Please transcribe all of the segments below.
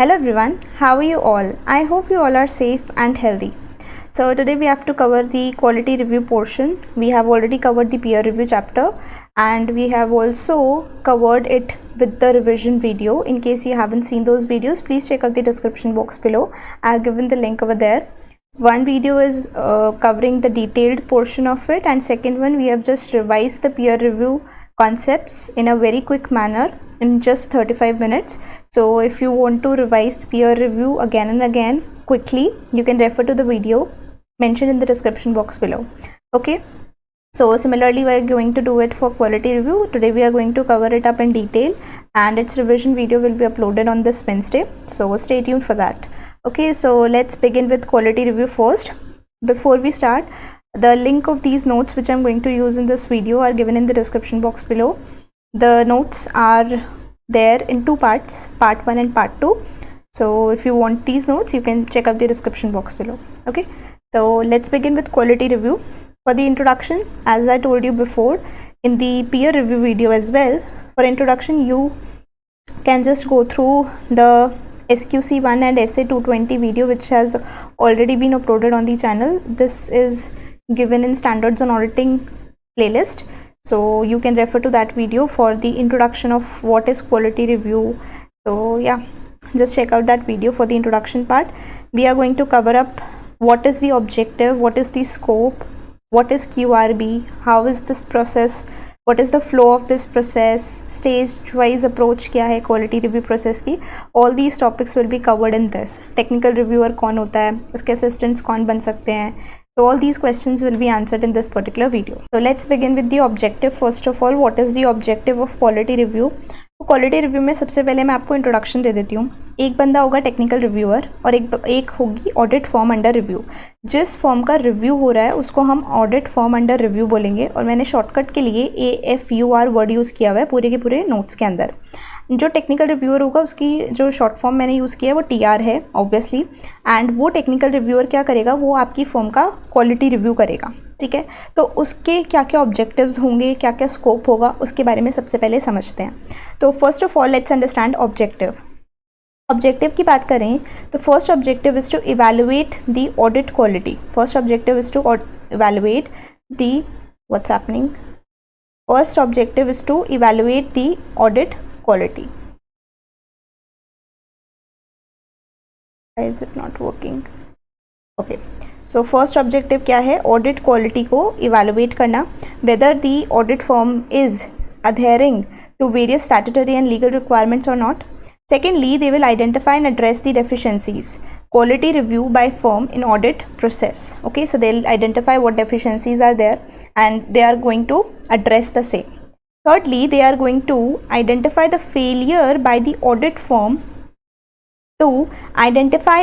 Hello everyone, how are you all? I hope you all are safe and healthy. So today we have to cover the quality review portion. We have already covered the peer review chapter and we have also covered it with the revision video. In case you haven't seen those videos, please check out the description box below. I have given the link over there. One video is covering the detailed portion of it, and second one we have just revised the peer review concepts in a very quick manner in just 35 minutes. So if you want to revise peer review again and again quickly, you can refer to the video mentioned in the description box below. Okay, so similarly we are going to do it for quality review. Today we are going to cover it up in detail, and its revision video will be uploaded on this Wednesday, so stay tuned for that. Okay, so let's begin with quality review first. Before we start, the link of these notes which I'm going to use in this video are given in the description box below. The notes are there in two parts, part 1 and part 2. So if you want these notes, you can check out the description box below. Okay, so let's begin with quality review. For the introduction, as I told you before in the peer review video as well, for introduction you can just go through the SQC1 and SA220 video which has already been uploaded on the channel. This is given in standards on auditing playlist, so you can refer to that video for the introduction of what is quality review. So yeah, just check out that video for the introduction part. We are going to cover up what is the objective, what is the scope, what is QRB, how is this process, what is the flow of this process, stage wise approach क्या है quality review process की. All these topics will be covered in this. Technical reviewer कौन होता है, उसके assistants कौन बन सकते हैं. So all these questions will be answered in this particular video. So let's begin with the objective. First of all, what is the objective of quality review? तो quality review में सबसे पहले मैं आपको इंट्रोडक्शन दे देती हूँ. एक बंदा होगा टेक्निकल रिव्यूअर और एक होगी ऑडिट फॉर्म अंडर रिव्यू. जिस फॉर्म का रिव्यू हो रहा है उसको हम ऑडिट फॉर्म अंडर रिव्यू बोलेंगे, और मैंने शॉर्टकट के लिए AFUR वर्ड यूज़ किया हुआ है पूरे के पूरे नोट्स के अंदर. जो टेक्निकल रिव्यूअर होगा उसकी जो शॉर्ट फॉर्म मैंने यूज़ किया है वो TR है ऑब्वियसली, एंड वो टेक्निकल रिव्यूअर क्या करेगा, वो आपकी फॉर्म का क्वालिटी रिव्यू करेगा. ठीक है, तो उसके क्या क्या ऑब्जेक्टिव्स होंगे, क्या क्या स्कोप होगा, उसके बारे में सबसे पहले समझते हैं. तो first of all let's understand objective. Objective की बात करें तो first objective is to evaluate the audit quality. First objective is to evaluate the what's happening. First objective is to evaluate the audit quality. Is it not working? Okay. So first objective क्या है, audit quality को evaluate करना, whether the audit firm is adhering to various statutory and legal requirements or not. Secondly, they will identify and address the deficiencies. Quality review by firm in audit process. Okay, so they'll identify what deficiencies are there and they are going to address the same. Thirdly, they are going to identify the failure by the audit firm to identify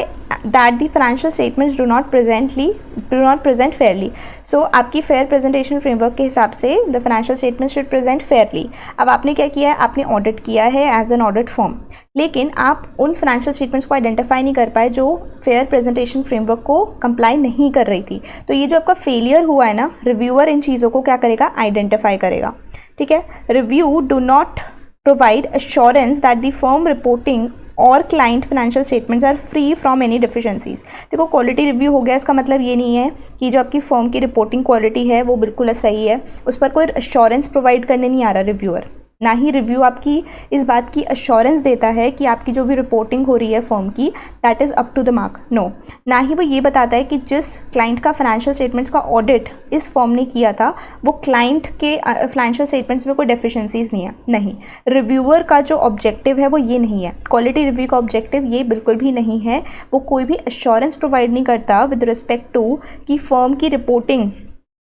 that the financial statements do not present fairly. So आपकी fair presentation framework के हिसाब से the financial statements should present fairly. अब आपने क्या किया है, आपने audit किया है as an audit firm, लेकिन आप उन financial statements को identify नहीं कर पाए जो fair presentation framework को comply नहीं कर रही थी. तो ये जो आपका failure हुआ है ना, reviewer इन चीज़ों को क्या करेगा, identify करेगा. ठीक है, review do not provide assurance that the firm reporting और client financial statements are free from any deficiencies. देखो क्वालिटी रिव्यू हो गया, इसका मतलब ये नहीं है कि जो आपकी फर्म की रिपोर्टिंग क्वालिटी है वो बिल्कुल सही है, उस पर कोई अश्योरेंस प्रोवाइड करने नहीं आ रहा रिव्यूअर. ना ही रिव्यू आपकी इस बात की अश्योरेंस देता है कि आपकी जो भी रिपोर्टिंग हो रही है फर्म की that is up to the mark. No, ना ही वो ये बताता है कि जिस क्लाइंट का फाइनेंशियल स्टेटमेंट्स का ऑडिट इस फर्म ने किया था वो क्लाइंट के फाइनेंशियल स्टेटमेंट्स में कोई डेफिशिएंसीज नहीं है. नहीं, रिव्यूअर का जो ऑब्जेक्टिव है वो ये नहीं है. क्वालिटी रिव्यू का ऑब्जेक्टिव ये बिल्कुल भी नहीं है. वो कोई भी अश्योरेंस प्रोवाइड नहीं करता विद रिस्पेक्ट टू कि फर्म की रिपोर्टिंग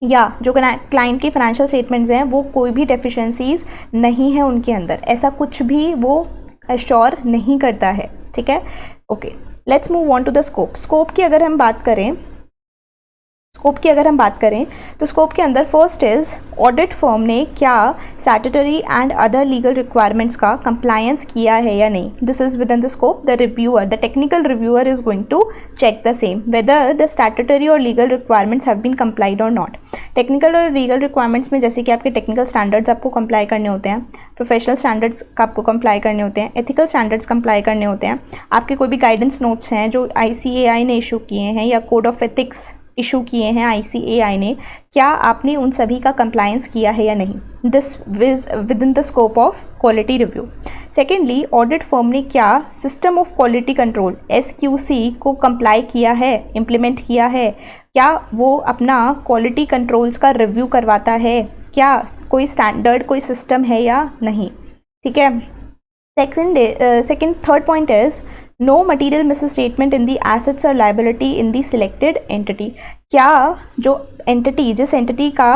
या जो क्लाइंट के फाइनेंशियल स्टेटमेंट्स हैं वो कोई भी डेफिशिएंसीज नहीं है उनके अंदर. ऐसा कुछ भी वो अश्योर नहीं करता है. ठीक है, okay, let's move on to the scope. Scope की अगर हम बात करें स्कोप की अगर हम बात करें तो स्कोप के अंदर फर्स्ट इज ऑडिट फर्म ने क्या statutory and other legal requirements का कंप्लायंस किया है या नहीं. This is within the scope. The reviewer, the technical reviewer is going to check the same whether the statutory or legal requirements have been complied or not. Technical और legal requirements में जैसे कि आपके technical standards आपको comply करने होते हैं, professional standards आपको कंप्लाई करने होते हैं, एथिकल स्टैंडर्ड्स कंप्लाई करने होते हैं, आपके कोई भी गाइडेंस नोट्स हैं जो ICAI ने इशू किए हैं या कोड ऑफ एथिक्स इशू किए हैं ICAI ने, क्या आपने उन सभी का कंप्लायंस किया है या नहीं. This is within the scope of quality review. Secondly, audit firm ने क्या system of quality control SQC को कंप्लाई किया है, इम्प्लीमेंट किया है, क्या वो अपना क्वालिटी कंट्रोल्स का रिव्यू करवाता है, क्या कोई स्टैंडर्ड कोई सिस्टम है या नहीं. ठीक है. Third point is no material misstatement in the assets or liability in the selected entity. क्या जो एंटिटी, जिस एंटिटी का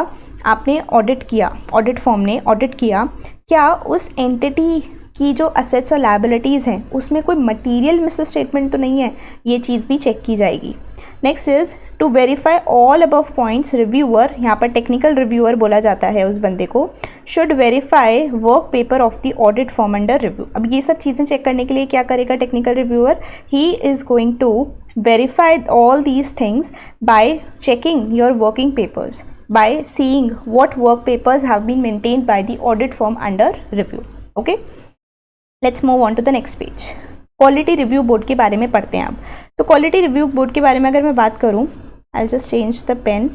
आपने ऑडिट किया, ऑडिट फर्म ने ऑडिट किया, क्या उस एंटिटी की जो असेट्स और लाइबिलिटीज़ हैं उसमें कोई मटीरियल मिसस्टेटमेंट तो नहीं है, ये चीज़ भी चेक की जाएगी. Next is to verify all above points. Reviewer, यहाँ पर टेक्निकल रिव्यूअर बोला जाता है उस बंदे को, should verify work paper of the audit firm under review. अब ये सब चीज़ें चेक करने के लिए क्या करेगा technical reviewer? He is going to verify all these things by checking your working papers, by seeing what work papers have been maintained by the audit firm under review. Okay, let's move on to the next page. Quality review board के बारे में पढ़ते हैं अब. तो quality review board के बारे में अगर मैं बात करूं, I will just change the pen.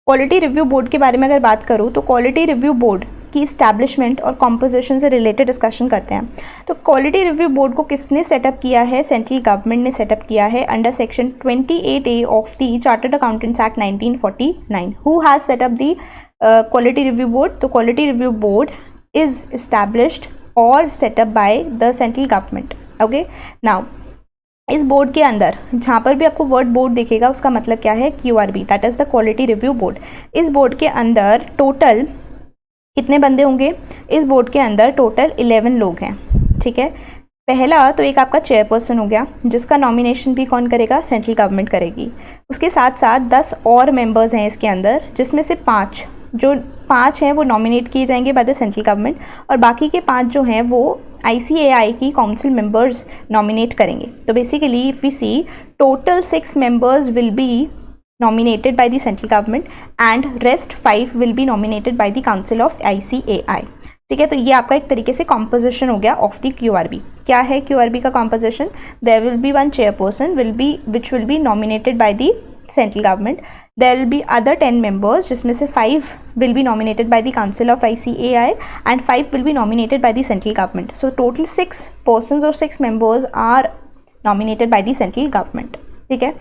Quality review board के बारे में अगर बात करूं तो क्वालिटी रिव्यू बोर्ड की इस्टेब्लिशमेंट और कॉम्पोजिशन से रिलेटेड डिस्कशन करते हैं. तो क्वालिटी रिव्यू बोर्ड को किसने सेटअप किया है? सेंट्रल गवर्नमेंट ने सेटअप किया है under section 28A of the chartered accountants act 1949. Who has set up the quality review board? तो quality review board is established और set up by the central government. Okay, now इस board के अंदर जहाँ पर भी आपको वर्ड बोर्ड दिखेगा उसका मतलब क्या है? QRB, that is the quality review board. इस बोर्ड के अंदर टोटल कितने बंदे होंगे? इस बोर्ड के अंदर टोटल 11 लोग हैं. ठीक है. पहला तो एक आपका चेयरपर्सन हो गया जिसका नॉमिनेशन भी कौन करेगा? सेंट्रल गवर्नमेंट करेगी. उसके साथ साथ 10 और मेंबर्स हैं इसके अंदर, जिसमें से 5 हैं वो नॉमिनेट किए जाएंगे बाय द सेंट्रल गवर्नमेंट और बाकी के 5 जो हैं वो ICAI की काउंसिल मेंबर्स नॉमिनेट करेंगे. तो basically if we see total 6 members will be nominated by the central government and rest 5 will be nominated by the council of ICAI. ठीक है. तो ये आपका एक तरीके से कॉम्पोजिशन हो गया ऑफ द QRB. क्या है QRB का composition? There will be 1 chairperson which will be nominated by the central government. There will be other 10 members जिसमें से 5 will be nominated by the council of ICAI and 5 will be nominated by the central government. So total 6 persons or 6 members are nominated by the central government. ठीक है.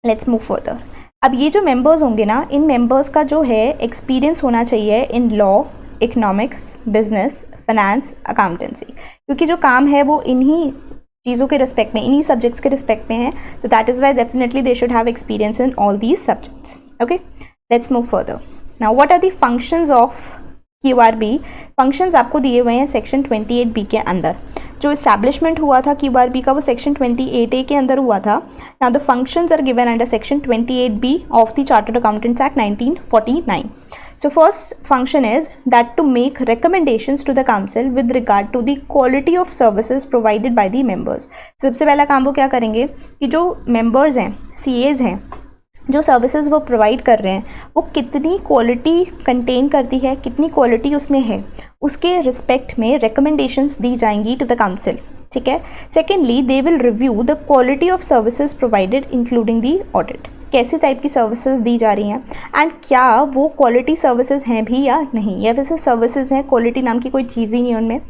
Let's move further. अब ये जो members होंगे ना, इन members का जो है एक्सपीरियंस होना चाहिए in law, economics, business, finance, accountancy, क्योंकि जो काम है वो इन्हीं चीज़ों के रिस्पेक्ट में, इन्हीं सब्जेक्ट्स के रिस्पेक्ट में है. So that is why definitely they should have experience in all these subjects. Okay, let's move further. Now what are the functions of QRB? Functions आपको दिए हुए हैं सेक्शन 28B के अंदर. जो इस्टेब्लिशमेंट हुआ था QRB का वो सेक्शन 28A के अंदर हुआ था. Now the functions are given under section 28B of the chartered accountants act 1949. So first function is that to make recommendations to the council with regard to the quality of services provided by the members. सबसे पहला काम वो क्या करेंगे कि जो members हैं, CAs हैं, जो सर्विसेज वो प्रोवाइड कर रहे हैं वो कितनी क्वालिटी कंटेन करती है, कितनी क्वालिटी उसमें है, उसके रिस्पेक्ट में रिकमेंडेशंस दी जाएंगी टू द काउंसिल. ठीक है. Secondly, they will review the quality of services provided including the audit. कैसे टाइप की सर्विसेज दी जा रही हैं एंड क्या वो क्वालिटी सर्विसेज हैं भी या नहीं, या वैसे सर्विसेज हैं, क्वालिटी नाम की कोई चीज़ ही नहीं उनमें.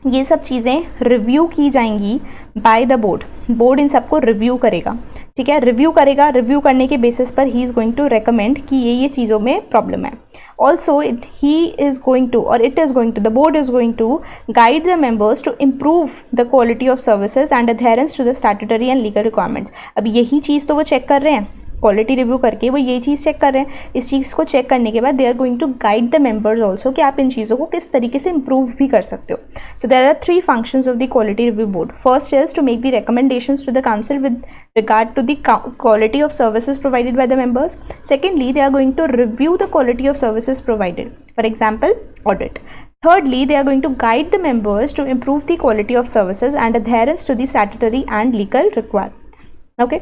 ये सब चीज़ें रिव्यू की जाएंगी बाय द बोर्ड. बोर्ड इन सबको रिव्यू करेगा. ठीक है. रिव्यू करेगा. रिव्यू करने के बेसिस पर he is going to recommend कि ये चीज़ों में प्रॉब्लम है. Also he is going to or it is going to, the board is going to guide the members to improve the quality of services and adherence to the statutory and legal requirements. अब यही चीज़ तो वो check कर रहे हैं quality review करके वो ये चीज़ चेक कर रहे हैं। इस चीज़ को चेक करने के बाद they are going to guide the members also कि आप इन चीज़ों को किस तरीके से इंप्रूव भी कर सकते हो। So there are 3 functions of the quality review board. First is to make the recommendations to the council with regard to the quality of services provided by the members. Secondly, they are going to review the quality of services provided, for example audit. Thirdly, they are going to guide the members to improve the quality of services and adherence to the statutory and legal requirements. Okay,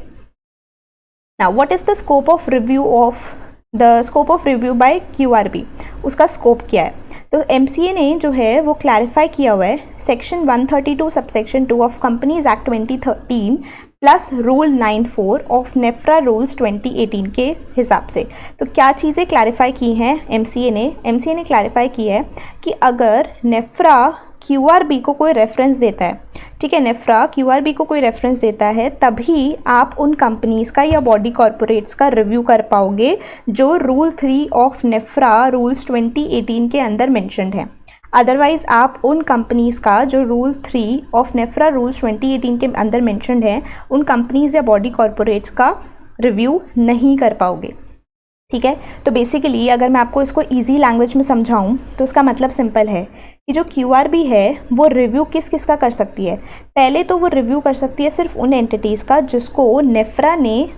now what is the scope of review by QRB? उसका scope क्या है? तो MCA ने जो है वो clarify किया हुआ है section 132 subsection 2 of companies act 2013 plus rule 94 of NFRA rules 2018 के हिसाब से। तो क्या चीज़ें क्लैरिफाई की हैं MCA ने क्लैरिफाई की है कि अगर नेफ्रा QRB को कोई रेफरेंस देता है, ठीक है, नेफ्रा QRB को कोई रेफरेंस देता है, तभी आप उन कंपनीज़ का या बॉडी कॉरपोरेट्स का रिव्यू कर पाओगे जो रूल 3 ऑफ नेफ्रा रूल्स 2018 के अंदर मेंशन्ड है। अदरवाइज़ आप उन कंपनीज़ का जो रूल 3 ऑफ नेफ्रा रूल्स 2018 के अंदर मेंशन्ड है उन कंपनीज़ या बॉडी कॉरपोरेट्स का रिव्यू नहीं कर पाओगे। ठीक है, तो बेसिकली अगर मैं आपको इसको ईजी लैंग्वेज में समझाऊं तो उसका मतलब सिंपल है कि जो QRB है वो रिव्यू किस किस का कर सकती है। पहले तो वो रिव्यू कर सकती है सिर्फ उन एंटिटीज़ का जिसको नेफ्रा ने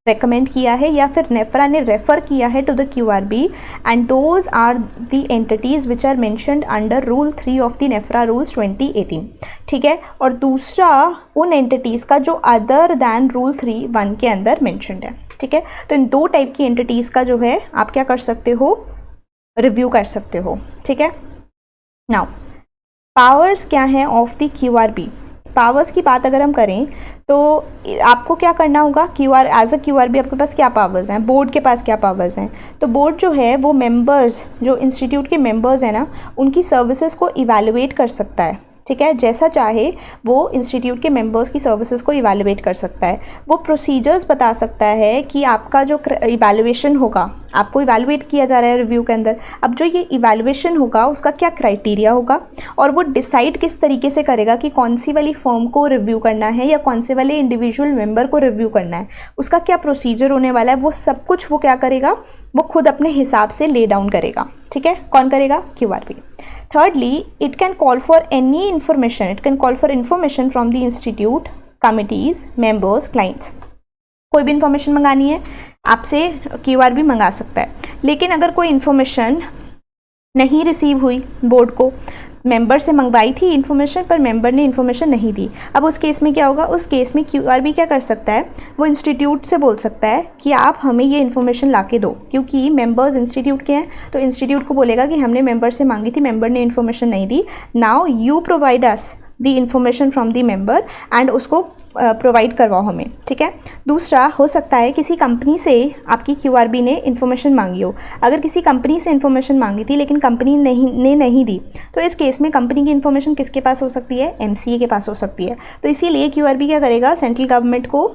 रेकमेंड किया है या फिर नेफ्रा ने रेफ़र किया है to the QRB, and those are the entities which are mentioned under rule 3 of the NFRA rules 2018। ठीक है, और दूसरा उन एंटिटीज़ का जो अदर दैन रूल 3(1) के अंदर मेंशन्ड है। ठीक है, तो इन 2 टाइप की एंटिटीज़ का जो है आप क्या कर सकते हो, रिव्यू कर सकते हो। ठीक है, नाउ पावर्स क्या हैं ऑफ द QRB। पावर्स की बात अगर हम करें तो आपको क्या करना होगा, एज अ QRB आपके पास क्या पावर्स हैं, बोर्ड के पास क्या पावर्स हैं। तो बोर्ड जो है वो मेंबर्स, जो इंस्टीट्यूट के मेंबर्स हैं ना, उनकी सर्विसेज को इवैल्यूएट कर सकता है। ठीक है, जैसा चाहे वो इंस्टीट्यूट के मेंबर्स की सर्विसेज को इवैल्यूएट कर सकता है। वो प्रोसीजर्स बता सकता है कि आपका जो इवैल्यूएशन होगा, आपको इवैल्यूएट किया जा रहा है रिव्यू के अंदर, अब जो ये इवैल्यूएशन होगा उसका क्या क्राइटेरिया होगा, और वो डिसाइड किस तरीके से करेगा कि कौन सी वाली फर्म को रिव्यू करना है या कौन से वाले इंडिविजुअल मेंबर को रिव्यू करना है, उसका क्या प्रोसीजर होने वाला है, वो सब कुछ वो क्या करेगा, वो खुद अपने हिसाब से ले डाउन करेगा। ठीक है, कौन करेगा, QRB। Thirdly, it can call for any information. It can call for information from the institute, committees, members, clients. कोई भी इंफॉर्मेशन मंगानी है आपसे QRB मंगा सकता है। लेकिन अगर कोई इन्फॉर्मेशन नहीं रिसीव हुई, बोर्ड को मेंबर से मंगवाई थी इन्फॉर्मेशन पर मेंबर ने इन्फॉर्मेशन नहीं दी, अब उस केस में क्या होगा, उस केस में QRB क्या कर सकता है, वो इंस्टीट्यूट से बोल सकता है कि आप हमें ये इन्फॉर्मेशन ला के दो, क्योंकि मेंबर्स इंस्टीट्यूट के हैं, तो इंस्टीट्यूट को बोलेगा कि हमने मेंबर से मांगी थी, मेंबर ने इन्फॉर्मेशन नहीं दी, now you provide us the information from the member and उसको प्रोवाइड करवाओ हमें। ठीक है, दूसरा हो सकता है किसी कंपनी से आपकी QRB ने इन्फॉर्मेशन मांगी हो, अगर किसी कंपनी से इन्फॉर्मेशन मांगी थी लेकिन कंपनी नहीं दी, तो इस केस में कंपनी की इन्फॉर्मेशन किसके पास हो सकती है, MCA के पास हो सकती है। तो इसीलिए QRB क्या करेगा, सेंट्रल गवर्नमेंट को,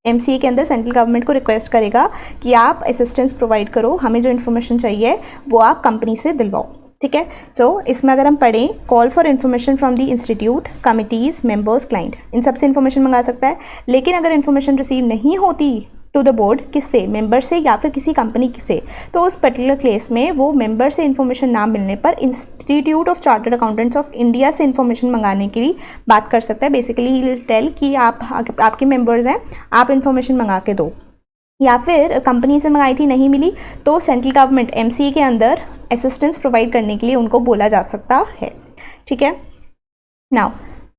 MCA के अंदर सेंट्रल गवर्नमेंट को रिक्वेस्ट करेगा कि आप असिस्टेंस प्रोवाइड करो, हमें जो इन्फॉर्मेशन चाहिए वो आप कंपनी से दिलवाओ। ठीक है, सो इसमें अगर हम पढ़ें, call for information from the institute, committees, members, client, इन सबसे इन्फॉर्मेशन मंगा सकता है। लेकिन अगर इन्फॉर्मेशन रिसीव नहीं होती टू द बोर्ड, किससे, मेंबर से या फिर किसी कंपनी से, तो उस पर्टिकुलर केस में वो मेंबर से इन्फॉर्मेशन ना मिलने पर institute of chartered accountants of India से इन्फॉर्मेशन मंगाने की भी बात कर सकता है। बेसिकली ही विल टेल कि आपके मेंबर्स हैं, आप इन्फॉर्मेशन मंगा के दो, या फिर कंपनी से मंगाई थी नहीं मिली तो सेंट्रल गवर्नमेंट MCA के अंदर असिस्टेंस प्रोवाइड करने के लिए उनको बोला जा सकता है। ठीक है, now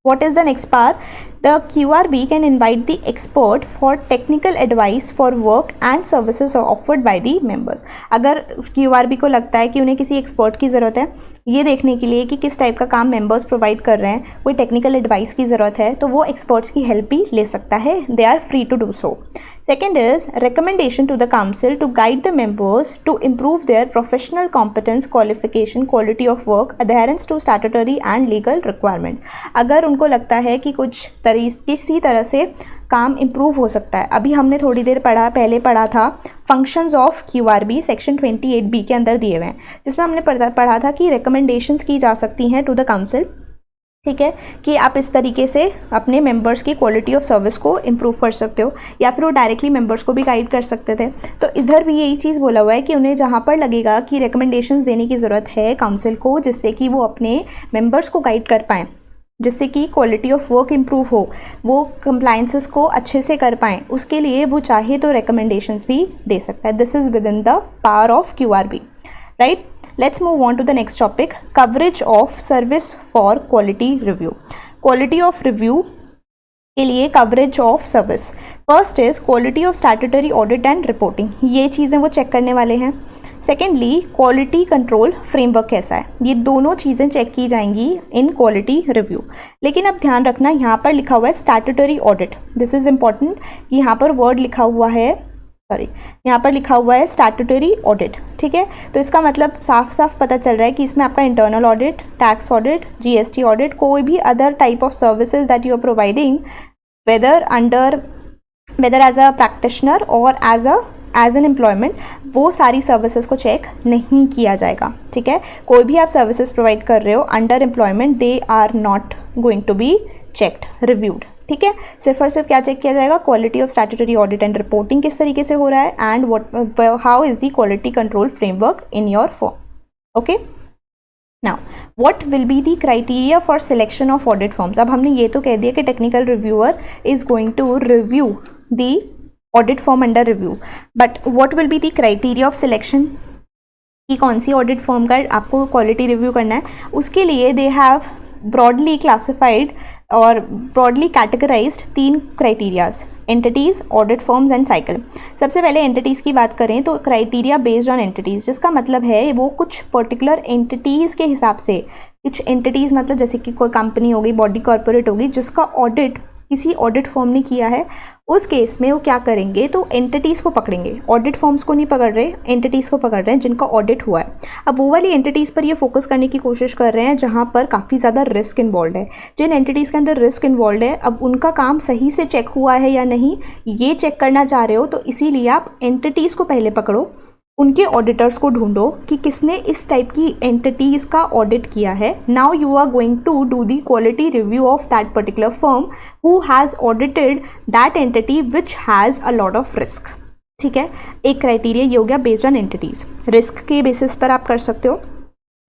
what is the next part? The QRB can invite the expert for technical advice for work and services offered by the members. अगर QRB को लगता है कि उन्हें किसी एक्सपर्ट की ज़रूरत है ये देखने के लिए कि किस टाइप का काम मेंबर्स प्रोवाइड कर रहे हैं, कोई टेक्निकल एडवाइस की ज़रूरत है, तो वो एक्सपर्ट्स की हेल्प भी ले सकता है। They are free to do so. Second is recommendation to the council to guide the members to improve their professional competence, qualification, quality of work, adherence to statutory and legal requirements. अगर उनको लगता है कि कुछ किसी तरह से काम इम्प्रूव हो सकता है, अभी हमने थोड़ी देर पहले पढ़ा था functions of QRB section 28B के अंदर दिए हुए हैं, जिसमें हमने पढ़ा था कि रिकमेंडेशंस की जा सकती हैं टू द काउंसिल ठीक है, कि आप इस तरीके से अपने मेंबर्स की क्वालिटी ऑफ सर्विस को इम्प्रूव कर सकते हो, या फिर वो डायरेक्टली मेंबर्स को भी गाइड कर सकते थे। तो इधर भी यही चीज़ बोला हुआ है कि उन्हें जहाँ पर लगेगा कि रिकमेंडेशंस देने की ज़रूरत है काउंसिल को, जिससे कि वो अपने मेंबर्स को गाइड कर पाएँ, जिससे कि क्वालिटी ऑफ वर्क इम्प्रूव हो, वो कंप्लाइंसेस को अच्छे से कर पाएँ, उसके लिए वो चाहे तो रिकमेंडेशंस भी दे सकता है। This is with in the power of QRB, right. Let's move on to the next topic, coverage of service for quality review. Quality of review के लिए coverage of service. First is quality of statutory audit and reporting. ये चीज़ें वो check करने वाले हैं। Secondly, quality control framework कैसा है, ये दोनों चीज़ें चेक की जाएंगी in quality review। लेकिन अब ध्यान रखना, यहाँ पर लिखा हुआ है statutory audit. This is important, यहाँ पर word लिखा हुआ है, यहाँ पर लिखा हुआ है स्टैट्यूटरी ऑडिट, ठीक है। तो इसका मतलब साफ साफ पता चल रहा है कि इसमें आपका internal audit, tax audit, GST audit, कोई भी other type of services that you are providing, whether as a practitioner or as an employment, वो सारी सर्विसेज को चेक नहीं किया जाएगा, ठीक है। कोई भी आप सर्विसेज प्रोवाइड कर रहे हो under employment, they are not going to be checked, reviewed, ठीक है। सिर्फ और सिर्फ क्या चेक किया जाएगा, quality of statutory audit and reporting किस तरीके से हो रहा है, and how is the quality control framework in your form, okay. Now what will be the criteria for selection of audit forms. अब हमने ये तो कह दिया कि technical reviewer is going to review the audit form under review, but what will be the criteria of selection, कि कौन C audit form का आपको क्वालिटी रिव्यू करना है। उसके लिए दे हैव ब्रॉडली क्लासिफाइड और broadly categorised 3 criterias, entities, audit firms and cycle. सबसे पहले एंटिटीज़ की बात करें तो क्राइटेरिया बेस्ड ऑन एंटिटीज़, जिसका मतलब है वो कुछ पर्टिकुलर एंटिटीज़ के हिसाब से, कुछ एंटिटीज़ मतलब जैसे कि कोई कंपनी होगी, बॉडी कॉर्पोरेट होगी, जिसका ऑडिट किसी ऑडिट फर्म ने किया है, उस केस में वो क्या करेंगे, तो एंटिटीज़ को पकड़ेंगे, ऑडिट फर्म्स को नहीं पकड़ रहे, एंटिटीज़ को पकड़ रहे हैं जिनका ऑडिट हुआ है। अब वो वाली एंटिटीज़ पर ये फोकस करने की कोशिश कर रहे हैं जहाँ पर काफ़ी ज़्यादा रिस्क इन्वॉल्व है। जिन एंटिटीज़ के अंदर रिस्क इन्वॉल्व है, अब उनका काम सही से चेक हुआ है या नहीं, ये चेक करना चाह रहे हो, तो इसीलिए आप एंटिटीज़ को पहले पकड़ो, उनके ऑडिटर्स को ढूंढो कि किसने इस टाइप की एंटिटीज़ का ऑडिट किया है। Now you are going to do the quality review of that particular firm who has audited that entity which has a lot of risk, ठीक है। एक क्राइटेरिया ये हो गया बेस्ड ऑन एंटिटीज़, रिस्क के बेसिस पर आप कर सकते हो,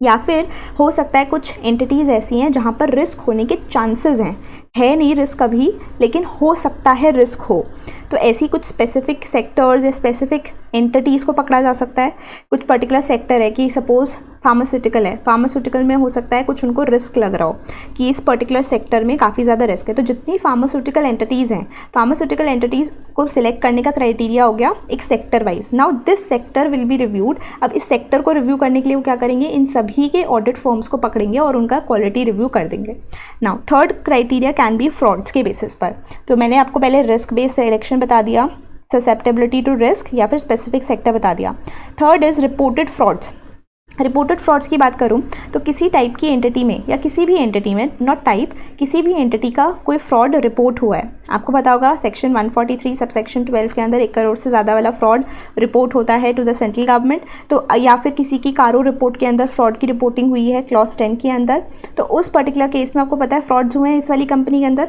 या फिर हो सकता है कुछ एंटिटीज़ ऐसी हैं जहाँ पर रिस्क होने के चांसेस हैं, है नहीं रिस्क अभी लेकिन हो सकता है रिस्क हो, तो ऐसी कुछ स्पेसिफिक सेक्टर्स या स्पेसिफिक एंटिटीज़ को पकड़ा जा सकता है। कुछ पर्टिकुलर सेक्टर है कि सपोज फार्मास्यूटिकल है, फार्मास्यूटिकल में हो सकता है कुछ उनको रिस्क लग रहा हो कि इस पर्टिकुलर सेक्टर में काफ़ी ज़्यादा रिस्क है, तो जितनी फार्मास्यूटिकल एंटिटीज़ हैं, फार्मास्यूटिकल एंटिटीज़ को सिलेक्ट करने का क्राइटेरिया हो गया एक sector wise. Now this sector will be reviewed. अब इस सेक्टर को रिव्यू करने के लिए वो क्या करेंगे, इन सभी के ऑडिट फर्म्स को पकड़ेंगे और उनका क्वालिटी रिव्यू कर देंगे। Now third criteria can be frauds के बेसिस पर। तो मैंने आपको पहले रिस्क बेस्ड सिलेक्शन बता दिया, ससेप्टेबिलिटी टू रिस्क, या फिर स्पेसिफिक सेक्टर बता दिया। Third is reported frauds. Reported frauds की बात करूं तो किसी टाइप की एंटिटी में या किसी भी एंटिटी में, नॉट टाइप, किसी भी एंटिटी का कोई फ्रॉड रिपोर्ट हुआ है। आपको पता होगा सेक्शन 143 सबसेक्शन 12 के अंदर 1 करोड़ से ज़्यादा वाला फ्रॉड रिपोर्ट होता है टू द सेंट्रल गवर्नमेंट। तो या फिर किसी की कारो रिपोर्ट के अंदर फ्रॉड की रिपोर्टिंग हुई है क्लॉज 10 के अंदर, तो उस पर्टिकुलर केस में आपको पता है फ्रॉड्स हुए हैं इस वाली कंपनी के अंदर,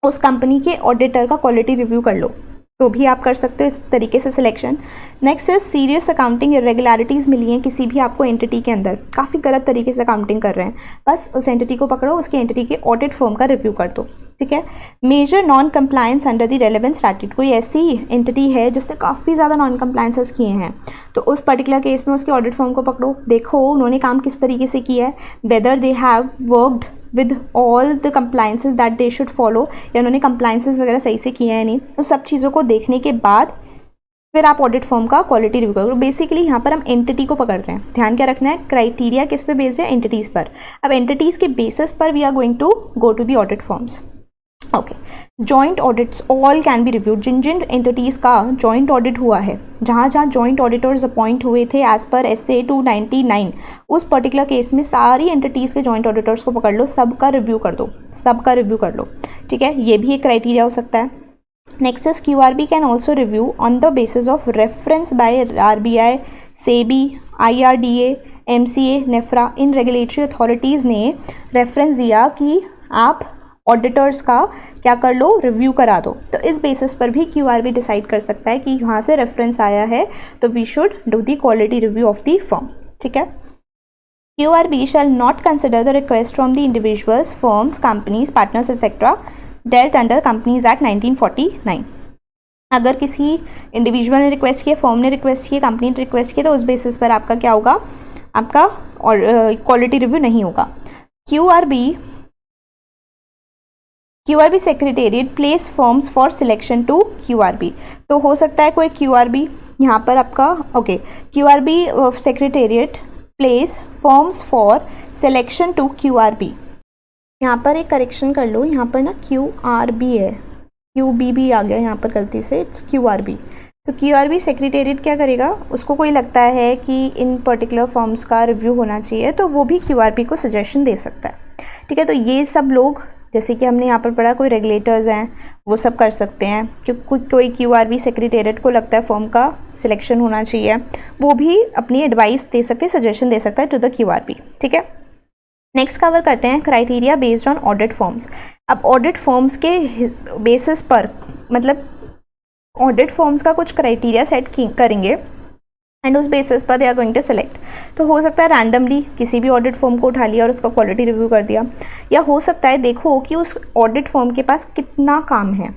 उस कंपनी के ऑडिटर का क्वालिटी रिव्यू कर लो, तो भी आप कर सकते हो इस तरीके से selection. Next is serious accounting irregularities मिली हैं किसी भी आपको एंटिटी के अंदर, काफ़ी गलत तरीके से अकाउंटिंग कर रहे हैं, बस उस एंटिटी को पकड़ो, उसकी एंटिटी के ऑडिट फर्म का रिव्यू कर दो, ठीक है। Major non compliance under the relevant statute, कोई ऐसी एंटिटी है जिसने काफ़ी ज़्यादा नॉन कंप्लायंसेस किए हैं, तो उस पर्टिकुलर केस में उसके ऑडिट फर्म को पकड़ो, देखो उन्होंने काम किस तरीके से किया है, whether they have worked with all the compliances that they should follow, या उन्होंने कंप्लायंसेस वगैरह सही से किए हैं नहीं, तो सब चीज़ों को देखने के बाद फिर आप ऑडिट फर्म का क्वालिटी रिव्यू करो। बेसिकली यहाँ पर हम एंटिटी को पकड़ रहे हैं, ध्यान क्या रखना है, क्राइटेरिया किस पे बेस्ड है, एंटिटीज़ पर। अब एंटिटीज़ के बेसिस पर we are going to go to the audit firms, okay. Joint audits all can be reviewed, जिन जिन एंटिटीज़ का जॉइंट ऑडिट हुआ है, जहाँ जहाँ जॉइंट ऑडिटर्स अपॉइंट हुए थे एज पर SA 299, उस पर्टिकुलर केस में सारी एंटिटीज़ के जॉइंट ऑडिटर्स को पकड़ लो, सबका रिव्यू कर दो, सबका रिव्यू कर लो, ठीक है। ये भी एक क्राइटेरिया हो सकता है। Next is QRB can also review on the basis of reference by RBI, SEBI, IRDA, MCA, NFRA. इन रेगुलेटरी अथॉरिटीज़ ने रेफरेंस दिया कि आप ऑडिटर्स का क्या कर लो, रिव्यू करा दो। तो इस बेसिस पर भी QRB डिसाइड कर सकता है कि यहाँ से रेफरेंस आया है तो we should do the quality review of the firm. ठीक है। QRB shall not consider the request from the individuals, firms, companies, partners, etc. dealt under Companies Act 1949। अगर किसी इंडिविजुअल ने रिक्वेस्ट किया, फर्म ने रिक्वेस्ट किया, कंपनी ने request किया, तो उस बेसिस पर आपका क्या होगा, आपका क्वालिटी रिव्यू नहीं होगा। QRB secretariat place forms for selection to QRB। तो हो सकता है कोई QRB यहाँ पर आपका QRB secretariat place forms for selection to QRB। यहाँ पर एक करेक्शन कर लो, यहाँ पर ना QRB है, QBB आ गया यहाँ पर गलती से, इट्स QRB। तो QRB सेक्रेटेरिएट क्या करेगा, उसको कोई लगता है कि इन पर्टिकुलर फॉर्म्स का रिव्यू होना चाहिए तो वो भी QRB को सजेशन दे सकता है। ठीक है। तो ये सब लोग, जैसे कि हमने यहाँ पर पढ़ा, कोई रेगुलेटर्स हैं वो सब कर सकते हैं, क्योंकि कोई QRB सेक्रेटेरिएट को लगता है फॉर्म का सिलेक्शन होना चाहिए, वो भी अपनी एडवाइस दे सकते हैं, सजेशन दे सकता है टू द QRB। ठीक है। नेक्स्ट कवर करते हैं criteria based on audit forms. अब ऑडिट फॉर्म्स के बेसिस पर, मतलब ऑडिट फॉर्म्स का कुछ क्राइटेरिया सेट करेंगे एंड उस बेसिस पर they are going to select. तो हो सकता है रैंडमली किसी भी ऑडिट फॉर्म को उठा लिया और उसका क्वालिटी रिव्यू कर दिया, या हो सकता है देखो कि उस ऑडिट फॉर्म के पास कितना काम है।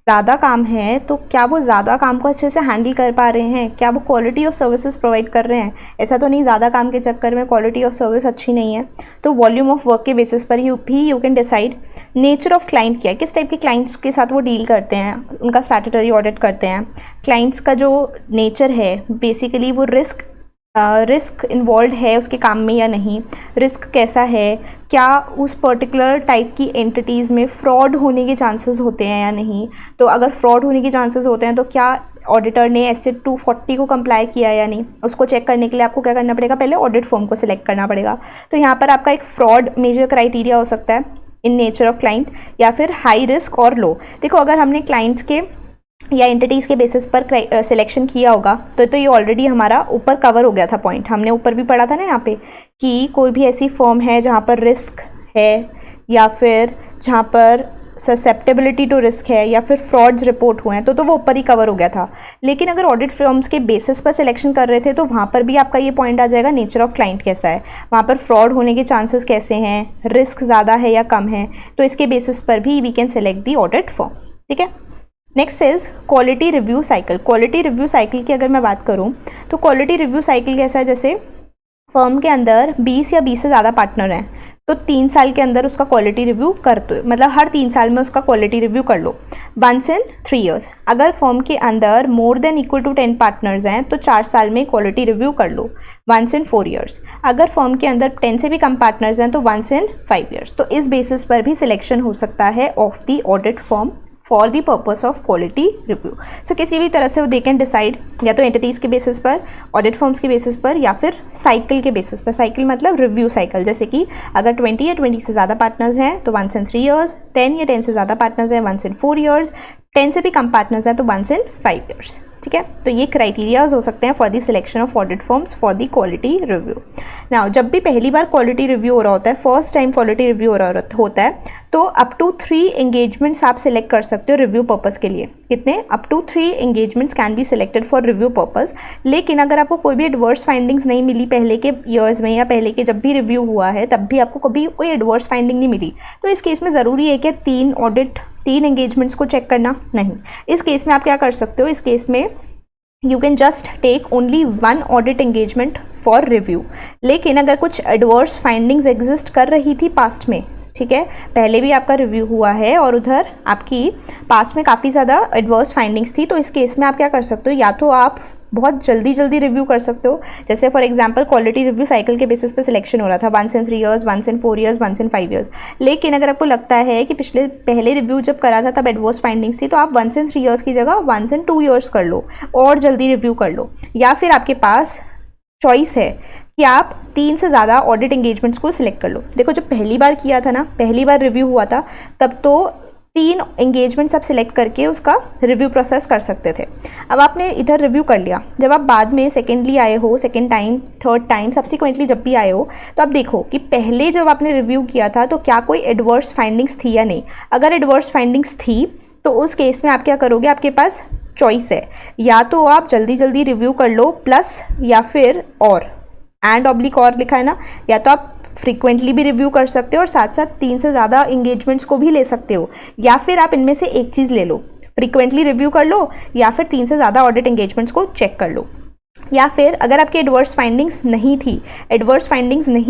ज़्यादा काम है तो क्या वो ज़्यादा काम को अच्छे से हैंडल कर पा रहे हैं, क्या वो क्वालिटी ऑफ सर्विसेज प्रोवाइड कर रहे हैं। ऐसा तो नहीं ज़्यादा काम के चक्कर में क्वालिटी ऑफ सर्विस अच्छी नहीं है। तो वॉल्यूम ऑफ वर्क के बेसिस पर you can decide. Nature of client क्या है, किस टाइप के क्लाइंट्स के साथ वो डील करते हैं, उनका स्टैट्यूटरी ऑडिट करते हैं। क्लाइंट्स का जो नेचर है बेसिकली वो रिस्क इन्वॉल्व है उसके काम में या नहीं, रिस्क कैसा है, क्या उस पर्टिकुलर टाइप की एंटिटीज़ में फ्रॉड होने के चांसेस होते हैं या नहीं। तो अगर फ्रॉड होने के चांसेस होते हैं तो क्या ऑडिटर ने एस 240 को कंप्लाई किया या नहीं, उसको चेक करने के लिए आपको क्या करना पड़ेगा, पहले ऑडिट फॉर्म को सिलेक्ट करना पड़ेगा। तो यहाँ पर आपका एक फ्रॉड मेजर क्राइटेरिया हो सकता है इन नेचर ऑफ क्लाइंट, या फिर हाई रिस्क और लो। देखो अगर हमने क्लाइंट्स के या एंटिटीज़ के बेसिस पर सिलेक्शन किया होगा तो ये ऑलरेडी हमारा ऊपर कवर हो गया था पॉइंट, हमने ऊपर भी पढ़ा था ना यहाँ पे कि कोई भी ऐसी फर्म है जहाँ पर रिस्क है या फिर जहाँ पर ससेप्टेबिलिटी टू रिस्क है या फिर फ्रॉड्स रिपोर्ट हुए हैं तो वो ऊपर ही कवर हो गया था। लेकिन अगर ऑडिट फर्म्स के बेसिस पर सिलेक्शन कर रहे थे तो वहाँ पर भी आपका ये पॉइंट आ जाएगा, नेचर ऑफ क्लाइंट कैसा है, वहाँ पर फ्रॉड होने के चांसेस कैसे हैं, रिस्क ज़्यादा है या कम है। तो इसके बेसिस पर भी we can select the audit firm. ठीक है। Next is quality review cycle. Quality review cycle की अगर मैं बात करूं तो क्वालिटी रिव्यू साइकिल कैसा है, जैसे फर्म के अंदर 20 या 20 से ज़्यादा पार्टनर हैं तो 3 साल के अंदर उसका क्वालिटी रिव्यू कर दो, मतलब हर 3 साल में उसका क्वालिटी रिव्यू कर लो। 1 in 3 years। अगर फर्म के अंदर more than equal to 10 partners हैं तो 4 साल में क्वालिटी रिव्यू कर लो। 1 in 4 years। अगर फर्म के अंदर 10 से भी कम पार्टनर्स हैं तो 1 in 5 years। तो इस बेसिस पर भी सिलेक्शन हो सकता है of the audit firm for the purpose of quality review. So किसी भी तरह से वो दे कैन डिसाइड, या तो एंटिटीज़ के बेसिस पर, ऑडिट फर्म्स के बेसिस पर, या फिर साइकिल के बेसिस पर। साइकिल मतलब रिव्यू साइकिल, जैसे कि अगर 20 या 20 से ज़्यादा पार्टनर्स हैं तो 1 in 3 years, 10 या 10 से ज़्यादा पार्टनर्स हैं 1 in 4 years, 10 से भी कम पार्टनर्स हैं तो 1 in 5 years। ठीक है। तो ये क्राइटेरियाज हो सकते हैं for the selection of audit firms for the quality review. Now जब भी पहली बार क्वालिटी रिव्यू हो रहा होता है, फर्स्ट टाइम क्वालिटी रिव्यू हो रहा होता है, तो अप टू 3 एंगेजमेंट्स आप सिलेक्ट कर सकते हो रिव्यू पर्पस के लिए। कितने? Up to 3 engagements can be selected for review purpose. लेकिन अगर आपको कोई भी एडवर्स फाइंडिंग्स नहीं मिली पहले के ईयर्स में, या पहले के जब भी रिव्यू हुआ है तब भी आपको कभी कोई एडवर्स फाइंडिंग नहीं मिली, तो इस केस में ज़रूरी है कि 3 एंगेजमेंट्स को चेक करना नहीं। इस केस में आप क्या कर सकते हो, इस केस में you can just take only 1 audit engagement for review. लेकिन अगर कुछ एडवर्स फाइंडिंग्स एग्जिस्ट कर रही थी पास्ट में, ठीक है, पहले भी आपका रिव्यू हुआ है और उधर आपकी पास्ट में काफ़ी ज़्यादा एडवर्स फाइंडिंग्स थी, तो इस केस में आप क्या कर सकते हो, या तो आप बहुत जल्दी रिव्यू कर सकते हो। जैसे for example quality review cycle के बेसिस पे सिलेक्शन हो रहा था 1 in 3 years, 1 in 4 years, 1 in 5 years। लेकिन अगर आपको लगता है कि पहले रिव्यू जब करा था तब एडवर्स फाइंडिंग्स थी, तो आप 1 in 3 years की जगह 1 in 2 years कर लो और जल्दी रिव्यू कर लो। या फिर आपके पास चॉइस है कि आप 3 से ज़्यादा ऑडिट एंगेजमेंट्स को सिलेक्ट कर लो। देखो जब पहली बार किया था ना, पहली बार रिव्यू हुआ था, तब तो 3 एंगेजमेंट्स आप सिलेक्ट करके उसका रिव्यू प्रोसेस कर सकते थे। अब आपने इधर रिव्यू कर लिया, जब आप बाद में सेकेंडली आए हो, second time, third time, subsequently जब भी आए हो, तो आप देखो कि पहले जब आपने रिव्यू किया था तो क्या कोई एडवर्स फाइंडिंग्स थी या नहीं। अगर एडवर्स फाइंडिंग्स थी तो उस केस में आप क्या करोगे, आपके पास चॉइस है, या तो आप जल्दी जल्दी रिव्यू कर लो प्लस, या फिर और एंड ऑब्लिक और लिखा है ना, या तो आप फ्रीक्वेंटली भी रिव्यू कर सकते हो और साथ साथ 3 से ज़्यादा इंगेजमेंट्स को भी ले सकते हो, या फिर आप इनमें से एक चीज़ ले लो, फ्रीक्वेंटली रिव्यू कर लो या फिर 3 से ज़्यादा ऑडिट एंगेजमेंट्स को चेक कर लो। या फिर अगर आपकी एडवर्स फाइंडिंग्स नहीं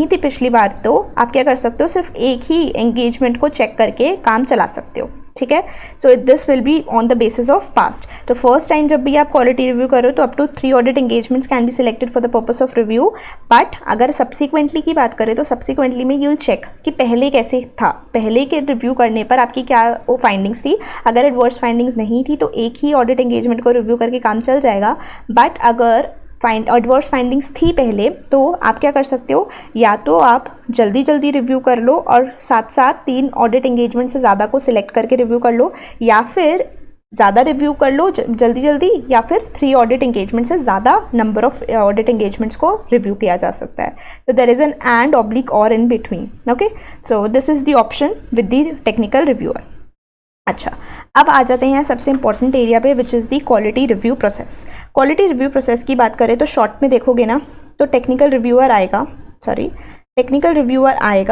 थी पिछली बार, तो आप क्या कर सकते हो, सिर्फ एक ही एंगेजमेंट को चेक करके काम चला सकते हो। ठीक है, so this will be on the basis of past. तो फर्स्ट टाइम जब भी आप क्वालिटी रिव्यू करो तो up to 3 audit engagements can be selected for the purpose of review. But अगर सब्सिक्वेंटली की बात करें तो सब्सिक्वेंटली में यू विल चेक कि पहले कैसे था, पहले के रिव्यू करने पर आपकी क्या वो फाइंडिंग्स थी। अगर एडवर्स फाइंडिंग्स नहीं थी तो एक ही ऑडिट एंगेजमेंट को रिव्यू करके काम चल जाएगा। बट अगर एडवर्स फाइंडिंग्स थी पहले, तो आप क्या कर सकते हो, या तो आप जल्दी जल्दी रिव्यू कर लो और साथ साथ 3 ऑडिट एंगेजमेंट से ज़्यादा को सिलेक्ट करके रिव्यू कर लो, या फिर ज़्यादा रिव्यू कर लो जल्दी जल्दी, या फिर 3 ऑडिट एंगेजमेंट से ज़्यादा नंबर ऑफ ऑडिट एंगेजमेंट्स को रिव्यू किया जा सकता है। So there is an and oblique or in between. Okay, so this is the option with the technical reviewer. अच्छा, अब आ जाते हैं सबसे इंपॉर्टेंट एरिया पे, which is the quality review process. Quality review process की बात करें तो शॉर्ट में देखोगे ना, तो टेक्निकल रिव्यूअर आएगा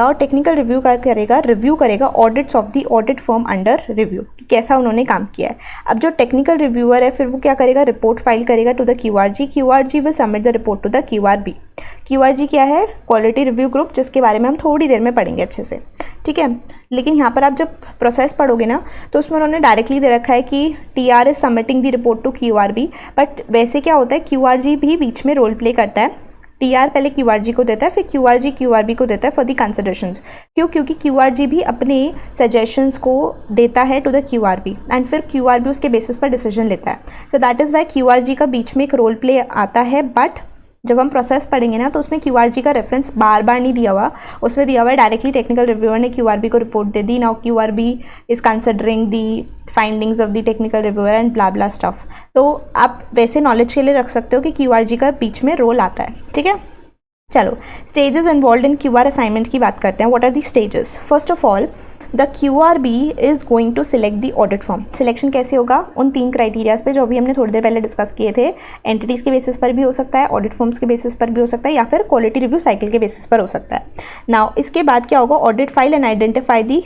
और टेक्निकल रिव्यू का रिव्यू करेगा audits of the audit firm under review, कि कैसा उन्होंने काम किया है। अब जो टेक्निकल रिव्यूअर है फिर वो क्या करेगा, रिपोर्ट फाइल करेगा to the QRG will submit the report to the QRB। QRG क्या है, क्वालिटी रिव्यू ग्रुप, जिसके बारे में हम थोड़ी देर में पढ़ेंगे अच्छे से। ठीक है, लेकिन यहाँ पर आप जब प्रोसेस पढ़ोगे ना तो उसमें उन्होंने डायरेक्टली दे रखा है कि TR is submitting the report to QRB। But वैसे क्या होता है, QRG भी बीच में रोल प्ले करता है। TR पहले QRG को देता है, फिर QRG QRB को देता है फॉर द कंसिडरेशंस। क्योंकि QRG भी अपने सजेशंस को देता है टू द QRB एंड फिर QRB उसके बेसिस पर डिसीजन लेता है। So that is Y QRG का बीच में एक रोल प्ले आता है। बट जब हम प्रोसेस पढ़ेंगे ना तो उसमें QRG का रेफरेंस बार बार नहीं दिया हुआ, उसमें दिया हुआ है डायरेक्टली टेक्निकल रिव्यूअर ने QRB को report they the, now QRB is considering the findings of the technical reviewer and blah blah stuff. तो आप वैसे नॉलेज के लिए रख सकते हो कि QRG का बीच में रोल आता है। ठीक है, चलो stages involve in QR assignment की बात करते हैं। What are the stages? First of all the QRB is going to select the audit form. Selection कैसे होगा? उन 3 क्राइटेरियाज पे जो अभी हमने थोड़ी देर पहले डिस्कस किए थे। एंटिटीज़ के बेसिस पर भी हो सकता है, ऑडिट फॉर्म्स के बेसिस पर भी हो सकता है, या फिर क्वालिटी रिव्यू साइकिल के बेसिस पर हो सकता है। नाउ इसके बाद क्या होगा, audit file and identify the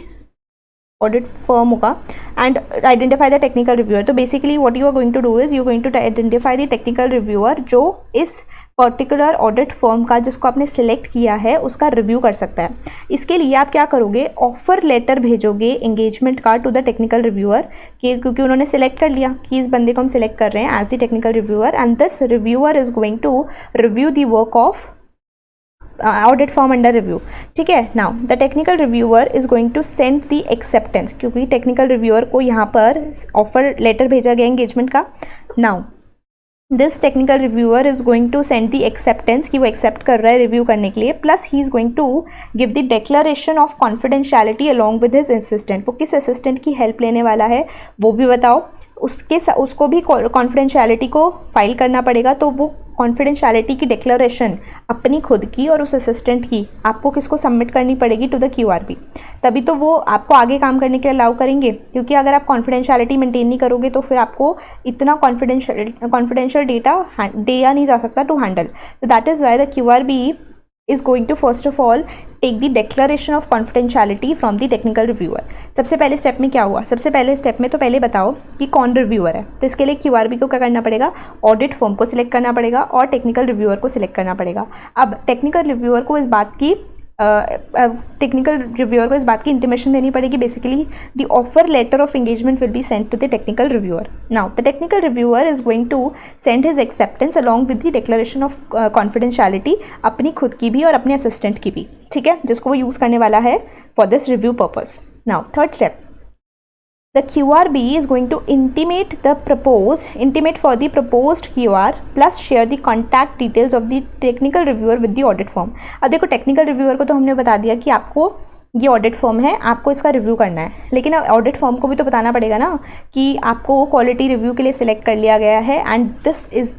audit firm होगा and identify the technical reviewer. तो basically what you are going to do is you going to identify the technical reviewer जो इस पर्टिकुलर ऑडिट फर्म का जिसको आपने सिलेक्ट किया है उसका रिव्यू कर सकता है। इसके लिए आप क्या करोगे, ऑफर लेटर भेजोगे एंगेजमेंट का टू द टेक्निकल रिव्यूअर, क्योंकि उन्होंने सिलेक्ट कर लिया कि इस बंदे को हम सिलेक्ट कर रहे हैं as the technical reviewer and this reviewer is going to review the work of audit form under review. ठीक है, now the technical reviewer is going to send the acceptance, क्योंकि टेक्निकल रिव्यूअर को यहाँ पर offer letter भेजा गया engagement का। Now this technical reviewer is going to send the acceptance, कि वो एक्सेप्ट कर रहा है रिव्यू करने के लिए, plus he is going to give the declaration of confidentiality along with his assistant. वो किस असिस्टेंट की हेल्प लेने वाला है वो भी बताओ, उसको भी कॉन्फिडेंशियलिटी को फाइल करना पड़ेगा। तो वो कॉन्फिडेंशियलिटी की डिक्लेरेशन अपनी खुद की और उस असिस्टेंट की आपको किसको सबमिट करनी पड़ेगी, टू द QRB। तभी तो वो आपको आगे काम करने के लिए अलाउ करेंगे, क्योंकि अगर आप कॉन्फिडेंशियलिटी मेंटेन नहीं करोगे तो फिर आपको इतना कॉन्फिडेंशियल डेटा दिया नहीं जा सकता to handle. So that is why the QRB is going to first of all take the declaration of confidentiality from the technical reviewer। सबसे पहले स्टेप में क्या हुआ, सबसे पहले स्टेप में तो पहले बताओ कि कौन रिव्यूअर है। तो इसके लिए QRB को क्या करना पड़ेगा, ऑडिट फर्म को सिलेक्ट करना पड़ेगा और टेक्निकल रिव्यूअर को सिलेक्ट करना पड़ेगा। अब टेक्निकल रिव्यूअर को इस बात की इंटीमेशन देनी पड़ेगी, basically the offer letter of engagement will be sent to the technical reviewer. Now the technical reviewer is going to send his acceptance along with the declaration of confidentiality, अपनी खुद की भी और अपने असिस्टेंट की भी। ठीक है, जिसको वो यूज़ करने वाला है for this review purpose. Now third step, the QRB is going to intimate for the proposed QR plus share the contact details of the technical reviewer with the audit firm। अब देखो technical reviewer को तो हमने बता दिया कि आपको ये ऑडिट फर्म है, आपको इसका रिव्यू करना है, लेकिन ऑडिट फर्म को भी तो बताना पड़ेगा ना कि आपको क्वालिटी रिव्यू के लिए सिलेक्ट कर लिया गया है and this is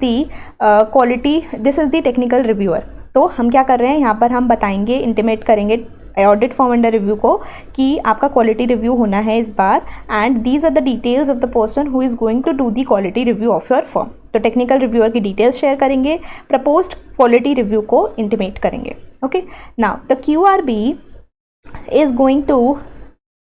the technical reviewer. तो हम क्या कर रहे हैं यहाँ पर, हम बताएंगे, इंटीमेट करेंगे ऑडिट फर्म अंडर रिव्यू को कि आपका क्वालिटी रिव्यू होना है इस बार, and these are the details of the person who is going to do the quality review of your firm. तो टेक्निकल रिव्यूअर की डिटेल्स शेयर करेंगे, प्रपोज्ड क्वालिटी रिव्यू को इंटीमेट करेंगे। Okay, now the QRB is going to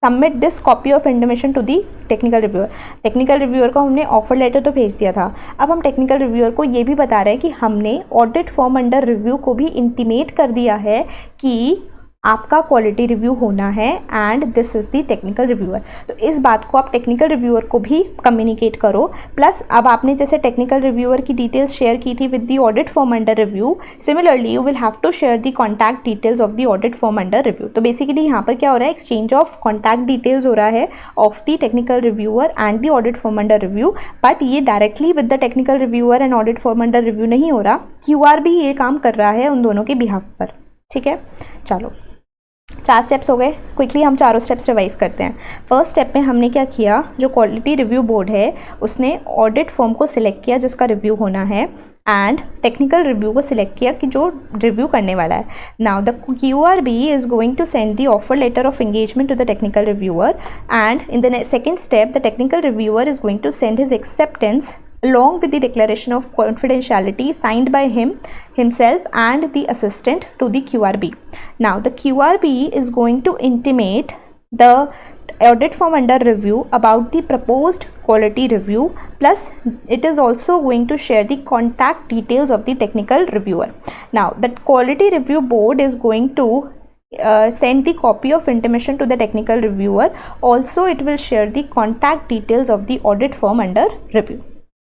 submit this copy of intimation to the technical reviewer. Technical reviewer को हमने offer letter तो भेज दिया था, अब हम टेक्निकल रिव्यूअर को ये भी बता रहे हैं कि हमने ऑडिट फर्म अंडर रिव्यू को भी इंटीमेट कर दिया है कि आपका क्वालिटी रिव्यू होना है and this is the technical reviewer. तो इस बात को आप टेक्निकल रिव्यूअर को भी कम्युनिकेट करो। प्लस अब आपने जैसे टेक्निकल रिव्यूअर की डिटेल्स शेयर की थी with the audit firm under review, similarly you will have to share the contact details of the audit firm under review. तो बेसिकली यहाँ पर क्या हो रहा है, एक्सचेंज ऑफ कॉन्टैक्ट डिटेल्स हो रहा है of the technical reviewer and the audit firm under review, but ये directly with the technical reviewer and audit firm under review नहीं हो रहा, QRB ये काम कर रहा है उन दोनों के बिहाफ पर। ठीक है, चलो 4 स्टेप्स हो गए, क्विकली हम चारों स्टेप्स रिवाइज करते हैं। फर्स्ट स्टेप में हमने क्या किया, जो क्वालिटी रिव्यू बोर्ड है उसने ऑडिट फर्म को सिलेक्ट किया जिसका रिव्यू होना है एंड टेक्निकल रिव्यू को सिलेक्ट किया कि जो रिव्यू करने वाला है। Now the QRB is going to send the offer letter of engagement to the technical reviewer and in the second step the technical reviewer is going to send his acceptance along with the declaration of confidentiality signed by himself and the assistant to the QRB. Now the QRB is going to intimate the audit firm under review about the proposed quality review, plus it is also going to share the contact details of the technical reviewer. Now the quality review board is going to send the copy of intimation to the technical reviewer. Also it will share the contact details of the audit firm under review.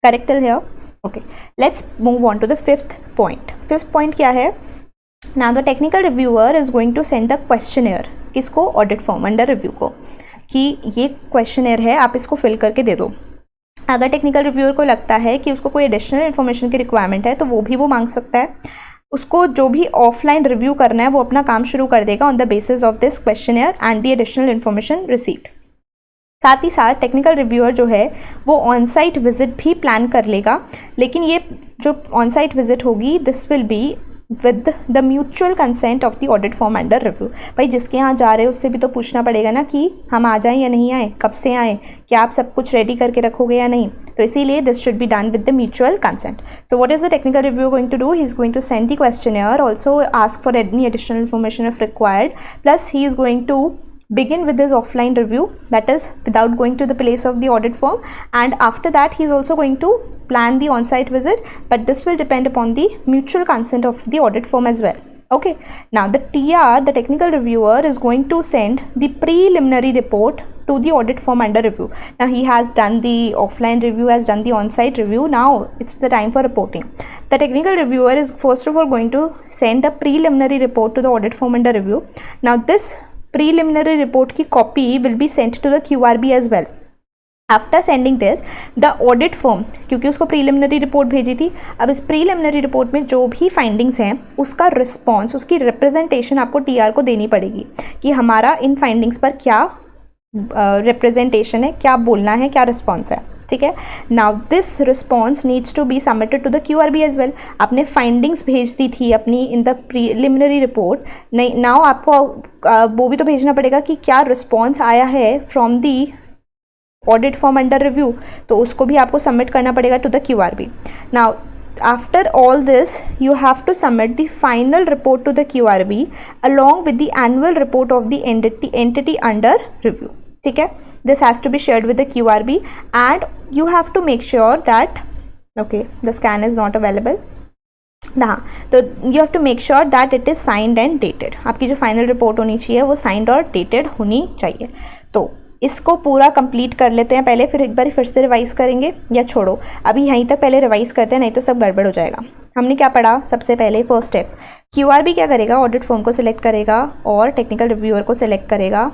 Correct till here? Okay, let's move on to the fifth point. Fifth point क्या है? Now the technical reviewer is going to send the questionnaire किसको, audit firm under review को, कि ये questionnaire है आप इसको fill करके दे दो। अगर टेक्निकल रिव्यूअर को लगता है कि उसको कोई एडिशनल इन्फॉर्मेशन की रिक्वायरमेंट है तो वो मांग सकता है। उसको जो भी ऑफलाइन रिव्यू करना है वो अपना काम शुरू कर देगा on the basis of this questionnaire and the additional information received. साथ ही साथ टेक्निकल रिव्यूअर जो है वो ऑन साइट विजिट भी प्लान कर लेगा, लेकिन ये जो ऑन साइट विजिट होगी this will be with the mutual consent of the audit firm under review. भाई जिसके यहाँ जा रहे हैं उससे भी तो पूछना पड़ेगा ना कि हम आ जाएं या नहीं आए, कब से आए, क्या आप सब कुछ रेडी करके रखोगे या नहीं। तो इसीलिए this should be done with the mutual consent. So what is the technical review going to do, he is going to send the questionnaire, also ask for any additional information if required, plus he is going to begin with his offline review, that is without going to the place of the audit firm, and after that he is also going to plan the on-site visit, but this will depend upon the mutual consent of the audit firm as well. Okay, now the TR, the technical reviewer, is going to send the preliminary report to the audit firm under review. Now he has done the offline review, has done the on-site review, now it's the time for reporting. The technical reviewer is first of all going to send a preliminary report to the audit firm under review. Now this preliminary report की copy will be sent to the QRB as well. After sending this, the audit firm, क्योंकि उसको preliminary report भेजी थी, अब इस preliminary report में जो भी findings हैं उसका response, उसकी representation आपको TR को देनी पड़ेगी कि हमारा इन findings पर क्या representation है, क्या बोलना है, क्या response है। ठीक है, now this response needs to be submitted to the QRB as well. आपने फाइंडिंग्स भेज दी थी अपनी इन द प्रीलिमिनरी रिपोर्ट, नहीं नाउ आपको वो भी तो भेजना पड़ेगा कि क्या रिस्पॉन्स आया है from the audit firm under review, तो उसको भी आपको सबमिट करना पड़ेगा to the QRB। Now after all this you have to submit the final report to the QRB along with the annual report of the entity under review. ठीक है, this has to be shared with the QRB and you have to make sure that okay the scan is not available ना, तो you have to make sure that it is signed and dated। आपकी जो final report होनी चाहिए वो signed और dated होनी चाहिए। तो इसको पूरा कंप्लीट कर लेते हैं पहले, फिर एक बार फिर से रिवाइज करेंगे, या छोड़ो अभी यहीं तक पहले रिवाइज करते हैं, नहीं तो सब गड़बड़ हो जाएगा। हमने क्या पढ़ा, सबसे पहले फर्स्ट स्टेप QRB क्या करेगा, ऑडिट फर्म को सिलेक्ट करेगा और टेक्निकल रिव्यूअर को सिलेक्ट करेगा।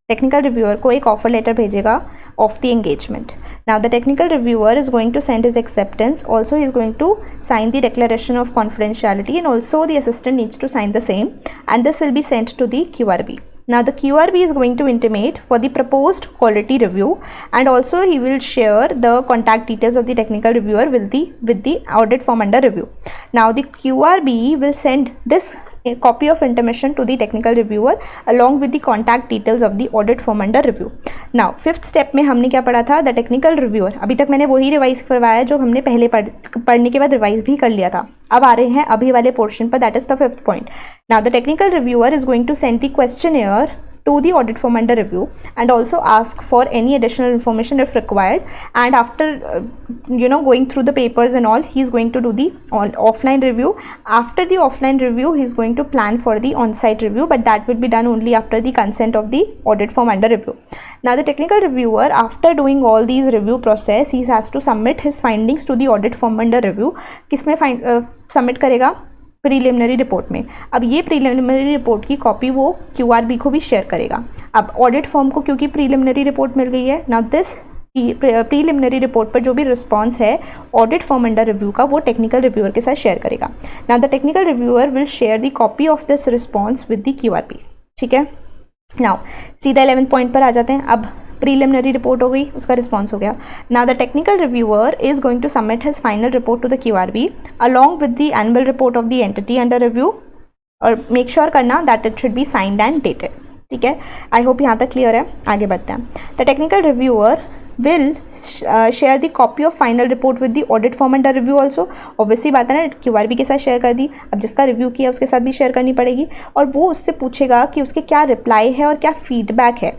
टेक्निकल रिव्यूअर को एक ऑफर लेटर भेजेगा of the engagement. Now the technical reviewer is going to send his acceptance, also is going to sign the declaration of confidentiality and also the assistant needs to sign the same and this will be sent to the QRB। Now the QRB is going to intimate for the proposed quality review, and also he will share the contact details of the technical reviewer with the audit form under review. Now the QRB will send this a copy of intimation to the technical reviewer along with the contact details of the audit form under review. Now fifth step में हमने क्या पढ़ा था? The technical reviewer. अभी तक मैंने वही revise करवाया जो हमने पहले पढ़ने के बाद रिवाइज भी कर लिया था. अब आ रहे हैं अभी वाले पोर्शन पर, that is the fifth point. Now the technical reviewer is going to send the questionnaire to the audit form under review and also ask for any additional information if required, and after going through the papers and all, he is going to do the offline review. After the offline review, he is going to plan for the on-site review, but that will be done only after the consent of the audit form under review. Now the technical reviewer, after doing all these review process, he has to submit his findings to the audit form under review. किसमें submit करेगा? Preliminary report में. अब ये preliminary report की copy वो QRB को भी share करेगा. अब ऑडिट फॉर्म को क्योंकि प्रीलिमिनरी रिपोर्ट मिल गई है, नाउ दिस प्रीलिमिनरी रिपोर्ट पर जो भी रिस्पॉन्स है ऑडिट फॉर्म अंडर रिव्यू का, वो टेक्निकल रिव्यूअर के साथ शेयर करेगा. Now the technical reviewer will share the copy of this response with the QRB. ठीक है. नाउ सीधा 11th पॉइंट पर आ जाते हैं. अब प्रीलिमिनरी रिपोर्ट हो गई, उसका रिस्पॉन्स हो गया. Now the technical reviewer is going to submit his final report to the QRB along with the annual report of the entity under review, और मेक श्योर करना that it should be signed and dated. ठीक है. I hope यहाँ तक clear है. आगे बढ़ते हैं. The technical reviewer will share the copy of final report with the audit form under review also. Obviously बात है ना, QRB के साथ शेयर कर दी. अब जिसका रिव्यू किया उसके साथ भी शेयर करनी पड़ेगी, और वो उससे पूछेगा कि उसके क्या रिप्लाई है और क्या फीडबैक है.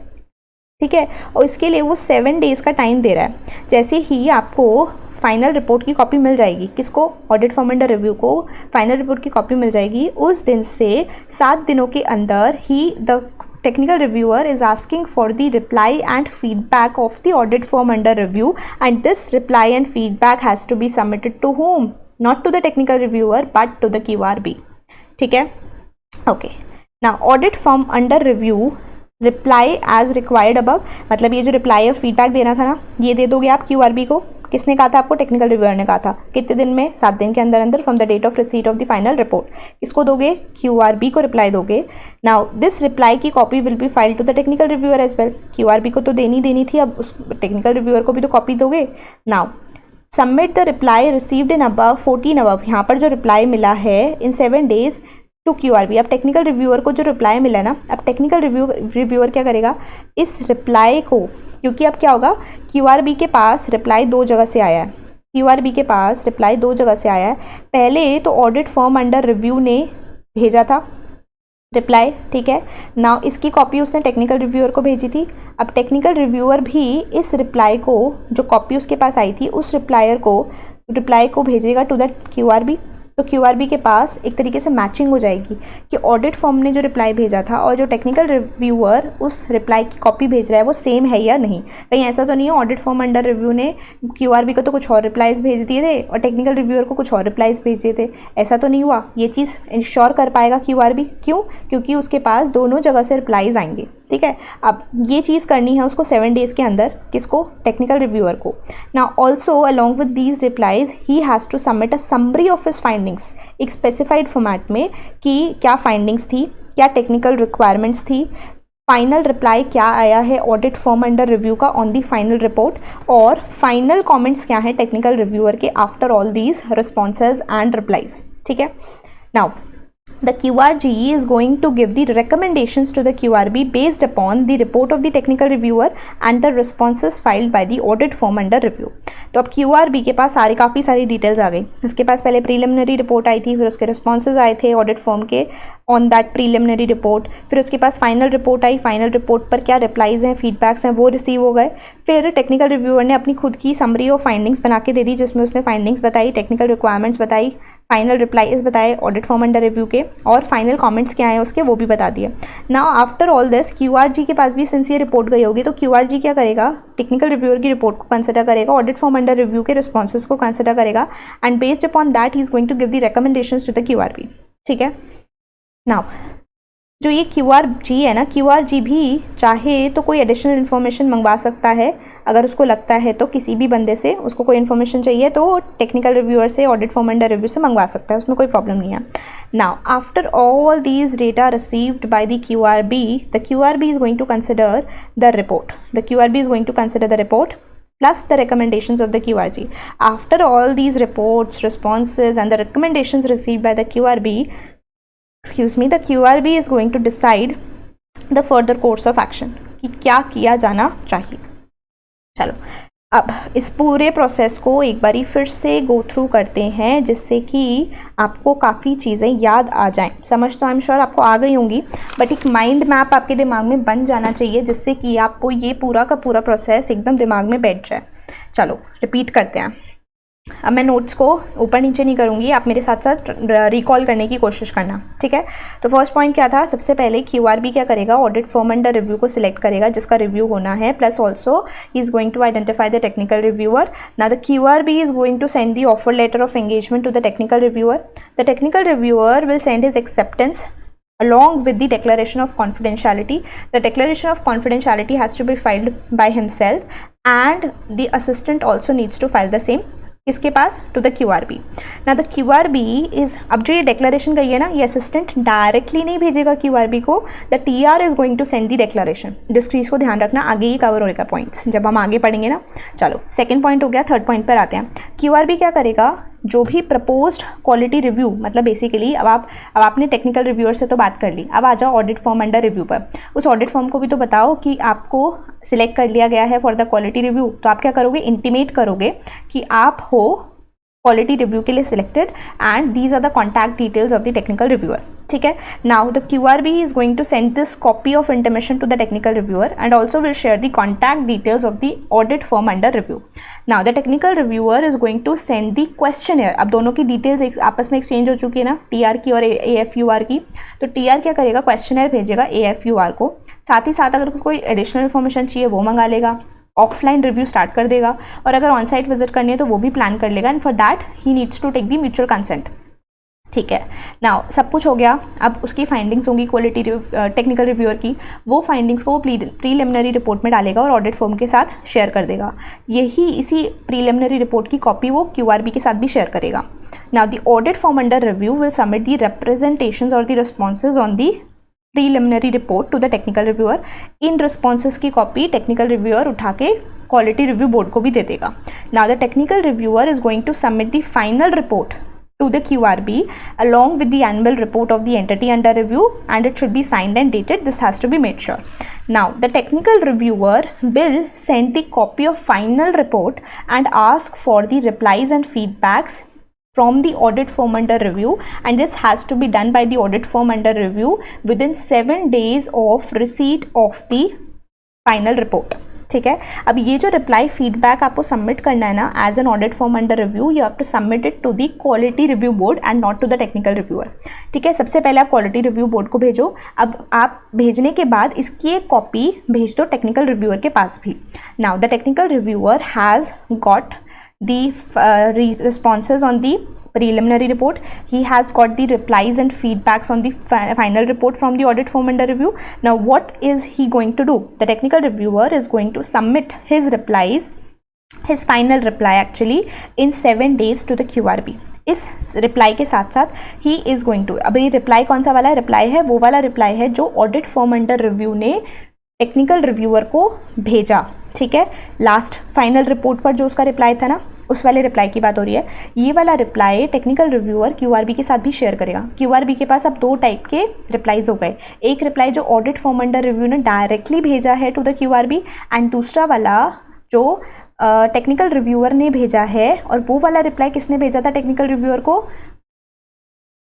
ठीक है. और इसके लिए वो 7 days का टाइम दे रहा है. जैसे ही आपको फाइनल रिपोर्ट की कॉपी मिल जाएगी, किसको? ऑडिट फॉर्म अंडर रिव्यू को फाइनल रिपोर्ट की कॉपी मिल जाएगी, उस दिन से 7 दिनों के अंदर ही the technical reviewer is asking for the reply and feedback of the audit firm under review, and this reply and feedback has to be submitted to whom? Not to the technical reviewer but to the QRB. ठीक है. Okay. Now audit firm under review reply as required above. मतलब ये जो reply और feedback देना था ना, ये दे दोगे आप QRB को. किसने कहा था आपको? टेक्निकल रिव्यूअर ने कहा था. कितने दिन में? 7 दिन के अंदर अंदर from the date of receipt of the final report. किसको दोगे? QRB को रिप्लाई दोगे. नाउ दिस रिप्लाई की copy will be filed to the technical reviewer as well. QRB को तो देनी थी, अब उस टेक्निकल रिव्यूअर को भी तो कॉपी दोगे. Now submit the reply received in above 14 above. यहाँ पर जो रिप्लाई मिला है इन 7 days टू QRB. अब टेक्निकल रिव्यूअर को जो रिप्लाई मिला ना, अब टेक्निकल रिव्यूअर क्या करेगा? इस रिप्लाई को, क्योंकि अब क्या होगा, QRB के पास रिप्लाई 2 जगह से आया है. QRB के पास रिप्लाई 2 जगह से आया है. पहले तो ऑडिट फर्म अंडर रिव्यू ने भेजा था रिप्लाई. ठीक है. नाउ इसकी कॉपी उसने टेक्निकल रिव्यूअर को भेजी थी. अब टेक्निकल रिव्यूअर भी इस रिप्लाई को, जो कॉपी उसके पास आई थी, उस रिप्लाई को भेजेगा टू द QRB. तो QRB के पास एक तरीके से मैचिंग हो जाएगी कि ऑडिट फर्म ने जो रिप्लाई भेजा था और जो टेक्निकल रिव्यूअर उस रिप्लाई की कॉपी भेज रहा है वो सेम है या नहीं. कहीं ऐसा तो नहीं है ऑडिट फर्म अंडर रिव्यू ने QRB को तो कुछ और रिप्लाईज भेज दिए थे और टेक्निकल रिव्यूअर को कुछ और रिप्लाईज भेज दिए थे. ऐसा तो नहीं हुआ. ये चीज़ इंश्योर कर पाएगा QRB. क्यों? क्योंकि उसके पास दोनों जगह से रिप्लाईज आएंगे. ठीक है. अब ये चीज़ करनी है उसको 7 days के अंदर. किसको? टेक्निकल रिव्यूअर को. Now also along with these replies he has to submit a summary of his findings, एक स्पेसिफाइड फॉर्मेट में कि क्या फाइंडिंग्स थी, क्या टेक्निकल रिक्वायरमेंट्स थी, फाइनल रिप्लाई क्या आया है ऑडिट फर्म अंडर रिव्यू का ऑन दी फाइनल रिपोर्ट, और फाइनल कमेंट्स क्या हैं टेक्निकल रिव्यूअर के after all these responses and replies. ठीक है. Now the QRG is going to give the recommendations to the QRB based upon the report of the technical reviewer and the responses filed by the audit firm under review. तो अब QRB के पास काफ़ी सारी details आ गई. उसके पास पहले preliminary report आई थी, फिर उसके रिस्पॉन्सेज आए थे ऑडिट फर्म के ऑन दैट प्रीलिमिनरी रिपोर्ट, फिर उसके पास फाइनल रिपोर्ट आई. फाइनल रिपोर्ट पर क्या रिप्लाईज हैं, फीडबैक्स हैं, वो रिसीव हो गए. फिर टेक्निकल रिव्यूअर ने अपनी खुद की समरी ऑफ फाइंडिंग्स बना के दे दी, जिसमें उसने फाइंडिंग्स बताई, टेक्निकल रिक्वायरमेंट्स बताई, फाइनल रिप्लाईज बताए ऑडिट फर्म अंडर रिव्यू के, और फाइनल कमेंट्स क्या हैं उसके वो भी बता दिए. Now after all this QRG के पास भी सिंसियर रिपोर्ट गई होगी, तो QRG क्या करेगा? टेक्निकल रिव्यूअर की रिपोर्ट को कंसिडर करेगा, ऑडिट फर्म अंडर रिव्यू के रिस्पॉन्सेज को कंसिडर करेगा, and based upon that he is going to give the recommendations to the QRB. ठीक है. नाउ जो ये QRG है ना, QRG भी चाहे तो कोई एडिशनल इन्फॉर्मेशन मंगवा सकता है अगर उसको लगता है तो किसी भी बंदे से उसको कोई इन्फॉर्मेशन चाहिए तो टेक्निकल रिव्यूअर से, ऑडिट फॉर्म अंडर रिव्यू से मंगवा सकता है, उसमें कोई प्रॉब्लम नहीं है. Now after all these data received by the QRB is going to consider the report. The QRB is going to consider the report plus the recommendations of the QRG. After all these reports, responses and the recommendations received by the QRB, the QRB is going to decide the further course of action कि क्या किया जाना चाहिए. चलो अब इस पूरे process को एक बारी फिर से गो थ्रू करते हैं जिससे कि आपको काफ़ी चीज़ें याद आ जाएं. समझ तो आई एम श्योर आपको आ गई होंगी, बट एक माइंड मैप आपके दिमाग में बन जाना चाहिए जिससे कि आपको ये पूरा का पूरा प्रोसेस एकदम दिमाग में बैठ जाए. चलो रिपीट करते हैं. अब मैं नोट्स को ऊपर नीचे नहीं करूँगी, आप मेरे साथ साथ रिकॉल करने की कोशिश करना, ठीक है. तो फर्स्ट पॉइंट क्या था, सबसे पहले QRB क्या करेगा, ऑडिट फर्म अंडर रिव्यू को सिलेक्ट करेगा जिसका रिव्यू होना है, plus also he is going to identify the technical reviewer. Now the QRB is going to send the offer letter of engagement to the technical reviewer. The technical reviewer will send his acceptance along with the declaration of confidentiality. The declaration of confidentiality has to be filed by himself and the assistant also needs to file the same. इसके पास to the QRB. ना the QRB is, अब जो ये declaration गई है ना, ये assistant directly नहीं भेजेगा QRB को, the TR is going to send the declaration. जिस चीज़ को ध्यान रखना, आगे ही कवर होएगा पॉइंट्स जब हम आगे पढ़ेंगे ना. चलो सेकंड पॉइंट हो गया, थर्ड पॉइंट पर आते हैं. QRB क्या करेगा, जो भी प्रपोज्ड क्वालिटी रिव्यू, मतलब बेसिकली अब आपने टेक्निकल रिव्यूअर से तो बात कर ली, अब आ जाओ ऑडिट फॉर्म अंडर रिव्यू पर. उस ऑडिट फॉर्म को भी तो बताओ कि आपको सिलेक्ट कर लिया गया है फॉर द क्वालिटी रिव्यू. तो आप क्या करोगे, इंटीमेट करोगे कि आप हो क्वालिटी रिव्यू के लिए selected and these are the contact details of the technical reviewer. ठीक है. Now the QRB is going to send this copy of intimation to the technical reviewer and also will share the contact details of the audit firm under review. Now the technical reviewer is going to send the questionnaire. अब दोनों की details आपस में exchange हो चुकी है ना, TR की और AFUR की. तो TR क्या करेगा, क्वेश्चनर भेजेगा AFUR को. साथ ही साथ अगर कोई एडिशनल इन्फॉर्मेशन चाहिए वो मंगा लेगा, ऑफलाइन रिव्यू स्टार्ट कर देगा, और अगर ऑन साइट विजिट करनी है तो वो भी प्लान कर लेगा. And for that he needs to take the mutual consent. ठीक है. नाउ सब कुछ हो गया. अब उसकी फाइंडिंग्स होंगी क्वालिटी टेक्निकल रिव्यूअर की, वो फाइंडिंग्स को वो प्रीलिमिनरी रिपोर्ट में डालेगा और ऑडिट फर्म के साथ शेयर कर देगा. इसी प्रीलिमिनरी रिपोर्ट की कॉपी वो QRB के साथ भी शेयर करेगा. Now the audit firm under review will submit the representations और the responses on the preliminary report to the technical reviewer. इन रिस्पॉन्सेज की कॉपी टेक्निकल रिव्यूअर उठा के क्वालिटी रिव्यू बोर्ड को भी दे देगा. Now the technical reviewer is going to submit the final report to the QRB along with the annual report of the entity under review, and it should be signed and dated. This has to be made sure. Now the technical reviewer will send the copy of final report and ask for the replies and feedbacks from the audit firm under review, and this has to be done by the audit firm under review within 7 days of receipt of the final report. ठीक है. अब ये जो reply feedback आपको submit करना है ना as an audit form under review, you have to submit it to the quality review board and not to the technical reviewer. ठीक है. सबसे पहले आप क्वालिटी रिव्यू बोर्ड को भेजो. अब आप भेजने के बाद इसकी एक कॉपी भेज दो टेक्निकल रिव्यूअर के पास भी. Now the technical reviewer has got the responses on the preliminary report. He has got the replies and feedbacks on the final report from the audit firm under review. Now what is he going to do? The technical reviewer is going to submit his replies, his final reply actually, in 7 days to the QRB. इस reply के साथ साथ ही is going to, अब ये reply कौन सा वाला reply है, वो वाला रिप्लाई है जो ऑडिट फर्म अंडर रिव्यू ने टेक्निकल रिव्यूअर को भेजा. ठीक है. लास्ट फाइनल रिपोर्ट पर जो उसका रिप्लाई था ना, उस वाले रिप्लाई की बात हो रही है. ये वाला रिप्लाई टेक्निकल रिव्यूअर QRB के साथ भी शेयर करेगा. QRB के पास अब 2 टाइप के रिप्लाईज हो गए. एक रिप्लाई जो ऑडिट फर्म अंडर रिव्यू ने डायरेक्टली भेजा है टू द QRB, एंड दूसरा वाला जो टेक्निकल रिव्यूअर ने भेजा है. और वो वाला रिप्लाई किसने भेजा था टेक्निकल रिव्यूअर को,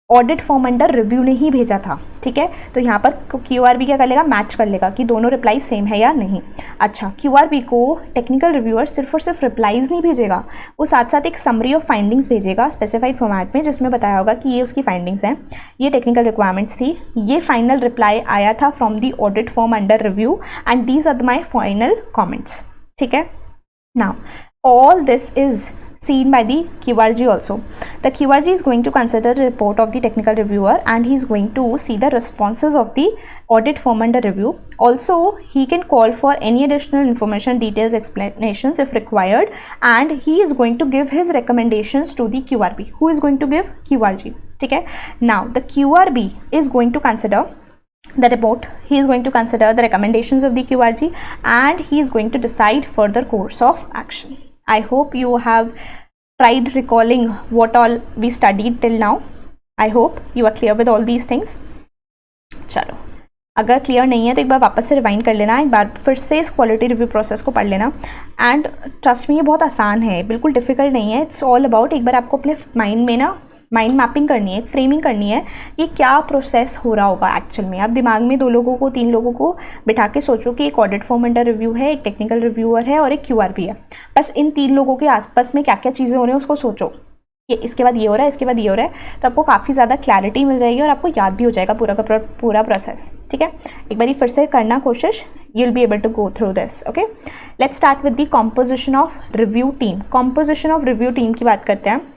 ऑडिट फर्म अंडर रिव्यू ने ही भेजा था. ठीक है. तो यहाँ पर QRB क्या कर लेगा, मैच कर लेगा कि दोनों रिप्लाई सेम है या नहीं. अच्छा, QRB को टेक्निकल रिव्यूअर सिर्फ और सिर्फ रिप्लाईज नहीं भेजेगा, वो साथ साथ एक समरी ऑफ फाइंडिंग्स भेजेगा स्पेसिफाइड फॉर्मेट में, जिसमें बताया होगा कि ये उसकी फाइंडिंग्स हैं, ये टेक्निकल रिक्वायरमेंट्स थी, ये फाइनल रिप्लाई आया था from the audit firm under review, and these are my final comments. ठीक है. Now all this is seen by the QRG also. The QRG is going to consider the report of the technical reviewer and he is going to see the responses of the audit firm under review. Also, he can call for any additional information, details, explanations if required, and he is going to give his recommendations to the QRB. Who is going to give? QRG. ठीक है. Now, the QRB is going to consider the report, he is going to consider the recommendations of the QRG and he is going to decide further course of action. I hope you have tried recalling what all we studied till now. I hope you are clear with all these things. चलो, अगर clear नहीं है तो एक बार वापस से rewind कर लेना, एक बार फिर से इस क्वालिटी रिव्यू प्रोसेस को पढ़ लेना. एंड ट्रस्ट में ये बहुत आसान है, बिल्कुल डिफिकल्ट नहीं है. इट्स ऑल अबाउट एक बार आपको अपने माइंड में ना माइंड मैपिंग करनी है, फ्रेमिंग करनी है, ये क्या प्रोसेस हो रहा होगा एक्चुअल में. आप दिमाग में 2 लोगों को 3 लोगों को बिठा के सोचो कि एक ऑडिट फर्म अंडर रिव्यू है, एक टेक्निकल रिव्यूअर है और एक QRB है. बस इन 3 लोगों के आसपास में क्या क्या चीज़ें हो रही हैं उसको सोचो कि इसके बाद ये हो रहा है, इसके बाद ये हो रहा है, तो आपको काफ़ी ज़्यादा क्लैरिटी मिल जाएगी और आपको याद भी हो जाएगा पूरा का पूरा प्रोसेस. ठीक है, एक बार फिर से करना कोशिश, you will be able to go through this. Okay, let's start with the composition of review team. Composition of review team की बात करते हैं.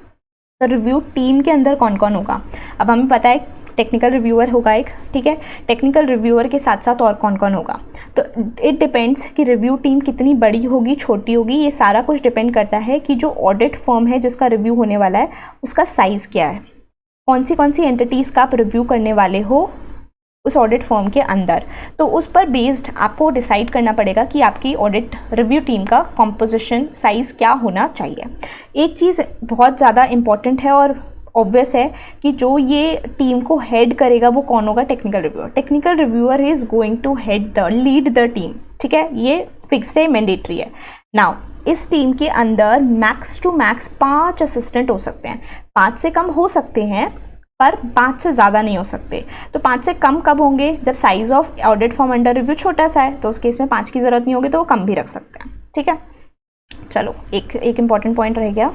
तो रिव्यू टीम के अंदर कौन कौन होगा. अब हमें पता है टेक्निकल रिव्यूअर होगा एक, ठीक है. टेक्निकल रिव्यूअर के साथ साथ और कौन कौन होगा, तो इट डिपेंड्स कि रिव्यू टीम कितनी बड़ी होगी, छोटी होगी. ये सारा कुछ डिपेंड करता है कि जो ऑडिट फर्म है जिसका रिव्यू होने वाला है उसका साइज़ क्या है, कौन सी एंटिटीज़ का आप रिव्यू करने वाले हो उस ऑडिट फर्म के अंदर. तो उस पर बेस्ड आपको डिसाइड करना पड़ेगा कि आपकी ऑडिट रिव्यू टीम का कॉम्पोजिशन साइज़ क्या होना चाहिए. एक चीज़ बहुत ज़्यादा इम्पॉर्टेंट है और ऑब्वियस है कि जो ये टीम को हेड करेगा वो कौन होगा, technical reviewer. Technical reviewer is going to lead the team. ठीक है, ये फिक्स्ड है, मैंडेटरी है. नाउ इस टीम के अंदर मैक्स टू मैक्स 5 असिस्टेंट हो सकते हैं. 5 से कम हो सकते हैं पर 5 से ज़्यादा नहीं हो सकते. तो 5 से कम कब होंगे, जब size of audit firm under review छोटा सा है, तो उस केस में 5 की ज़रूरत नहीं होगी, तो वो कम भी रख सकते हैं. ठीक है, चलो एक इम्पॉर्टेंट पॉइंट रह गया.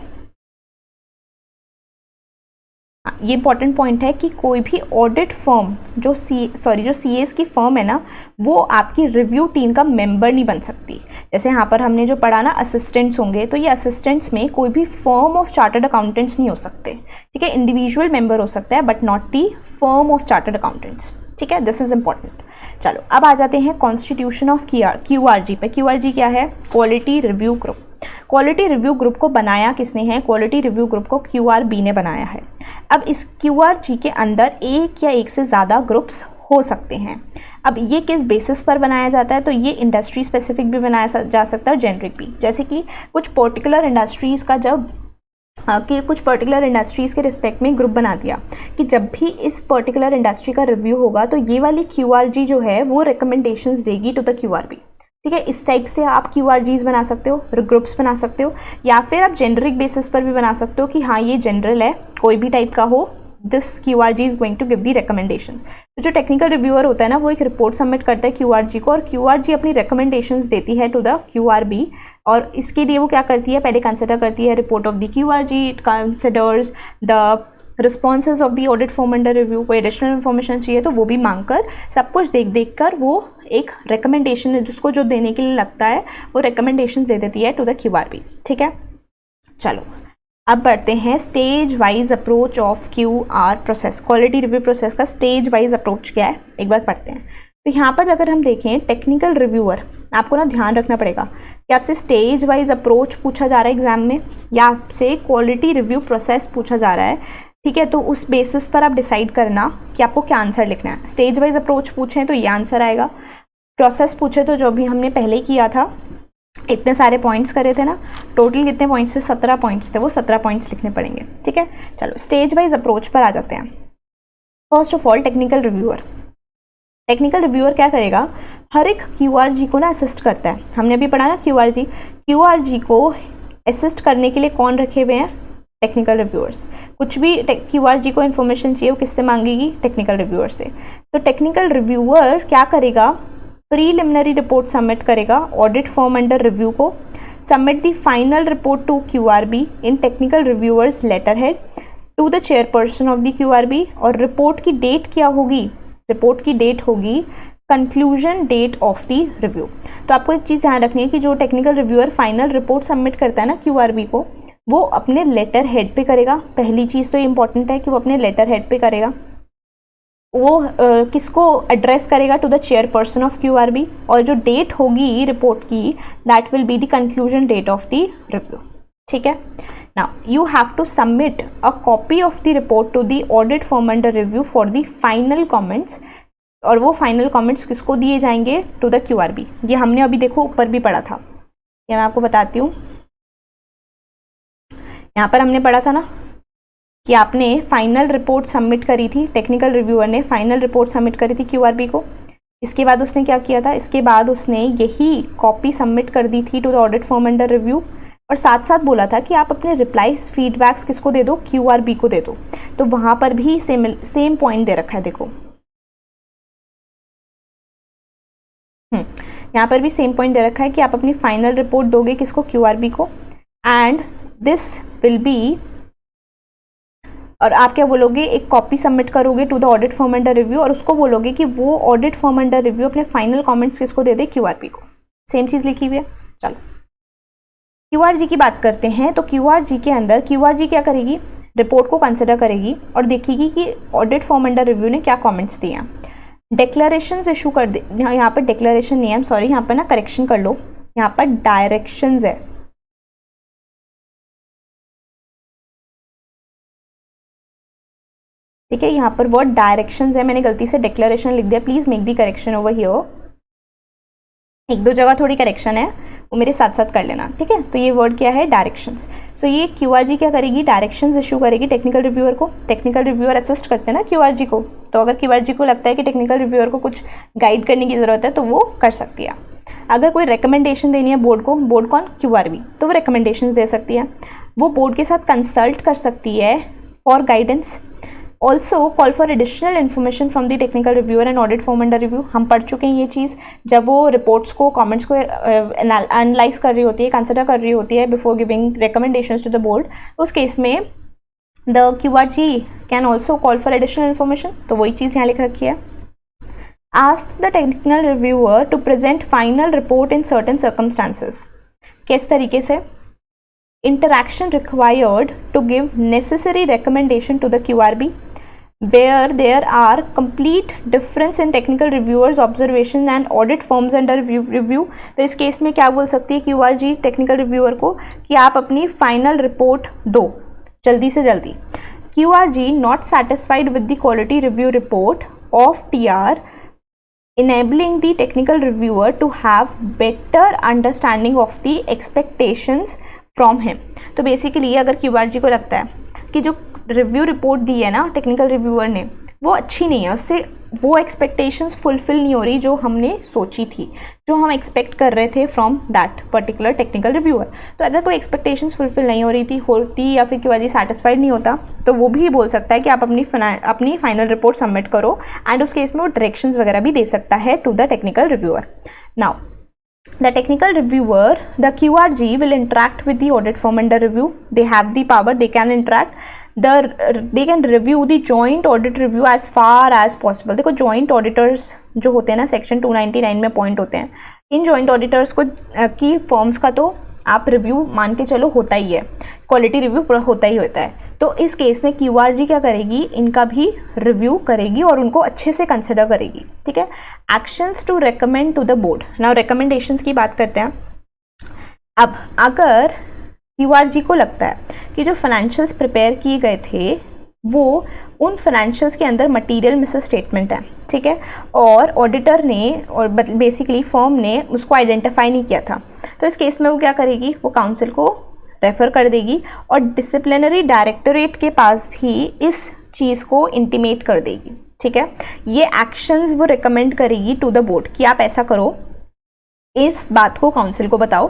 ये इंपॉर्टेंट पॉइंट है कि कोई भी ऑडिट फर्म जो CAs की फर्म है ना, वो आपकी रिव्यू टीम का मेंबर नहीं बन सकती. जैसे यहाँ पर हमने जो पढ़ा ना, असिस्टेंट्स होंगे, तो ये असिस्टेंट्स में कोई भी फर्म ऑफ चार्टर्ड अकाउंटेंट्स नहीं हो सकते. ठीक है, इंडिविजुअल मेंबर हो सकता है but not the firm of chartered accountants. ठीक है, दिस इज इंपॉर्टेंट. चलो अब आ जाते हैं कॉन्स्टिट्यूशन ऑफ QRG पे. QRG क्या है? Quality review group. Quality review group को बनाया किसने है? क्वालिटी रिव्यू ग्रुप को QRB ने बनाया है. अब इस QRG के अंदर एक या एक से ज़्यादा ग्रुप्स हो सकते हैं. अब ये किस बेसिस पर बनाया जाता है? तो ये इंडस्ट्री स्पेसिफिक भी बनाया जा सकता है, जेनरिक भी. जैसे कि कुछ पर्टिकुलर इंडस्ट्रीज़ का कुछ पर्टिकुलर इंडस्ट्रीज़ के रिस्पेक्ट में ग्रुप बना दिया कि जब भी इस पर्टिकुलर इंडस्ट्री का रिव्यू होगा तो ये वाली QRG जो है वो रिकमेंडेशंस देगी टू द QRB. ठीक है, इस टाइप से आप QRGs बना सकते हो, ग्रुप्स बना सकते हो, या फिर आप जेनरिक बेसिस पर भी बना सकते हो कि हाँ ये जनरल है, कोई भी टाइप का हो, this QRG is going to give the recommendations. तो जो टेक्निकल रिव्यूअर होता है ना, वो एक रिपोर्ट सबमिट करता है QRG को और QRG अपनी रिकमेंडेशंस देती है टू द QRB. और इसके लिए वो क्या करती है? पहले कंसिडर करती है report of the QRG, it considers the responses of the audit form under review. कोई एडिशनल इन्फॉर्मेशन चाहिए तो वो भी मांग कर, सब कुछ देख कर वो एक रिकमेंडेशन जिसको जो देने के लिए लगता है वो रिकमेंडेशन दे देती है टू द QRB. ठीक है, चलो अब बढ़ते हैं stage wise approach of QR process. Quality review process का स्टेज वाइज अप्रोच क्या है, एक बार पढ़ते हैं. तो यहाँ पर अगर हम देखें टेक्निकल रिव्यूअर, आपको ना ध्यान रखना पड़ेगा कि आपसे स्टेज वाइज अप्रोच पूछा जा रहा है एग्जाम में या आपसे क्वालिटी रिव्यू प्रोसेस पूछा जा रहा है. ठीक है, तो उस बेसिस पर आप डिसाइड करना कि आपको क्या आंसर लिखना है. स्टेज वाइज अप्रोच पूछें तो ये आंसर आएगा, प्रोसेस पूछे तो जो भी हमने पहले किया था, इतने सारे पॉइंट्स करे थे ना, टोटल कितने पॉइंट्स थे? 17 पॉइंट्स थे, वो 17 पॉइंट्स लिखने पड़ेंगे. ठीक है, चलो स्टेज वाइज अप्रोच पर आ जाते हैं. First of all technical reviewer. Technical reviewer क्या करेगा? हर एक QRG को ना असिस्ट करता है. हमने अभी पढ़ा ना QRG को असिस्ट करने के लिए कौन रखे हुए हैं? Technical reviewers. कुछ भी QRG को इन्फॉर्मेशन चाहिए वो किससे मांगेगी? टेक्निकल रिव्यूअर से. तो टेक्निकल रिव्यूअर क्या करेगा? प्रीलिमिनरी रिपोर्ट सबमिट करेगा ऑडिट फॉर्म अंडर रिव्यू को. Submit the final report to QRB in technical reviewer's letter head to the chairperson of the QRB. और रिपोर्ट की डेट क्या होगी? रिपोर्ट की डेट होगी conclusion date of the review. तो आपको एक चीज़ ध्यान रखनी है कि जो technical reviewer final report submit करता है ना QRB को, वो अपने लेटर हेड पे करेगा। पहली चीज़ तो इंपॉर्टेंट है कि वो अपने लेटर हेड पे करेगा। वो किसको एड्रेस करेगा? To the chairperson of QRB। और जो डेट होगी रिपोर्ट की, that will be the conclusion date of the review. ठीक है। Now you have to submit a copy of the report to the audit firm under review for the final comments। और वो final comments किसको दिए जाएंगे? To the QRB। ये हमने अभी देखो ऊपर भी पढ़ा था, ये मैं आपको बताती हूँ। यहाँ पर हमने पढ़ा था ना कि आपने फाइनल रिपोर्ट सबमिट करी थी, टेक्निकल रिव्यूअर ने फाइनल रिपोर्ट सबमिट करी थी QRB को। इसके बाद उसने क्या किया था? इसके बाद उसने यही कॉपी सबमिट कर दी थी to the audit firm under review, और साथ साथ बोला था कि आप अपने रिप्लाईज फीडबैक्स किसको दे दो? QRB को दे दो। तो वहाँ पर भी सेम पॉइंट दे रखा है, देखो यहाँ पर भी सेम पॉइंट दे रखा है कि आप अपनी फाइनल रिपोर्ट दोगे किसको? QRB को। एंड दिस विल बी, और आप क्या बोलोगे? एक कॉपी सबमिट करोगे to the audit firm under review, और उसको बोलोगे कि वो ऑडिट फर्म अंडर रिव्यू अपने फाइनल कमेंट्स किसको दे दे? QRB को। सेम चीज़ लिखी हुई है। चलो QRG की बात करते हैं। तो QRG के अंदर QRG क्या करेगी? रिपोर्ट को कंसिडर करेगी और देखेगी कि ऑडिट फर्म अंडर रिव्यू ने क्या कमेंट्स दिए हैं। डिक्लेरेशंस इशू कर दे, यहाँ पर डिक्लेरेशन नहीं है, सॉरी, यहाँ पर ना करेक्शन कर लो, यहाँ पर डायरेक्शंस है। ठीक है, यहाँ पर वर्ड डायरेक्शंस है, मैंने गलती से डिक्लेरेशन लिख दिया, please make the correction over here. एक दो जगह थोड़ी करेक्शन है, वो मेरे साथ साथ कर लेना। ठीक है, तो ये वर्ड क्या है? डायरेक्शंस। सो ये QRG क्या करेगी? डायरेक्शंस इशू करेगी टेक्निकल रिव्यूअर को। टेक्निकल रिव्यूअर असिस्ट करते हैं ना QRG को, तो अगर QRG को लगता है कि टेक्निकल रिव्यूअर को कुछ गाइड करने की ज़रूरत है तो वो कर सकती है। अगर कोई रिकमेंडेशन देनी है बोर्ड को, बोर्ड कौन? QRB, तो वो रिकमेंडेशन दे सकती है। वो बोर्ड के साथ कंसल्ट कर सकती है for guidance. Also call for additional information from the technical reviewer and audit firm under review. हम पढ़ चुके हैं ये चीज़, जब वो रिपोर्ट्स को, कमेंट्स को एनालाइज कर रही होती है, कंसिडर कर रही होती है before giving recommendations to the board. उस केस में the QRG can also call for additional information. तो वही चीज़ यहाँ लिख रखी है। Ask the technical reviewer to present final report in certain circumstances. किस तरीके से? interaction required to give necessary recommendation to the QRB where there are complete difference in technical reviewers observation and audit firms under review। तो इस case में क्या बोल सकती है QRG टेक्निकल रिव्यूअर को कि आप अपनी फाइनल रिपोर्ट दो जल्दी से जल्दी। QRG not satisfied with the quality review report of TR enabling the technical reviewer to have better understanding of the expectations from him. तो बेसिकली अगर QRG को लगता है कि जो रिव्यू रिपोर्ट दी है ना टेक्निकल रिव्यूअर ने, वो अच्छी नहीं है, उससे वो एक्सपेक्टेशंस फुलफिल नहीं हो रही जो हमने सोची थी, जो हम एक्सपेक्ट कर रहे थे from that particular technical reviewer. तो अगर कोई एक्सपेक्टेशंस फुलफिल नहीं हो रही थी या फिर QRG सेटिस्फाइड नहीं होता, तो वो भी बोल सकता है कि आप अपनी फाइनल रिपोर्ट सबमिट करो, एंड उस केस में वो डायरेक्शंस वगैरह भी दे सकता है to the technical reviewer. Now the technical reviewer, the QRG will interact with the audit firm under review. They have the power, they can interact, they can review the joint audit review as far as possible। देखो joint auditors जो होते हैं ना section 299 में appoint होते हैं, इन joint auditors को की फॉर्म्स का तो आप रिव्यू मान के चलो होता ही है, क्वालिटी रिव्यू होता ही होता है। तो इस केस में QRG क्या करेगी? इनका भी रिव्यू करेगी और उनको अच्छे से कंसिडर करेगी। ठीक है, actions to recommend to the board. Now recommendations की बात करते हैं। अब अगर QRG को लगता है कि जो फाइनेंशियल्स प्रिपेयर किए गए थे वो उन फाइनेंशियल्स के अंदर मटेरियल मिस स्टेटमेंट है, ठीक है, और ऑडिटर ने और बेसिकली फर्म ने उसको आइडेंटिफाई नहीं किया था, तो इस केस में वो क्या करेगी? वो काउंसिल को रेफ़र कर देगी और डिसिप्लिनरी डायरेक्टोरेट के पास भी इस चीज़ को इंटीमेट कर देगी। ठीक है, ये एक्शंस वो रिकमेंड करेगी टू द बोर्ड कि आप ऐसा करो, इस बात को काउंसिल को बताओ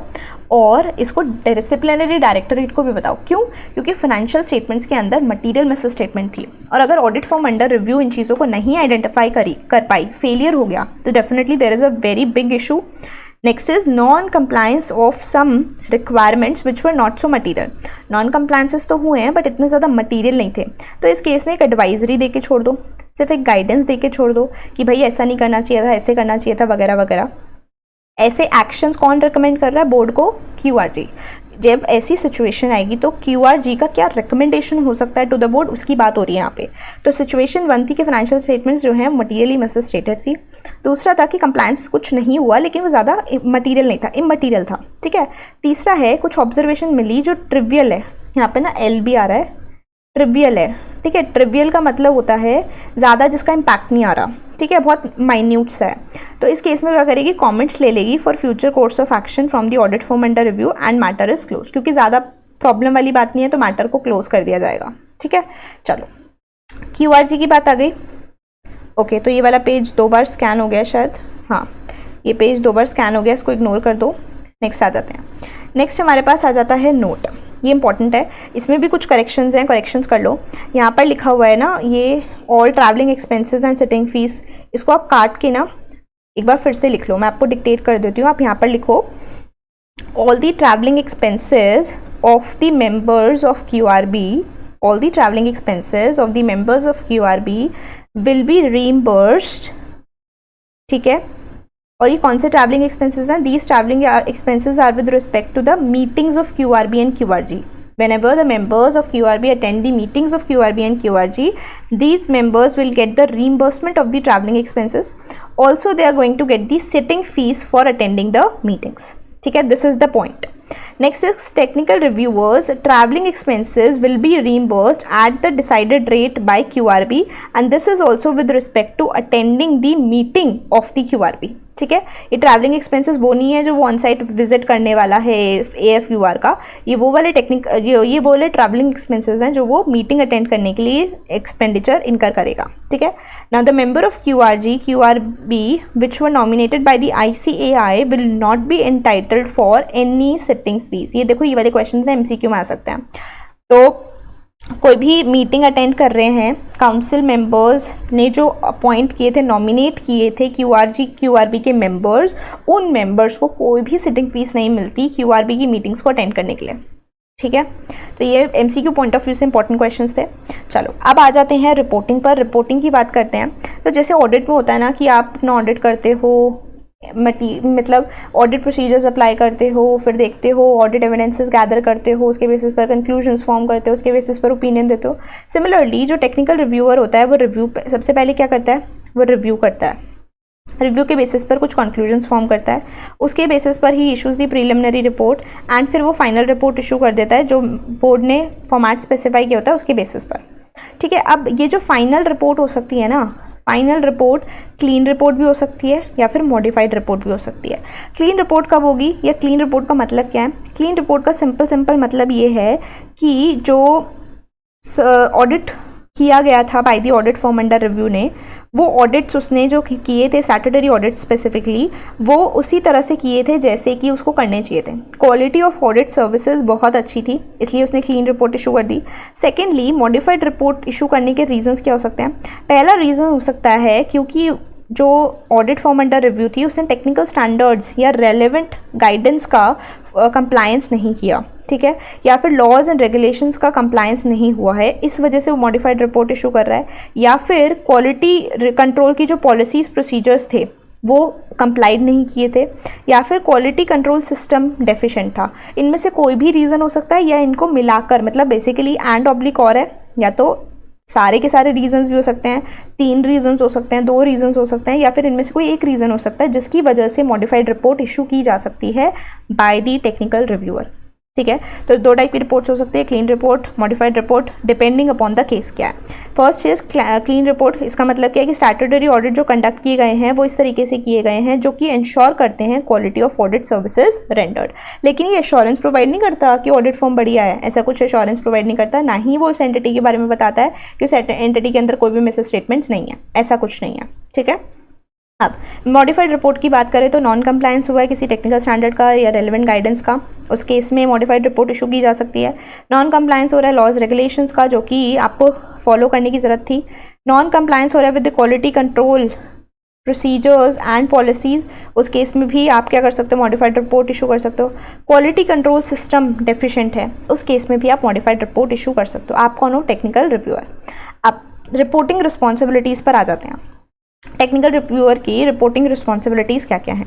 और इसको डिसिप्लिनरी डायरेक्टोरेट को भी बताओ। क्यों? क्योंकि फाइनेंशियल स्टेटमेंट्स के अंदर मटेरियल मिस स्टेटमेंट थी, और अगर ऑडिट फर्म अंडर रिव्यू इन चीज़ों को नहीं आइडेंटिफाई कर पाई, फेलियर हो गया, तो definitely there is a very big issue. Next is non compliance of some requirements which were not so material. Non compliances तो हुए हैं बट इतने ज़्यादा मटीरियल नहीं थे, तो इस केस में एक एडवाइजरी दे के छोड़ दो, सिर्फ एक गाइडेंस दे के छोड़ दो कि भाई ऐसा नहीं करना चाहिए था, ऐसे करना चाहिए था, वगैरह वगैरह। ऐसे एक्शंस कौन रिकमेंड कर रहा है बोर्ड को? QRG। जब ऐसी सिचुएशन आएगी तो QRG का क्या रिकमेंडेशन हो सकता है टू द बोर्ड, उसकी बात हो रही है यहाँ पे। तो सिचुएशन 1 थी कि फाइनेंशियल स्टेटमेंट्स जो हैं मटीरियली मिसस्टेटेड थी। दूसरा था कि कंप्लायंस कुछ नहीं हुआ लेकिन वो ज़्यादा मटीरियल नहीं था, इमटीरियल था, ठीक है। तीसरा है कुछ ऑब्जर्वेशन मिली जो ट्रिवियल है, यहाँ पे ना LB आ रहा है, ट्रिवियल है, ठीक है। ट्रिवियल का मतलब होता है ज़्यादा जिसका इम्पैक्ट नहीं आ रहा, ठीक है, बहुत माइन्यूट सा है। तो इस केस में क्या करेगी, कमेंट्स ले लेगी for future course of action from the audit firm under review and matter is close, क्योंकि ज़्यादा प्रॉब्लम वाली बात नहीं है तो मैटर को क्लोज कर दिया जाएगा, ठीक है। चलो QRG की बात आ गई। ओके, तो ये वाला पेज 2 बार स्कैन हो गया शायद, हाँ ये पेज 2 बार स्कैन हो गया, इसको इग्नोर कर दो। नेक्स्ट आ जाते हैं। नेक्स्ट हमारे पास आ जाता है नोट, ये इंपॉर्टेंट है, इसमें भी कुछ करेक्शंस हैं, करेक्शंस कर लो। यहाँ पर लिखा हुआ है ना ये all travelling expenses and sitting fees, इसको आप काट के ना एक बार फिर से लिख लो, मैं आपको डिक्टेट कर देती हूँ। आप यहाँ पर लिखो all the travelling expenses of the members of QRB, all the travelling expenses of the members of QRB will be reimbursed, ठीक है। और ये कौन से ट्रैवलिंग एक्सपेंसेस हैं, these travelling expenses are with respect to the meetings of QRB and QRG। Whenever the members of QRB attend the meetings of QRB and QRG, these members will get the reimbursement of the traveling expenses. Also, they are going to get the sitting fees for attending the meetings. ठीक है, this is the point. Next is technical reviewers. Traveling expenses will be reimbursed at the decided rate by QRB, and this is also with respect to attending the meeting of the QRB. ठीक है, ये travelling expenses वो नहीं है जो वो on site visit करने वाला है AFUR का, ये वो वाले ये वो वाले ट्रैवलिंग एक्सपेंसेस हैं जो वो मीटिंग अटेंड करने के लिए एक्सपेंडिचर इनकर करेगा, ठीक है। Now the member of QRB which were nominated by the ICAI will not be entitled for any sitting fees. ये देखो ये वाले क्वेश्चन हैं, MCQ में आ सकते हैं। तो कोई भी मीटिंग अटेंड कर रहे हैं, काउंसिल मेंबर्स ने जो अपॉइंट किए थे, नॉमिनेट किए थे QRB के मेंबर्स, उन मेंबर्स को कोई भी सिटिंग फीस नहीं मिलती QRB की मीटिंग्स को अटेंड करने के लिए, ठीक है। तो ये MCQ पॉइंट ऑफ व्यू से इंपॉर्टेंट क्वेश्चंस थे। चलो अब आ जाते हैं रिपोर्टिंग पर। रिपोर्टिंग की बात करते हैं। तो जैसे ऑडिट में होता है ना कि आप अपना ऑडिट करते हो, मतलब ऑडिट प्रोसीजर्स अप्लाई करते हो, फिर देखते हो, ऑडिट एविडेंसेस गैदर करते हो, उसके बेसिस पर कंक्लूजन्स फॉर्म करते हो, उसके बेसिस पर ओपिनियन देते हो। सिमिलरली जो टेक्निकल रिव्यूअर होता है वो सबसे पहले क्या करता है, वो रिव्यू करता है, रिव्यू के बेसिस पर कुछ कंक्लूजन्स फॉर्म करता है, उसके बेसिस पर ही issues the preliminary report and फिर वो फाइनल रिपोर्ट इशू कर देता है जो बोर्ड ने फॉर्मेट स्पेसिफाई किया होता है उसके बेसिस पर, ठीक है। अब ये जो फाइनल रिपोर्ट हो सकती है ना, फाइनल रिपोर्ट क्लीन रिपोर्ट भी हो सकती है या फिर मॉडिफाइड रिपोर्ट भी हो सकती है। क्लीन रिपोर्ट कब होगी, या क्लीन रिपोर्ट का मतलब क्या है? क्लीन रिपोर्ट का सिंपल मतलब ये है कि जो ऑडिट किया गया था bye the audit firm under review ने, वो ऑडिट्स उसने जो किए थे स्टैट्यूटरी ऑडिट स्पेसिफिकली, वो उसी तरह से किए थे जैसे कि उसको करने चाहिए थे। क्वालिटी ऑफ ऑडिट सर्विसेज बहुत अच्छी थी, इसलिए उसने क्लीन रिपोर्ट इशू कर दी। सेकेंडली, मॉडिफाइड रिपोर्ट इशू करने के रीजंस क्या हो सकते हैं? पहला रीज़न हो सकता है क्योंकि जो ऑडिट फर्म अंडर रिव्यू थी उसने टेक्निकल स्टैंडर्ड्स या रेलेवेंट गाइडेंस का कंप्लायंस नहीं किया, ठीक है, या फिर लॉज एंड रेगुलेशंस का कंप्लायंस नहीं हुआ है, इस वजह से वो मॉडिफाइड रिपोर्ट इशू कर रहा है। या फिर क्वालिटी कंट्रोल की जो पॉलिसीज़ प्रोसीजर्स थे वो कंप्लाइड नहीं किए थे, या फिर क्वालिटी कंट्रोल सिस्टम डेफिशिएंट था। इनमें से कोई भी रीज़न हो सकता है, या इनको मिलाकर, मतलब बेसिकली एंड ऑब्लिक और है, या तो सारे के सारे रीजंस भी हो सकते हैं, 3 रीजंस हो सकते हैं, 2 रीजंस हो सकते हैं, या फिर इनमें से कोई एक रीज़न हो सकता है जिसकी वजह से मॉडिफाइड रिपोर्ट इशू की जा सकती है बाय द टेक्निकल रिव्यूअर, ठीक है। तो 2 टाइप की रिपोर्ट्स हो सकती है, clean report, modified report, depending upon the case क्या है। First is clean report. इसका मतलब क्या है कि स्टैट्यूटरी ऑडिट जो कंडक्ट किए गए हैं वो इस तरीके से किए गए हैं जो कि इंश्योर करते हैं quality of audit services rendered. लेकिन ये एश्योरेंस प्रोवाइड नहीं करता कि ऑडिट फॉर्म बढ़िया है, ऐसा कुछ एश्योरेंस प्रोवाइड नहीं करता, ना ही वो उस एंटिटी के बारे में बताता है कि उस एंटिटी के अंदर कोई भी मिस स्टेटमेंट्स नहीं है, ऐसा कुछ नहीं है, ठीक है। अब मॉडिफाइड रिपोर्ट की बात करें तो नॉन कंप्लायंस हुआ है किसी टेक्निकल स्टैंडर्ड का या रेलेवेंट गाइडेंस का, उस केस में मॉडिफाइड रिपोर्ट इशू की जा सकती है। नॉन कंप्लायंस हो रहा है लॉज रेगुलेशंस का, जो कि आपको फॉलो करने की ज़रूरत थी। नॉन कंप्लायंस हो रहा है with the quality control procedures and policies, उस केस में भी आप क्या कर सकते हो, मॉडिफाइड रिपोर्ट इशू कर सकते हो। क्वालिटी कंट्रोल सिस्टम डेफिशिएंट है, उस केस में भी आप मॉडिफाइड रिपोर्ट इशू कर सकते हो। आप कौन हो? Technical reviewer. अब रिपोर्टिंग रिस्पॉन्सिबिलिटीज़ पर आ जाते हैं। टेक्निकल रिव्यूअर की रिपोर्टिंग रिस्पॉन्सिबिलिटीज़ क्या क्या हैं?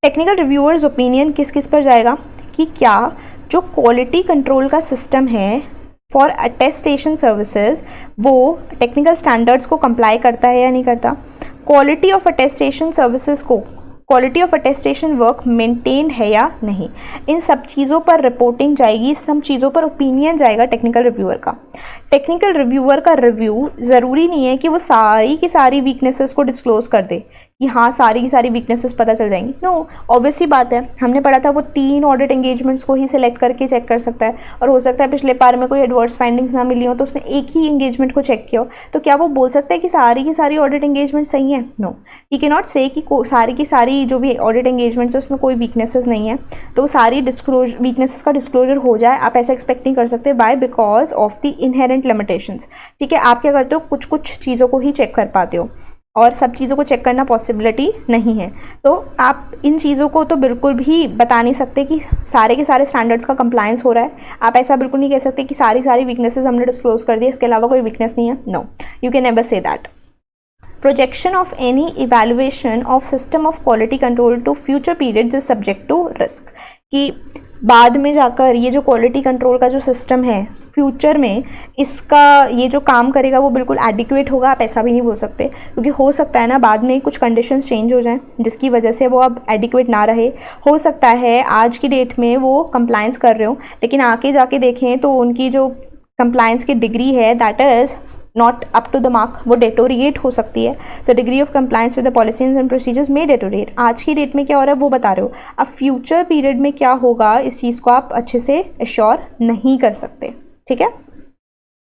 टेक्निकल रिव्यूअर्स ओपिनियन किस किस पर जाएगा? कि क्या जो क्वालिटी कंट्रोल का सिस्टम है फॉर अटेस्टेशन सर्विसेज वो टेक्निकल स्टैंडर्ड्स को कंप्लाई करता है या नहीं करता, क्वालिटी ऑफ अटेस्टेशन सर्विसेज को, quality of attestation work maintain है या नहीं। इन सब चीज़ों पर रिपोर्टिंग जाएगी, सब चीज़ों पर ओपिनियन जाएगा टेक्निकल रिव्यूअर का। टेक्निकल रिव्यूअर का रिव्यू ज़रूरी नहीं है कि वो सारी की सारी वीकनेसेस को डिस्क्लोज कर दे कि हाँ सारी की सारी वीकनेसेस पता चल जाएंगी। नो, ऑब्वियसली बात है, हमने पढ़ा था वो 3 ऑडिट एंगेजमेंट्स को ही सिलेक्ट करके चेक कर सकता है, और हो सकता है पिछले बार में कोई एडवर्स फाइंडिंग्स ना मिली हो तो उसने एक ही एंगेजमेंट को चेक किया हो, तो क्या वो बोल सकता है कि सारी की सारी ऑडिट एंगेजमेंट सही है? नो, ही कैन नॉट से कि सारी की सारी जो भी ऑडिट एंगेजमेंट्स है उसमें कोई वीकनेसेस नहीं है तो सारी वीकनेसेस का डिस्क्लोजर हो जाए, आप ऐसा एक्सपेक्ट नहीं कर सकते। By because of the inherent limitations. ठीक है, आप क्या करते हो, कुछ कुछ चीज़ों को ही चेक कर पाते हो और सब चीज़ों को चेक करना पॉसिबिलिटी नहीं है, तो आप इन चीज़ों को तो बिल्कुल भी बता नहीं सकते कि सारे के सारे स्टैंडर्ड्स का कंप्लायंस हो रहा है। आप ऐसा बिल्कुल नहीं कह सकते कि सारी सारी वीकनेसेस हमने डिस्क्लोज कर दी, इसके अलावा कोई वीकनेस नहीं है। No, you can never say that. Projection of any evaluation of system of quality control to future periods is subject to risk, कि बाद में जाकर ये जो क्वालिटी कंट्रोल का जो सिस्टम है फ्यूचर में इसका ये जो काम करेगा वो बिल्कुल एडिक्वेट होगा, आप ऐसा भी नहीं बोल सकते, क्योंकि हो सकता है ना बाद में कुछ कंडीशंस चेंज हो जाएं जिसकी वजह से वो अब एडिक्वेट ना रहे। हो सकता है आज की डेट में वो कंप्लायंस कर रहे हो लेकिन आके जाके देखें तो उनकी जो कंप्लायंस की डिग्री है that is not up to the mark, वो डेटोरिएट हो सकती है। So degree of compliance with the policies and procedures में डेटोरिएट। आज की डेट में क्या हो रहा है वो बता रहे हो, अब फ्यूचर पीरियड में क्या होगा इस चीज़ को आप अच्छे से एश्योर नहीं कर सकते। ठीक है,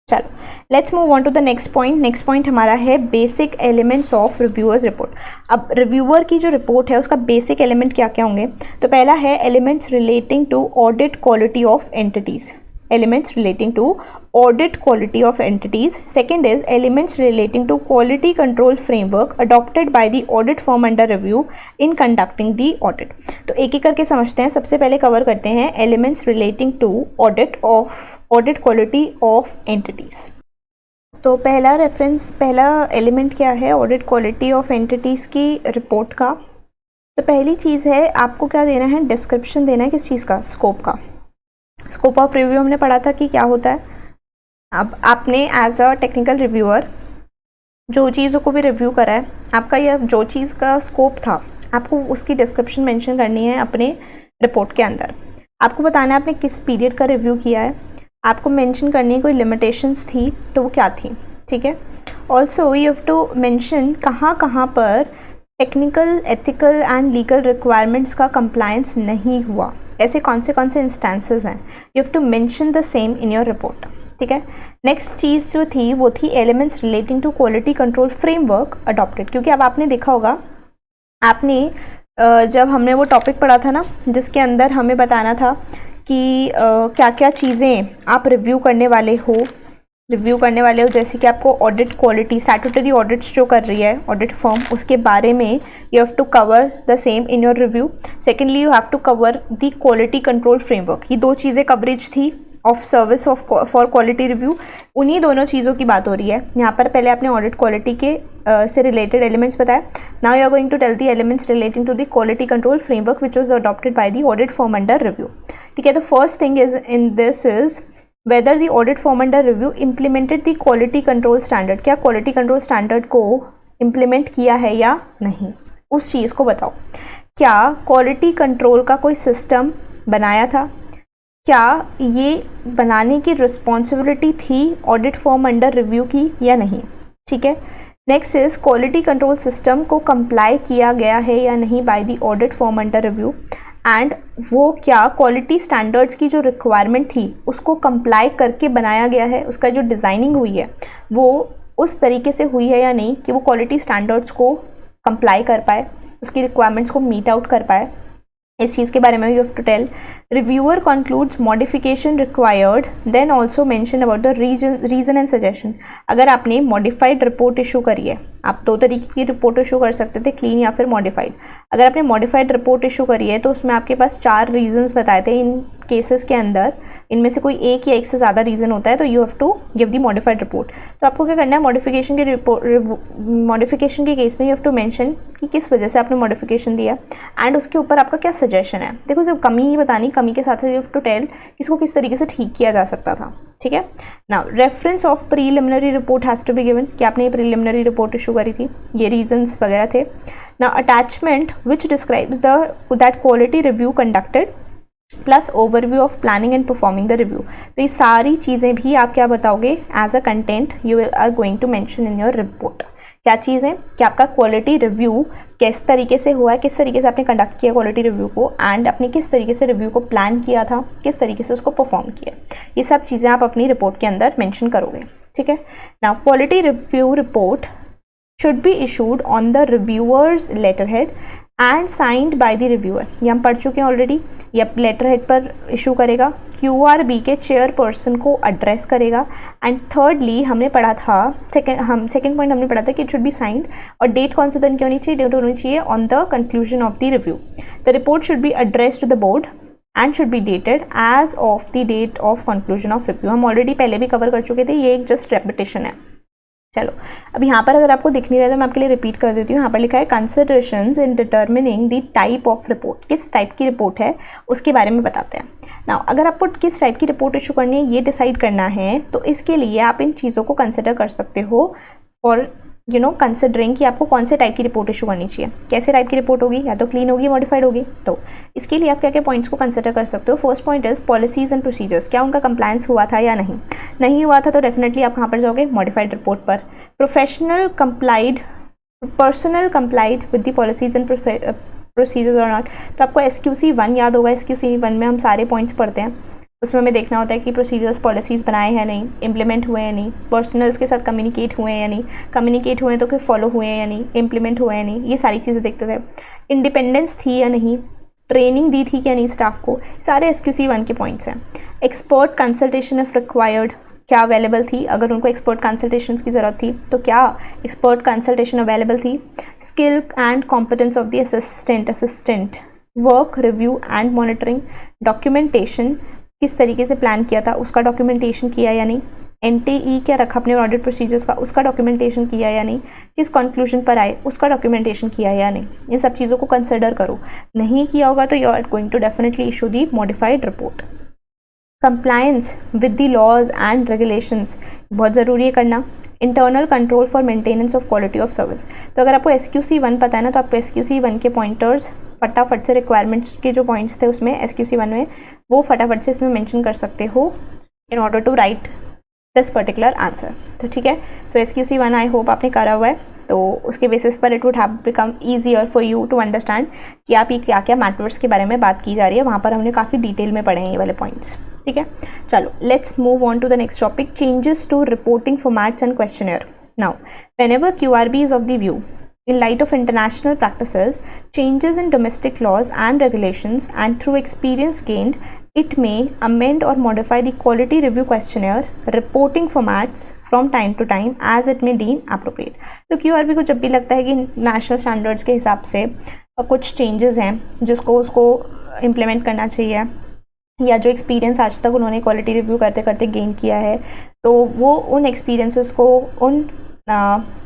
चलो let's move on to the next point. Next point हमारा है basic elements of reviewer's report. अब रिव्यूअर की जो रिपोर्ट है उसका बेसिक एलिमेंट क्या क्या होंगे, तो पहला है elements relating to audit quality of entities, elements relating to audit quality of entities. Second is elements relating to quality control framework adopted by the audit firm under review in conducting the audit. तो एक एक करके समझते हैं। सबसे पहले cover करते हैं elements relating to audit quality of entities. तो पहला रेफरेंस, पहला एलिमेंट क्या है ऑडिट क्वालिटी ऑफ एंटिटीज़ की रिपोर्ट का। तो पहली चीज़ है आपको क्या देना है, डिस्क्रिप्शन देना है किस चीज़ का, स्कोप का। स्कोप ऑफ रिव्यू हमने पढ़ा था कि क्या होता है। अब आपने एज अ टेक्निकल रिव्यूअर जो चीज़ों को भी रिव्यू करा है, आपका यह जो चीज़ का स्कोप था आपको उसकी डिस्क्रिप्शन मेंशन करनी है अपने रिपोर्ट के अंदर। आपको बताना है आपने किस पीरियड का रिव्यू किया है, आपको मेंशन करनी है कोई लिमिटेशंस थी तो वो क्या थी। ठीक है, also you have to mention कहाँ कहाँ पर technical, ethical and legal requirements का कंप्लायंस नहीं हुआ, ऐसे कौन से इंस्टेंसेस हैं, you have to mention the same in your report. ठीक है, नेक्स्ट चीज़ जो थी वो थी elements relating to quality control framework adopted, क्योंकि अब आपने देखा होगा, आपने जब हमने वो टॉपिक पढ़ा था ना जिसके अंदर हमें बताना था कि क्या क्या चीज़ें आप रिव्यू करने वाले हो, जैसे कि आपको ऑडिट क्वालिटी, स्टैट्यूटरी ऑडिट्स जो कर रही है ऑडिट फर्म, उसके बारे में you have to cover the same in your review. Secondly you have to cover the quality control framework. ये दो चीज़ें कवरेज थी of service for quality review, उन्हीं दोनों चीज़ों की बात हो रही है यहाँ पर। पहले आपने ऑडिट क्वालिटी के से रिलेटेड एलिमेंट्स बताया, now you are going to tell the elements relating to the quality control framework which was adopted by the audit firm under review. ठीक है, the first thing is in this is whether the audit firm under review implemented the quality control standard, क्या quality control standard को implement किया है या नहीं, उस चीज़ को बताओ। क्या quality control का कोई system बनाया था, क्या ये बनाने की responsibility थी audit firm under review की या नहीं। ठीक है, next is quality control system को कंप्लाई किया गया है या नहीं bye the audit firm under review, and वो क्या क्वालिटी स्टैंडर्ड्स की जो रिक्वायरमेंट थी उसको कंप्लाई करके बनाया गया है, उसका जो डिज़ाइनिंग हुई है वो उस तरीके से हुई है या नहीं कि वो क्वालिटी स्टैंडर्ड्स को कंप्लाई कर पाए, उसकी रिक्वायरमेंट्स को मीट आउट कर पाए। इस चीज़ के बारे में you have to tell. Reviewer concludes modification required then also mention about the reason and suggestion. अगर आपने मॉडिफाइड रिपोर्ट इशू करी है, आप दो तरीके की रिपोर्ट इशू कर सकते थे, क्लीन या फिर मॉडिफाइड। अगर आपने मॉडिफाइड रिपोर्ट इशू करी है तो उसमें आपके पास 4 रीजंस बताए थे इन केसेस के अंदर इनमें से कोई एक या एक से ज़्यादा रीज़न होता है तो you have to give the modified report. तो आपको क्या करना है, मॉडिफिकेशन के केस में यू हैव टू मेंशन कि किस वजह से आपने मॉडिफिकेशन दिया एंड उसके ऊपर आपका क्या सजेशन है। देखो सिर्फ कमी नहीं बतानी, कमी के साथ यू हैव टू टेल इसको किस तरीके से ठीक किया जा सकता था, ठीक है। Now reference of preliminary report has to be given कि आपने ये प्रीलिमिनरी रिपोर्ट इशू करी थी, ये रीजंस वगैरह थे। Now attachment which describes that quality review conducted plus overview of planning and performing the review. तो ये सारी चीज़ें भी आप क्या बताओगे as a content you are going to mention in your report. क्या चीज़ है कि आपका क्वालिटी रिव्यू किस तरीके से हुआ है, किस तरीके से आपने कंडक्ट किया क्वालिटी रिव्यू को, एंड आपने किस तरीके से रिव्यू को प्लान किया था, किस तरीके से उसको परफॉर्म किया। ये सब चीज़ें आप अपनी रिपोर्ट के अंदर मेंशन करोगे, ठीक है। Now quality review report should be issued on the reviewer's letterhead and signed by the reviewer। ये हम पढ़ चुके हैं ऑलरेडी। ये लेटर हेड पर इशू करेगा, QRB के चेयरपर्सन को एड्रेस करेगा, एंड थर्डली हमने पढ़ा था सेकेंड पॉइंट हमने पढ़ा था कि इट शुड बी साइंड, और डेट कौन से दिन की होनी चाहिए, डेट होनी चाहिए on the conclusion of the review. The report should be addressed to the board and should be dated as of the date of conclusion of review. हम ऑलरेडी पहले भी कवर कर चुके थे, ये एक जस्ट रेपिटेशन है। चलो अब यहाँ पर अगर आपको दिख नहीं रहा है तो मैं आपके लिए रिपीट कर देती हूँ। यहाँ पर लिखा है considerations in determining the type of report, किस टाइप की रिपोर्ट है उसके बारे में बताते हैं। नाउ अगर आपको किस टाइप की रिपोर्ट इशू करनी है ये डिसाइड करना है तो इसके लिए आप इन चीज़ों को कंसिडर कर सकते हो और कंसिडरिंग कि आपको कौन से टाइप की रिपोर्ट इशू करनी चाहिए। कैसे टाइप की रिपोर्ट होगी, या तो क्लीन होगी, मॉडिफाइड होगी। तो इसके लिए आप क्या क्या पॉइंट्स को कंसिडर कर सकते हो। First point is policies and procedures, क्या उनका कंप्लायंस हुआ था या नहीं हुआ था तो डेफिनेटली आप कहाँ पर जाओगे, मॉडिफाइड रिपोर्ट पर। Personal complied with the policies and procedures और नॉट, तो आपको SQC1 याद होगा। SQC1 में हम सारे पॉइंट्स पढ़ते हैं, उसमें हमें देखना होता है कि प्रोसीजर्स पॉलिसीज़ बनाए हैं नहीं, इम्प्लीमेंट हुए हैं नहीं, पर्सनल्स के साथ कम्युनिकेट हुए हैं या नहीं, कम्युनिकेट हुए हैं तो फिर फॉलो हुए हैं या नहीं, इम्प्लीमेंट हुए हैं नहीं, ये सारी चीज़ें देखते थे। इंडिपेंडेंस थी या नहीं, ट्रेनिंग दी थी क्या नहीं स्टाफ को, सारे SQC1 के पॉइंट्स हैं। एक्सपर्ट कंसल्टेशन इफ रिक्वायर्ड, क्या अवेलेबल थी, अगर उनको एक्सपर्ट कंसल्टेशन की ज़रूरत थी तो क्या एक्सपर्ट कंसल्टेशन अवेलेबल थी। Skill and competence of the assistant, work review and monitoring, documentation किस तरीके से प्लान किया था उसका डॉक्यूमेंटेशन किया या नहीं, NTE क्या रखा अपने ऑडिट प्रोसीजर्स का उसका डॉक्यूमेंटेशन किया या नहीं, किस कंक्लूजन पर आए उसका डॉक्यूमेंटेशन किया या नहीं। इन सब चीज़ों को कंसिडर करो, नहीं किया होगा तो you are going to definitely issue the modified report. Compliance with the laws and regulations, बहुत ज़रूरी है करना। Internal control for maintenance of quality of service, तो अगर आपको SQC1 पता है ना तो आपको SQC1 के पॉइंटर्स फटाफट से, रिक्वायरमेंट्स के जो पॉइंट्स थे उसमें SQC1 में, वो फटाफट से इसमें मेंशन कर सकते हो in order to write this particular answer. तो ठीक है, सो SQC1 आई होप आपने करा हुआ है, तो उसके बेसिस पर it would have become easier for you to understand कि आप ये क्या क्या मैटर्स के बारे में बात की जा रही है। वहाँ पर हमने काफ़ी डिटेल में पढ़े हैं ये वाले पॉइंट्स, ठीक है। चलो let's move on to the next topic, changes to reporting formats and questionnaire. Now whenever QRB is of the view in light of international practices, changes in domestic laws and regulations, and through experience gained, it may amend or modify the quality review questionnaire reporting formats from time to time as it may deem appropriate। तो QRB को जब भी लगता है कि national standards के हिसाब से कुछ चेंजेस हैं जिसको उसको इम्प्लीमेंट करना चाहिए, या जो एक्सपीरियंस आज तक उन्होंने क्वालिटी रिव्यू करते करते गेन किया है, तो वो उन एक्सपीरियंसेस को, उन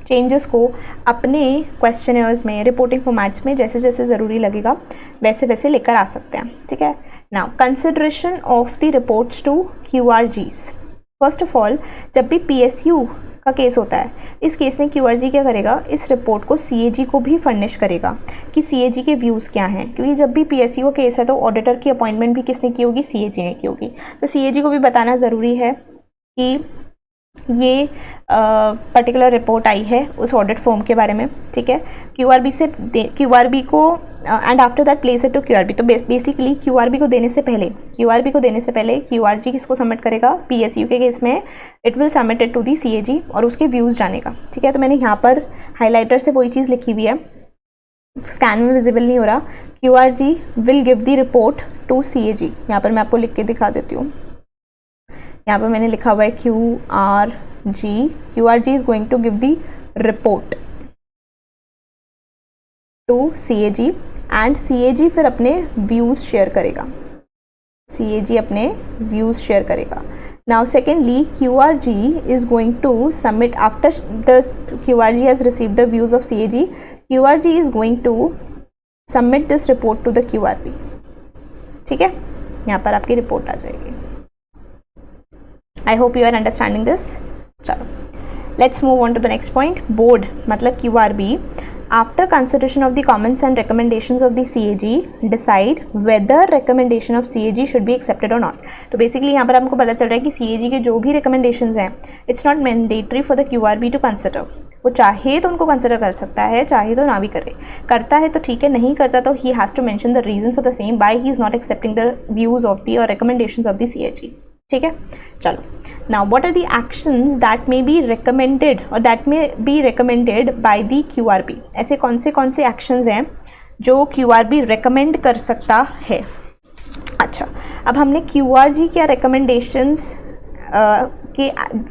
चेंजेस को अपने क्वेश्चनर्स में, रिपोर्टिंग फॉर्मेट्स में जैसे जैसे ज़रूरी लगेगा वैसे वैसे लेकर आ सकते हैं, ठीक है। Now consideration of the reports to QRGs। First of all जब भी PSU का केस होता है, इस केस में QRG क्या करेगा, इस रिपोर्ट को CAG को भी फर्निश करेगा कि CAG के व्यूज़ क्या हैं, क्योंकि जब भी PSU का केस है तो ऑडिटर की अपॉइंटमेंट भी किसने की होगी, CAG ने की होगी। तो CAG को भी बताना ज़रूरी है कि ये पर्टिकुलर रिपोर्ट आई है उस ऑडिट फर्म के बारे में, ठीक है। QRB को and after that place it to QRB। तो बेसिकली QRB को देने से पहले QRG किसको सबमिट करेगा, PSU के केस में it will submit it to the CAG और उसके व्यूज़ जानेगा, ठीक है। तो मैंने यहाँ पर हाईलाइटर से वही चीज़ लिखी हुई है, स्कैन में विजिबल नहीं हो रहा। QRG will give the report to CAG, यहाँ पर मैं आपको लिख के दिखा देती हूँ। यहाँ पर मैंने लिखा हुआ है QRG is going to give the report to CAG and CAG फिर अपने व्यूज़ शेयर करेगा। CAG अपने व्यूज़ शेयर करेगा. Now secondly, QRG is going to submit after the QRG has received the views of CAG. QRG is going to submit this report to the QRB. ठीक है, यहाँ पर आपकी report आ जाएगी. I hope you are understanding this. चलो, let's move on to the next point. Board मतलब QRB after consideration of the comments and recommendations of the CAG decide whether recommendation of CAG should be accepted or not. तो basically यहाँ पर आपको पता चल रहा है कि CAG के जो भी recommendations हैं it's not mandatory for the QRB to consider. वो चाहे तो उनको कंसिडर कर सकता है, चाहे तो ना भी करे. करता है तो ठीक है, नहीं करता तो he has to mention the reason for the same why he is not accepting the views of the or recommendations of the CAG. ठीक है, चलो. Now what are the actions that may be recommended or that may be recommended by the QRB? ऐसे कौन से actions हैं जो QRB recommend कर सकता है. अच्छा, अब हमने QRG क्या recommendations कि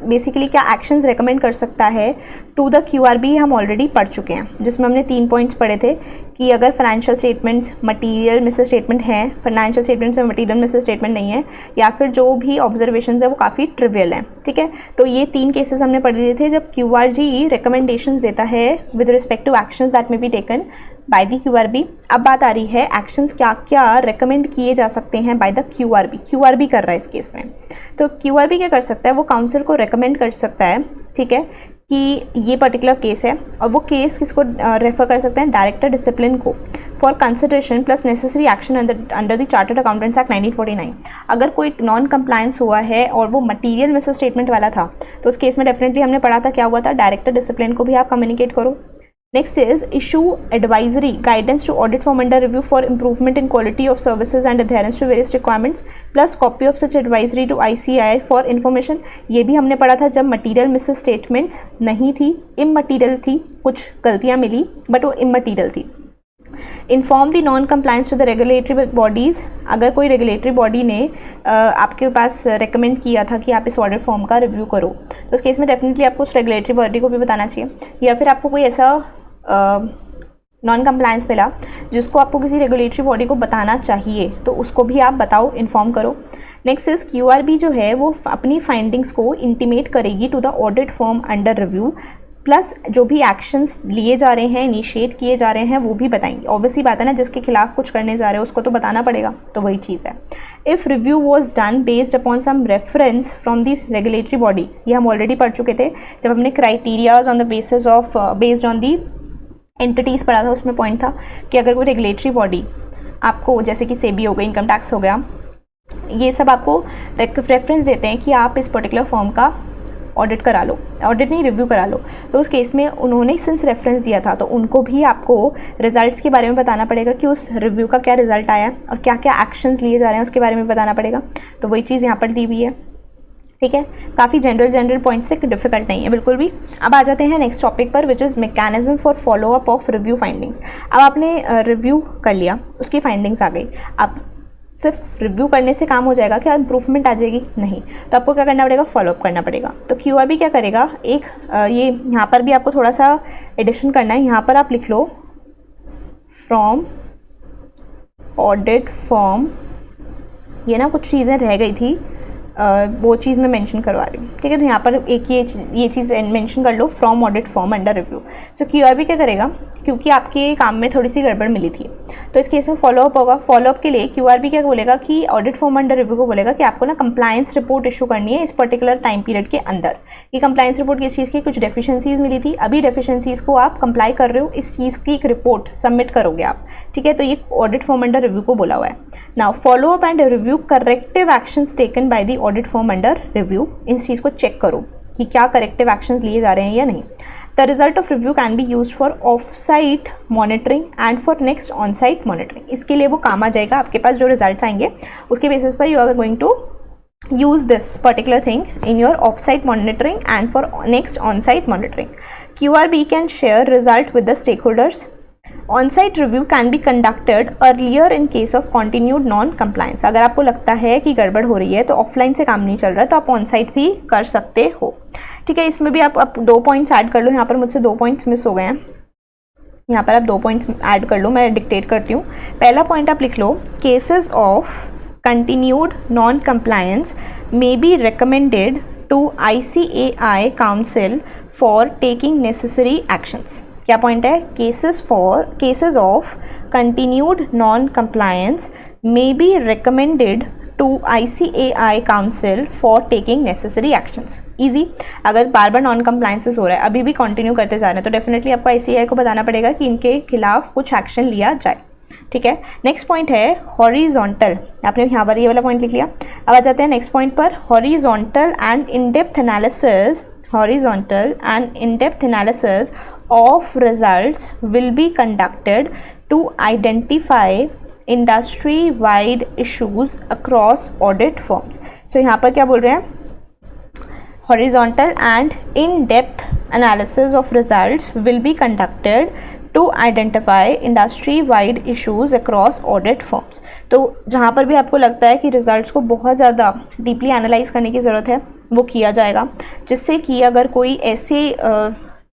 बेसिकली क्या एक्शंस रेकमेंड कर सकता है टू द QRB हम ऑलरेडी पढ़ चुके हैं, जिसमें हमने 3 पॉइंट्स पढ़े थे कि अगर financial statements material miss statement हैं, फाइनेंशियल स्टेटमेंट्स में मटीरियल मिस स्टेटमेंट नहीं है, या फिर जो भी ऑब्जर्वेशंस है वो काफ़ी ट्रिवियल हैं. ठीक है, तो ये 3 केसेस हमने पढ़ लिए थे जब QRG रिकमेंडेशंस देता है with respect to actions that may be taken by the QRB. अब बात आ रही है एक्शंस क्या क्या रिकमेंड किए जा सकते हैं बाय द QRB. QRB कर रहा है इस केस में, तो QRB क्या कर सकता है, वो काउंसिल को रिकमेंड कर सकता है, ठीक है, कि ये पर्टिकुलर केस है, और वो केस किसको रेफर कर सकते हैं, डायरेक्टर डिसिप्लिन को for consideration plus necessary action under the chartered accountants act 1949. अगर कोई नॉन कंप्लायंस हुआ है और वो मटीरियल मिस स्टेटमेंट वाला था तो उस केस में डेफिनेटली हमने पढ़ा था क्या हुआ था, डायरेक्टर डिसिप्लिन को भी आप कम्युनिकेट करो. Next is issue advisory guidance to audit firm under review for improvement in quality of services and adherence to various requirements plus copy of such advisory to ICAI for information. ये भी हमने पढ़ा था जब material miss statements नहीं थी, इममटीरियल थी, कुछ गलतियाँ मिली बट वो इममटीरियल थी. Inform the non compliance to the regulatory bodies. अगर कोई रेगुलेटरी बॉडी ने आपके पास रेकमेंड किया था कि आप इस ऑडिट फॉर्म का रिव्यू करो, तो उस केस में डेफिनेटली आपको उस रेगुलेटरी बॉडी को भी बताना चाहिए. या फिर आपको कोई ऐसा नॉन कंप्लायंस मिला जिसको आपको किसी रेगुलेटरी बॉडी को बताना चाहिए, तो उसको भी आप बताओ, इन्फॉर्म करो. नेक्स्ट इज QRB जो है वो अपनी फाइंडिंग्स को इंटीमेट करेगी to the audit firm under review, plus जो भी एक्शंस लिए जा रहे हैं, इनिशिएट किए जा रहे हैं, वो भी बताएंगे. ऑब्वियसली बात है ना, जिसके खिलाफ कुछ करने जा रहे हैं उसको तो बताना पड़ेगा, तो वही चीज़ है. If review was done based upon some reference from this regulatory body, ये हम ऑलरेडी पढ़ चुके थे जब हमने criterias on the basis of based on the entities पढ़ा था. उसमें पॉइंट था कि अगर कोई रेगुलेटरी बॉडी आपको, जैसे कि सेबी हो गई, इनकम टैक्स हो गया, ये सब आपको रेफरेंस देते हैं कि आप इस पर्टिकुलर फॉर्म का ऑडिट करा लो, ऑडिट नहीं रिव्यू करा लो, तो उस केस में उन्होंने सिंस रेफरेंस दिया था तो उनको भी आपको रिजल्ट्स के बारे में बताना पड़ेगा कि उस रिव्यू का क्या रिजल्ट आया और क्या क्या एक्शंस लिए जा रहे हैं उसके बारे में बताना पड़ेगा. तो वही चीज़ यहाँ पर दी हुई है. ठीक है, काफ़ी जनरल पॉइंट्स से डिफिकल्ट नहीं है बिल्कुल भी. अब आ जाते हैं नेक्स्ट टॉपिक पर, which is mechanism for follow up of review findings. अब आपने रिव्यू कर लिया, उसकी फाइंडिंग्स आ गई, अब सिर्फ रिव्यू करने से काम हो जाएगा क्या, इंप्रूवमेंट आ जाएगी, नहीं. तो आपको क्या करना पड़ेगा, फॉलोअप करना पड़ेगा. तो QRB क्या करेगा, एक ये यहाँ पर भी आपको थोड़ा सा एडिशन करना है. यहाँ पर आप लिख लो फ्रॉम ऑडिट फॉर्म, ये ना कुछ चीज़ें रह गई थी, वो चीज़ मैं मेंशन करवा रही हूँ. ठीक है, तो यहाँ पर एक ये चीज़ मेंशन कर लो, from audit form under review. So QRB क्या करेगा, क्योंकि आपके काम में थोड़ी सी गड़बड़ मिली थी तो इस केस में फॉलोअप होगा. फॉलोअप के लिए QRB क्या बोलेगा कि ऑडिट फॉर्म अंडर रिव्यू को बोलेगा कि आपको ना कंप्लायंस रिपोर्ट इशू करनी है इस पर्टिकुलर टाइम पीरियड के अंदर. ये कंप्लायंस रिपोर्ट किस चीज़ की, कुछ डेफिशिएंसीज मिली थी, अभी डेफिशिएंसीज को आप कंप्लाई कर रहे हो, इस चीज़ की एक रिपोर्ट सबमिट करोगे आप. ठीक है, तो ये ऑडिट फॉर्म अंडर रिव्यू को बोला हुआ है. Now follow up and review corrective actions taken by the audit form under review. इस चीज़ को चेक करो कि क्या करेक्टिव एक्शंस लिए जा रहे हैं या नहीं. The result of review can be use for of site monitoring and for next on site monitoring. इसके लिए वो काम आ जाएगा. आपके पास जो रिजल्ट्स आएंगे उसके बेसिस पर you are going to use this particular thing in your off-site monitoring and for next on-site monitoring. QRB can share result with the stakeholders. On-site review can be conducted earlier in case of continued non-compliance. अगर आपको लगता है कि गड़बड़ हो रही है तो ऑफलाइन से काम नहीं चल रहा है तो आप ऑन-साइट भी कर सकते हो. ठीक है, इसमें भी आप 2 पॉइंट्स ऐड कर लो. यहाँ पर मुझसे 2 पॉइंट्स मिस हो गए हैं, यहाँ पर आप 2 पॉइंट्स ऐड कर लो. मैं डिक्टेट करती हूँ. पहला पॉइंट आप लिख लो, cases of continued non-compliance may be recommended to ICAI Council for taking necessary actions. क्या पॉइंट है? cases of continued non-compliance may be recommended to ICAI Council for taking necessary actions. Easy. अगर बार बार non compliances हो रहा है, अभी भी continue करते जा रहे हैं, तो डेफिनेटली आपको ICAI को बताना पड़ेगा कि इनके खिलाफ कुछ एक्शन लिया जाए. ठीक है. नेक्स्ट पॉइंट है हॉरिजॉन्टल. आपने यहाँ पर ये वाला पॉइंट लिख लिया. अब आ जाते हैं नेक्स्ट पॉइंट पर. Horizontal and in depth analysis of results will be conducted to identify industry-wide issues across audit firms. So यहाँ पर क्या बोल रहे हैं? Horizontal and in-depth analysis of results will be conducted to identify industry-wide issues across audit firms. तो जहाँ पर भी आपको लगता है कि रिजल्ट्स को बहुत ज़्यादा डीपली एनालाइज करने की ज़रूरत है, वो किया जाएगा, जिससे कि अगर कोई ऐसे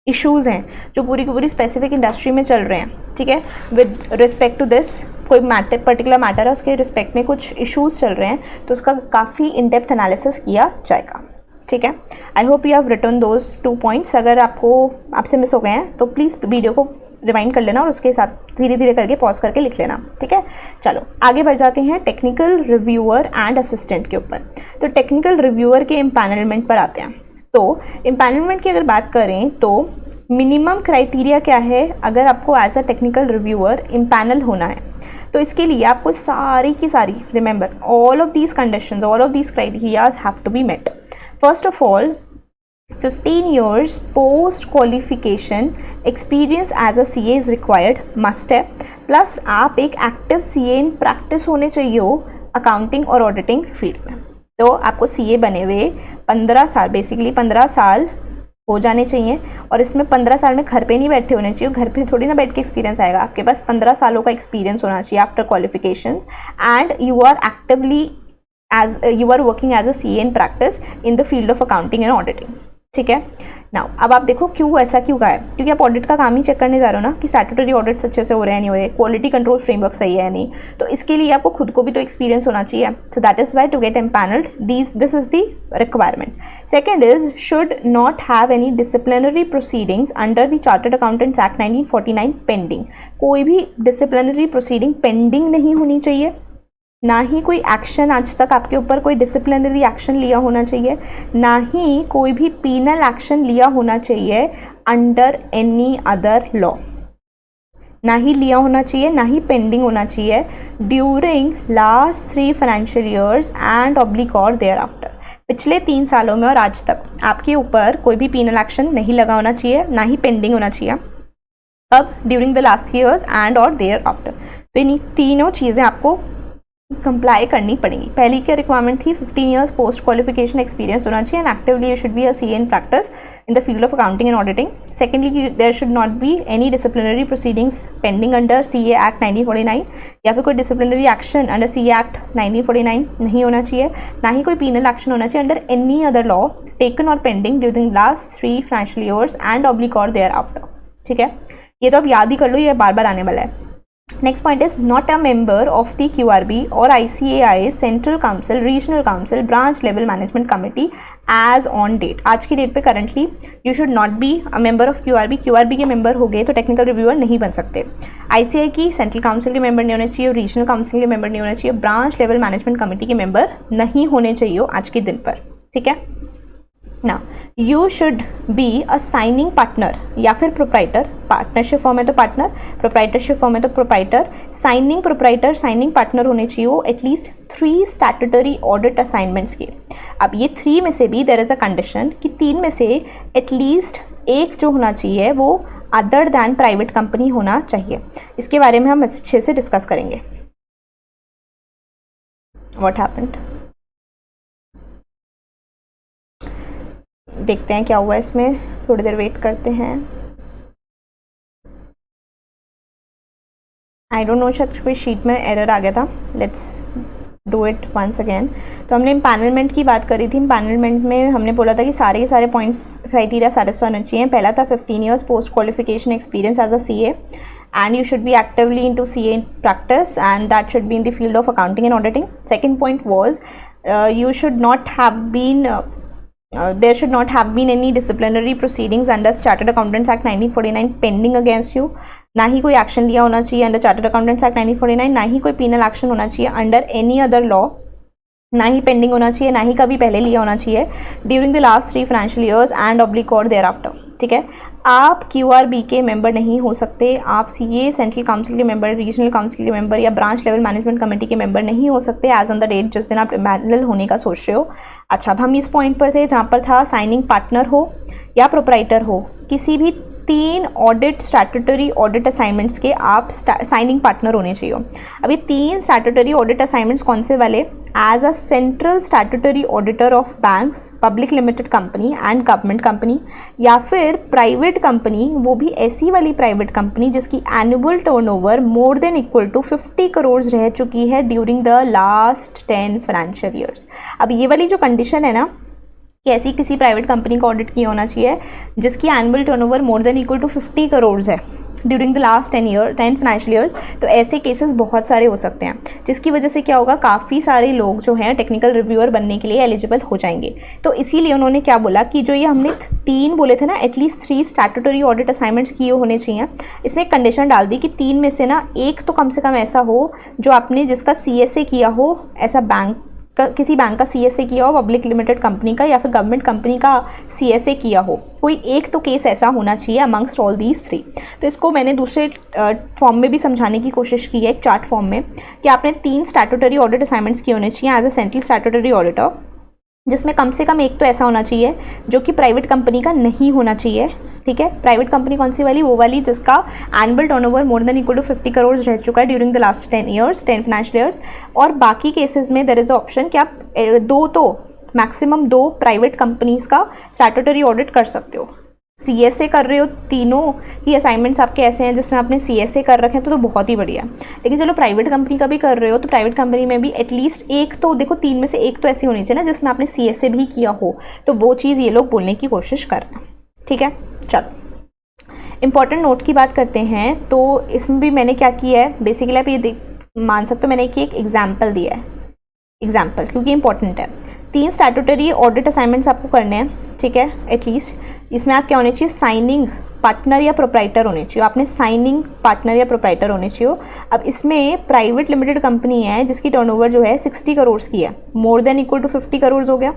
इश्यूज़ हैं जो पूरी की पूरी स्पेसिफिक इंडस्ट्री में चल रहे हैं, ठीक है, विद रिस्पेक्ट टू दिस, कोई पर्टिकुलर मैटर है, उसके रिस्पेक्ट में कुछ इश्यूज़ चल रहे हैं, तो उसका काफ़ी इन डेप्थ एनालिसिस किया जाएगा. ठीक है. I hope you have written those 2 points. अगर आपसे मिस हो गए हैं तो प्लीज़ वीडियो को रिवाइंड कर लेना और उसके साथ धीरे धीरे करके पॉज करके लिख लेना. ठीक है. चलो आगे बढ़ जाते हैं टेक्निकल रिव्यूअर एंड असिस्टेंट के ऊपर. तो टेक्निकल रिव्यूअर के इम्पैनलमेंट पर आते हैं. तो इम्पैनलमेंट की अगर बात करें तो मिनिमम क्राइटेरिया क्या है अगर आपको as a technical reviewer empanel होना है. तो इसके लिए आपको सारी की सारी, remember, all of these conditions, all of these criterias have to be met. First of all 15 years post qualification experience as a CA is required, must है. प्लस आप एक एक्टिव CA इन प्रैक्टिस होने चाहिए हो accounting और auditing field में. तो आपको CA बने हुए 15 साल, बेसिकली 15 साल हो जाने चाहिए. और इसमें 15 साल में घर पे नहीं बैठे होने चाहिए. घर पे थोड़ी ना बैठ के एक्सपीरियंस आएगा. आपके पास 15 सालों का एक्सपीरियंस होना चाहिए after qualifications, and you are working as a CA in practice in the field of accounting and auditing. ठीक है. नाउ अब आप देखो क्यों ऐसा क्यों कहा है? क्योंकि आप ऑडिट का काम ही चेक करने जा रहे हो ना कि स्टैट्यूटरी ऑडिट्स अच्छे से हो रहे हैं नहीं हो रहे, क्वालिटी कंट्रोल फ्रेमवर्क सही है नहीं. तो इसके लिए आपको खुद को भी तो एक्सपीरियंस होना चाहिए. So that is why to get empanelled this is the requirement. Second is should not have any disciplinary proceedings under the chartered accountants act 1949 pending. कोई भी डिसिप्लिनरी प्रोसीडिंग पेंडिंग नहीं होनी चाहिए. ना ही कोई एक्शन आज तक आपके ऊपर कोई डिसिप्लिनरी एक्शन लिया होना चाहिए, ना ही कोई भी पीनल एक्शन लिया होना चाहिए अंडर एनी अदर लॉ. ना ही लिया होना चाहिए, ना ही पेंडिंग होना चाहिए during last 3 financial years and oblique or there after. पिछले 3 सालों में और आज तक आपके ऊपर कोई भी पीनल एक्शन नहीं लगा होना चाहिए, ना ही पेंडिंग होना चाहिए. अब during the last years and और देयर आफ्टर. तो इन तीनों चीज़ें आपको कंप्लाई करनी पड़ेगी. पहली क्या रिक्वायरमेंट थी? 15 years पोस्ट क्वालिफिकेशन एक्सपीरियंस होना चाहिए, and actively you should be a CA in practice in the field of accounting and auditing. Secondly there should not be any disciplinary proceedings pending under CA act 1949, या फिर कोई disciplinary action under CA act 1949 नहीं होना चाहिए. ना ही कोई penal action होना चाहिए under any other law taken or pending during last 3 financial years and oblique or thereafter. ठीक है. ये तो आप याद ही कर लो, ये बार बार आने वाला है. Next point is not a member of the QRB or ICAI Central Council, Regional Council, Branch Level Management Committee as on date. आज की डेट पे currently you should not be a member of QRB. QRB के member हो गए तो technical reviewer नहीं बन सकते. ICAI की सेंट्रल काउंसिल के मेंबर नहीं होने चाहिए, रीजनल काउंसिल के मेंबर नहीं होने चाहिए, ब्रांच लेवल मैनेजमेंट कमेटी के मेंबर नहीं होने चाहिए आज के दिन पर. ठीक है. ना you should be a signing partner या फिर प्रोप्राइटर. पार्टनरशिप फॉर्म है तो पार्टनर, प्रोप्राइटरशिप फॉर्म है तो proprietor. Signing proprietor, signing partner होने चाहिए वो एटलीस्ट 3 स्टैट्यूटरी ऑडिट असाइनमेंट्स के. अब ये 3 में से भी देयर इज अ कंडीशन कि 3 में से एटलीस्ट एक जो होना चाहिए वो अदर दैन प्राइवेट कंपनी होना चाहिए. इसके बारे में हम अच्छे से डिस्कस करेंगे. व्हाट हैपेंड, देखते हैं क्या हुआ इसमें, थोड़ी देर वेट करते हैं. आई डोंट नो, शायद कोई शीट में एरर आ गया था. Let's do it once again. तो हमने इम्पैनलमेंट की बात करी थी. इम्पैनलमेंट में हमने बोला था कि सारे के सारे पॉइंट्स क्राइटेरिया सेटिस्फाई होने चाहिए. पहला था 15 years post qualification experience as a CA and you should be actively into CA practice, and that should be in the field of accounting and auditing. Second point was you should not have been there should not have been any disciplinary proceedings under Chartered Accountants Act 1949 pending against you. ना ही कोई action लिया होना चाहिए under chartered accountants act 1949, ना ही कोई penal action होना चाहिए अंडर एनी अदर लॉ, ना ही पेंडिंग होना चाहिए, ना ही कभी पहले लिया होना चाहिए during the last 3 financial years and oblique or thereafter. ठीक है, आप QRB के मेंबर नहीं हो सकते, आप CA सेंट्रल काउंसिल के मेंबर, रीजनल काउंसिल के मेंबर या ब्रांच लेवल मैनेजमेंट कमेटी के मेंबर नहीं हो सकते एज ऑन द डेट जिस दिन आप पैनल होने का सोच रहे हो. अच्छा, अब हम इस पॉइंट पर थे जहाँ पर था साइनिंग पार्टनर हो या प्रोपराइटर हो, किसी भी 3 ऑडिट स्टैट्यूटरी ऑडिट असाइनमेंट्स के आप साइनिंग पार्टनर होने चाहिए. अभी 3 स्टैट्यूटरी ऑडिट असाइनमेंट्स कौन से वाले? As a central statutory auditor of banks, public limited company and government company, या फिर प्राइवेट कंपनी, वो भी ऐसी वाली प्राइवेट कंपनी जिसकी annual turnover more than equal to 50 crore रह चुकी है during the last 10 financial years. अब ये वाली जो कंडीशन है ना कि ऐसी किसी प्राइवेट कंपनी का ऑडिट किया होना चाहिए जिसकी annual turnover more than equal to 50 crore है during the last 10 financial years. तो ऐसे केसेस बहुत सारे हो सकते हैं जिसकी वजह से क्या होगा, काफ़ी सारे लोग जो हैं टेक्निकल रिव्यूअर बनने के लिए एलिजिबल हो जाएंगे. तो इसीलिए उन्होंने क्या बोला कि जो ये हमने 3 बोले थे ना, एटलीस्ट 3 स्टैट्यूटरी ऑडिट असाइनमेंट्स किए होने चाहिए. इसमें एक कंडीशन डाल दी कि 3 में से ना एक तो कम से कम ऐसा हो जो आपने जिसका CSA किया हो, ऐसा बैंक किसी बैंक का CSA किया हो, पब्लिक लिमिटेड कंपनी का या फिर गवर्नमेंट कंपनी का CSA किया हो. कोई एक तो केस ऐसा होना चाहिए अमंगस्ट ऑल दीज 3. तो इसको मैंने दूसरे फॉर्म में भी समझाने की कोशिश की है, एक चार्ट फॉर्म में, कि आपने 3 स्टैट्यूटरी ऑडिट असाइनमेंट्स किए होने चाहिए as a central statutory auditor, जिसमें कम से कम एक तो ऐसा होना चाहिए जो कि प्राइवेट कंपनी का नहीं होना चाहिए. ठीक है, प्राइवेट कंपनी कौन सी वाली? वो वाली जिसका annual turnover more than equal to 50 crore रह चुका है during the last 10 financial years. और बाकी केसेस में देयर इज अ ऑप्शन कि आप 2 तो मैक्सिमम 2 प्राइवेट कंपनीज का स्टैट्यूटरी ऑडिट कर सकते हो. CSA कर रहे हो, तीनों ही असाइनमेंट्स आपके ऐसे हैं जिसमें आपने CSA कर रखे हैं तो बहुत ही बढ़िया. लेकिन चलो प्राइवेट कंपनी का भी कर रहे हो तो प्राइवेट कंपनी में भी एटलीस्ट एक तो देखो, 3 में से एक तो ऐसी होनी चाहिए ना जिसमें आपने CSA भी किया हो. तो वो चीज़ ये लोग बोलने की कोशिश कर रहे हैं. ठीक है, चलो इंपॉर्टेंट नोट की बात करते हैं. तो इसमें भी मैंने क्या किया है, बेसिकली आप ये मान सकते हो मैंने एक एग्जाम्पल दिया है, एग्जाम्पल क्योंकि इंपॉर्टेंट है. 3 स्टैट्यूटरी ऑडिट असाइनमेंट्स आपको करने हैं. ठीक है, एटलीस्ट इसमें आप क्या होने चाहिए, साइनिंग पार्टनर या प्रोप्राइटर होने चाहिए. आपने साइनिंग पार्टनर या प्रोप्राइटर होने चाहिए. अब इसमें प्राइवेट लिमिटेड कंपनी है जिसकी टर्नओवर जो है 60 करोड़ की है, more than equal to 50 crore हो गया.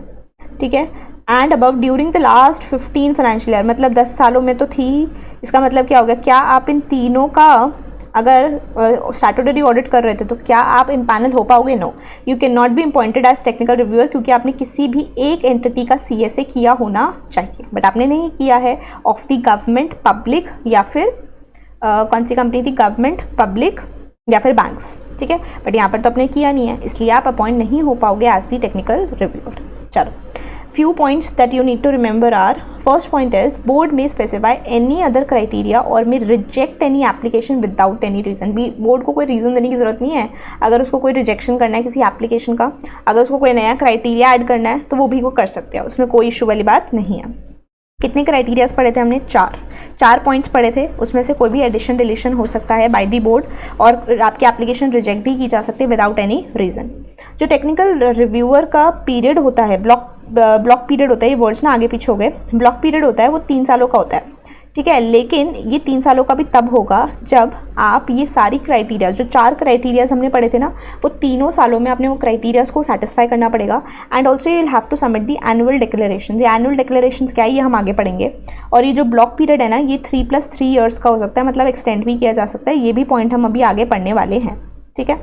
ठीक है, and above during the last 15 financial year, मतलब 10 सालों में तो थी. इसका मतलब क्या हो गया, क्या आप इन तीनों का अगर स्टैट्यूटरी ऑडिट कर रहे थे तो क्या आप इन पैनल हो पाओगे? No, you can not be appointed as technical reviewer, क्योंकि आपने किसी भी एक एंटिटी का CSA किया होना चाहिए, बट आपने नहीं किया है ऑफ द गवर्नमेंट, पब्लिक या फिर कौन सी कंपनी थी, गवर्नमेंट, पब्लिक या फिर बैंक्स. ठीक है, बट यहाँ पर तो आपने किया नहीं है, इसलिए आप अपॉइंट नहीं हो पाओगे एज दी टेक्निकल रिव्यूअर. चलो, few points that you need to remember are, first point is board may specify any other criteria or may reject any application without any reason. Board को कोई reason देने की ज़रूरत नहीं है. अगर उसको कोई रिजेक्शन करना है किसी एप्लीकेशन का, अगर उसको कोई नया क्राइटेरिया ऐड करना है तो वो भी वो कर सकते हैं, उसमें कोई इशू वाली बात नहीं है. कितने क्राइटेरियाज पढ़े थे हमने? 4 पॉइंट्स पढ़े थे. उसमें से कोई भी एडिशन डिलीशन हो सकता है बाय दी बोर्ड, और आपकी एप्लीकेशन रिजेक्ट भी की जा सकती है विदाउट एनी रीज़न. जो टेक्निकल रिव्यूअर का पीरियड होता है, ब्लॉक पीरियड होता है, ये वर्ड्स ना आगे पीछे हो गए, ब्लॉक पीरियड होता है वो 3 सालों का होता है. ठीक है, लेकिन ये 3 सालों का भी तब होगा जब आप ये सारी क्राइटेरिया, जो 4 क्राइटेरियाज हमने पढ़े थे ना, वो तीनों सालों में आपने वो क्राइटेरियाज को सेटिस्फाई करना पड़ेगा. And also you will have to submit the annual declaration. ये एनुअल डिक्लेरेशन क्या है ये हम आगे पढ़ेंगे. और ये जो ब्लॉक पीरियड है ना, ये 3+3 ईयर्स का हो सकता है, मतलब एक्सटेंड भी किया जा सकता है. ये भी पॉइंट हम अभी आगे पढ़ने वाले हैं. ठीक है,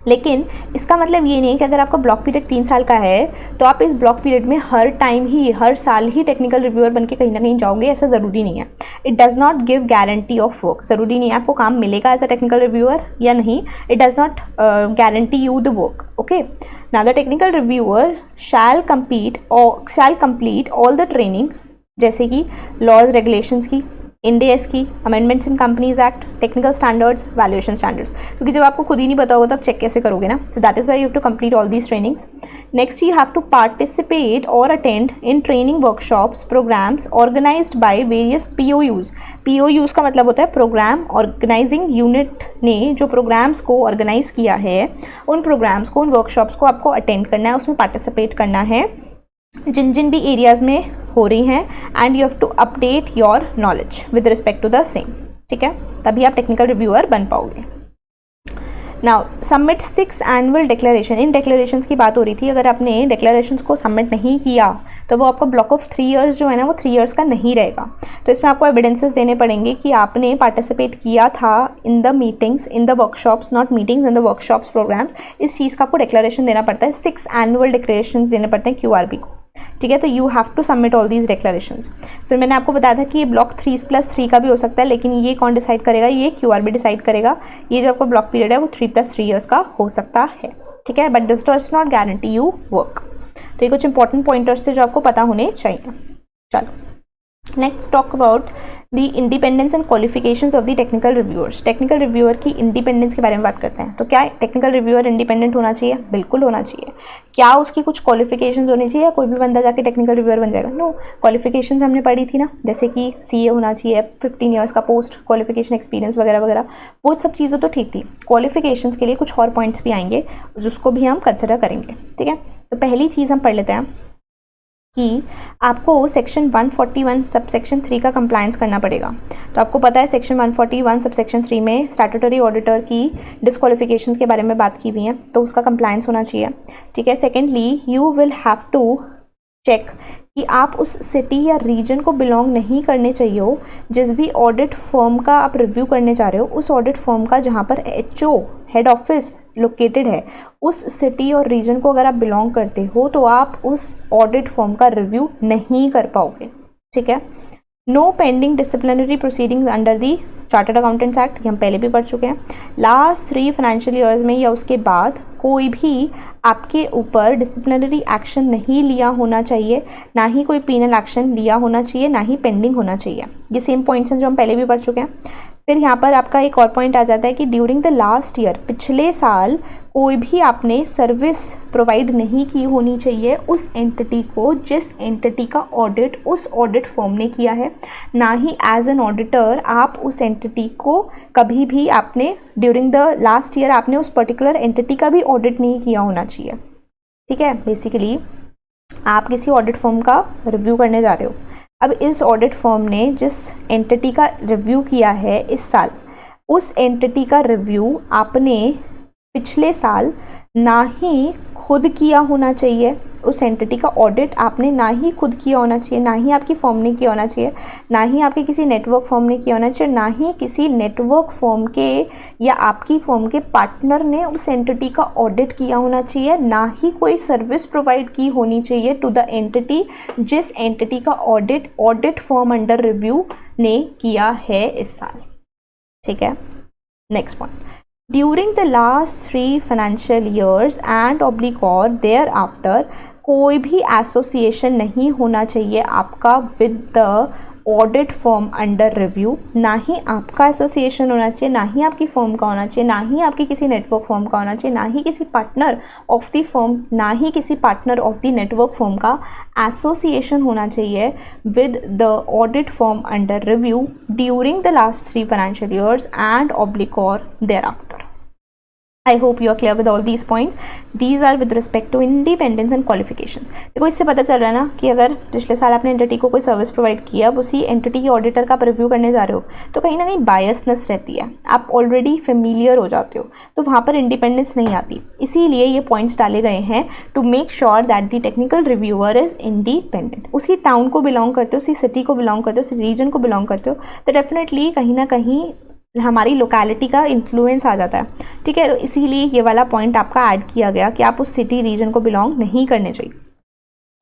लेकिन इसका मतलब ये नहीं है कि अगर आपका ब्लॉक पीरियड 3 साल का है तो आप इस ब्लॉक पीरियड में हर साल ही टेक्निकल रिव्यूअर बन के कहीं ना कहीं जाओगे, ऐसा ज़रूरी नहीं है. It does not give guarantee of work. ज़रूरी नहीं है आपको काम मिलेगा एज अ टेक्निकल रिव्यूअर या नहीं. It does not guarantee you the work. Okay, now the technical reviewer shall complete all the training, जैसे कि लॉज रेगुलेशंस की, इंड AS की, amendments in companies act, technical standards, valuation standards, क्योंकि जब आपको खुद ही नहीं पता होगा तो आप चेक कैसे करोगे ना. So that is why you have to complete all these trainings. Next you have to participate और attend in training workshops, programs organized by various POUs. POUs का मतलब होता है प्रोग्राम ऑर्गेनाइजिंग यूनिट ने जो प्रोग्राम्स को ऑर्गेनाइज किया है, उन प्रोग्राम्स को, उन वर्कशॉप्स को आपको अटेंड करना है, उसमें पार्टिसिपेट करना है जिन जिन भी एरियाज में हो रही हैं. And you have to update your knowledge with respect to the same. ठीक है, तभी आप टेक्निकल रिव्यूअर बन पाओगे. Now submit 6 annual declaration. इन डिक्लेरेशंस की बात हो रही थी. अगर आपने डिक्लेरेशंस को सबमिट नहीं किया तो वो आपका ब्लॉक ऑफ 3 इयर्स जो है ना, वो 3 इयर्स का नहीं रहेगा. तो इसमें आपको एविडेंसेस देने पड़ेंगे कि आपने पार्टिसिपेट किया था in the meetings, in the workshops, not meetings, in the workshops, programs. इस चीज़ का आपको डिक्लेरेशन देना पड़ता है. 6 एनुअल डिक्लेरेशन देने पड़ते हैं QRB को. ठीक है, तो you have to submit all these declarations. फिर मैंने आपको बताया था कि ये ब्लॉक 3+3 का भी हो सकता है, लेकिन ये कौन डिसाइड करेगा? ये QRB डिसाइड करेगा. ये जो आपका ब्लॉक पीरियड है वो 3+3 ईयर्स का हो सकता है. ठीक है, but this does not guarantee you work. तो ये कुछ इंपॉर्टेंट पॉइंटर्स थे जो आपको पता होने चाहिए. चलो, next talk about the independence and qualifications of the technical reviewers. Technical reviewer की इंडिपेंडेंस के बारे में बात करते हैं. तो क्या टेक्निकल रिव्यूअर इंडिपेंडेंट होना चाहिए? बिल्कुल होना चाहिए. क्या उसकी कुछ क्वालिफिकेशंस होनी चाहिए? कोई भी बंदा जाके टेक्निकल रिव्यूअर बन जाएगा? नो. क्वालिफिकेशंस हमने पढ़ी थी ना, जैसे कि CA होना चाहिए, 15 ईयर्स का पोस्ट क्वालिफिकेशन एक्सपीरियंस वगैरह वगैरह. वो सब चीज़ें तो ठीक थी. क्वालिफिकेशंस के लिए कुछ और पॉइंट्स भी आएंगे जिसको भी हम कंसिडर करेंगे. ठीक है, तो पहली चीज़ हम पढ़ लेते हैं कि आपको सेक्शन 141 सब सेक्शन 3 का कंप्लायंस करना पड़ेगा. तो आपको पता है सेक्शन 141 सब सेक्शन 3 में स्टैट्यूटरी ऑडिटर की डिस्क्वालिफिकेशन के बारे में बात की हुई है, तो उसका कंप्लायंस होना चाहिए. ठीक है. Secondly, you will have to check कि आप उस सिटी या रीजन को बिलोंग नहीं करने चाहिए हो. जिस भी ऑडिट फर्म का आप रिव्यू करने जा रहे हो, उस ऑडिट फर्म का जहाँ पर HO हेड ऑफिस लोकेटेड है, उस सिटी और रीजन को अगर आप बिलोंग करते हो तो आप उस ऑडिट फर्म का रिव्यू नहीं कर पाओगे. ठीक है. No pending disciplinary proceedings under the chartered accountants act, ये हम पहले भी पढ़ चुके हैं. लास्ट 3 फाइनेंशियल ईयर्स में या उसके बाद कोई भी आपके ऊपर डिसिप्लिनरी एक्शन नहीं लिया होना चाहिए, ना ही कोई पीनल एक्शन लिया होना चाहिए, ना ही पेंडिंग होना चाहिए. ये सेम पॉइंट्स हैं जो हम पहले भी पढ़ चुके हैं. फिर यहाँ पर आपका एक और पॉइंट आ जाता है कि ड्यूरिंग द लास्ट ईयर, पिछले साल कोई भी आपने सर्विस प्रोवाइड नहीं की होनी चाहिए उस एंटिटी को जिस एंटिटी का ऑडिट उस ऑडिट फर्म ने किया है. ना ही एज एन ऑडिटर आप उस एंटिटी को कभी भी आपने ड्यूरिंग द लास्ट ईयर आपने उस पर्टिकुलर एंटिटी का भी ऑडिट नहीं किया होना चाहिए. ठीक है. बेसिकली आप किसी ऑडिट फर्म का रिव्यू करने जा रहे हो. अब इस ऑडिट फर्म ने जिस एंटिटी का रिव्यू किया है इस साल, उस एंटिटी का रिव्यू आपने पिछले साल ना ही खुद किया होना चाहिए. उस एंटिटी का ऑडिट आपने ना ही खुद किया होना चाहिए, ना ही आपकी फर्म ने किया होना चाहिए, ना ही आपके किसी नेटवर्क फर्म ने किया होना चाहिए, ना ही किसी नेटवर्क फर्म के या आपकी फर्म के पार्टनर ने उस एंटिटी का ऑडिट किया होना चाहिए, ना ही कोई सर्विस प्रोवाइड की होनी चाहिए टू द एंटिटी जिस एंटिटी का ऑडिट फर्म अंडर रिव्यू ने किया है इस साल. ठीक है. Next point, during the last 3 financial years and or thereafter कोई भी एसोसिएशन नहीं होना चाहिए आपका with the audit firm under review. ना ही आपका एसोसिएशन होना चाहिए, ना ही आपकी फर्म का होना चाहिए, ना ही आपकी किसी नेटवर्क फर्म का होना चाहिए, ना ही किसी पार्टनर ऑफ द फर्म, ना ही किसी partner of the network firm का एसोसिएशन होना चाहिए with the audit firm under review during the last 3 financial years and or thereafter. I hope you are clear with all these points. These are with respect to independence and qualifications. देखो इससे पता चल रहा है ना कि अगर पिछले साल आपने एंटिटी को कोई सर्विस प्रोवाइड किया, अब उसी एंटिटी के ऑडिटर का आप रिव्यू करने जा रहे हो, तो कहीं ना कहीं बायसनेस रहती है. आप ऑलरेडी फेमिलियर हो जाते हो, तो वहाँ पर इंडिपेंडेंस नहीं आती. इसीलिए ये पॉइंट्स डाले गए हैं to make sure that the technical reviewer is independent. उसी टाउन को बिलोंग करते हो, उसी सिटी को बिलोंग करते हो, उसी रीजन को बिलोंग करते हो, तो डेफिनेटली कहीं ना कहीं हमारी लोकेलिटी का इन्फ्लुएंस आ जाता है. ठीक है. तो इसीलिए ये वाला पॉइंट आपका ऐड किया गया कि आप उस सिटी रीजन को बिलोंग नहीं करने चाहिए.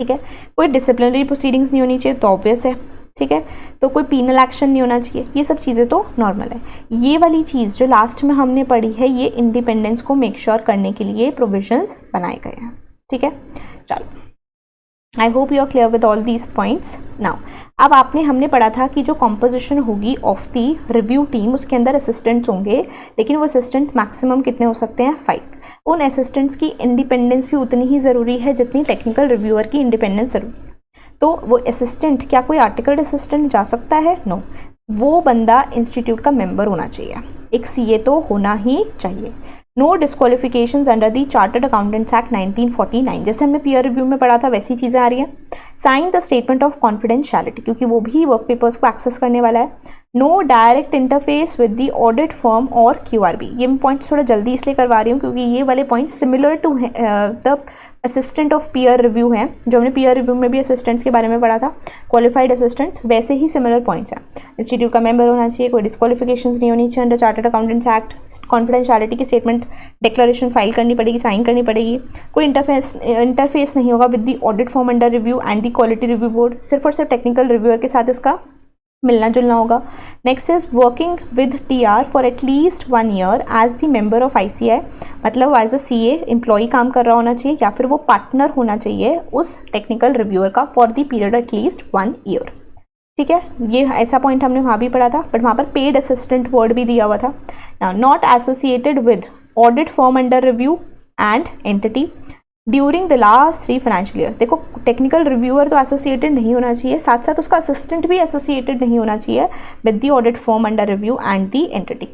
ठीक है. कोई डिसिप्लिनरी प्रोसीडिंग्स नहीं होनी चाहिए, तो ऑब्वियस है. ठीक है. तो कोई पीनल एक्शन नहीं होना चाहिए. ये सब चीज़ें तो नॉर्मल है. ये वाली चीज़ जो लास्ट में हमने पढ़ी है, ये इंडिपेंडेंस को मेक श्योर करने के लिए प्रोविजंस बनाए गए हैं. ठीक है. चलो, I hope you are clear with all these points now. अब हमने पढ़ा था कि जो कॉम्पोजिशन होगी ऑफ द रिव्यू टीम, उसके अंदर असिस्टेंट्स होंगे, लेकिन वो असिस्टेंट्स मैक्सिमम कितने हो सकते हैं? 5। उन असिस्टेंट्स की इंडिपेंडेंस भी उतनी ही ज़रूरी है जितनी टेक्निकल रिव्यूअर की इंडिपेंडेंस ज़रूरी है। तो वो असिस्टेंट, क्या कोई आर्टिकल्ड असिस्टेंट जा सकता है? नो। वो बंदा इंस्टीट्यूट का मेंबर होना चाहिए, एक सीए तो होना ही चाहिए। No disqualifications under the chartered accountants act 1949, जैसे हमने पीयर रिव्यू में पढ़ा था वैसी चीज़ें आ रही हैं। Sign the statement of confidentiality, क्योंकि वो भी वर्क पेपर्स को एक्सेस करने वाला है। No direct interface with the audit firm और क्यूआरबी। ये पॉइंट्स थोड़ा जल्दी इसलिए करवा रही हूँ क्योंकि ये वाले points similar to the assistant of peer review हैं, जो हमने पीयर रिव्यू में भी असिस्टेंट्स के बारे में पढ़ा था, क्वालिफाइड असिस्टेंट्स, वैसे ही सिमिलर पॉइंट्स हैं। इंस्टीट्यूट का मेंबर होना चाहिए, कोई डिस्क्वालिफिकेशंस नहीं होनी चाहिए under chartered accountants act, confidentiality की स्टेटमेंट डिक्लेरेशन फाइल करनी पड़ेगी, साइन करनी पड़ेगी, कोई इंटरफेस नहीं होगा with the audit form under review and the quality review board, सिर्फ और सिर्फ टेक्निकल रिव्यूअर के साथ इसका मिलना जुलना होगा। Next is working with TR for at least 1 year as the member of ICI, मतलब एज अ सीए एम्प्लॉई काम कर रहा होना चाहिए या फिर वो पार्टनर होना चाहिए उस टेक्निकल रिव्यूअर का for the period at least 1 year. ठीक है, ये ऐसा पॉइंट हमने वहाँ भी पढ़ा था, बट वहाँ पर पेड असिस्टेंट वर्ड भी दिया हुआ था। Now not associated with audit firm under review and entity during the last 3 financial years. देखो, टेक्निकल रिव्यूअर तो एसोसिएटेड नहीं होना चाहिए, साथ साथ उसका असिस्टेंट भी एसोसिएटेड नहीं होना चाहिए with the audit firm under review and the entity.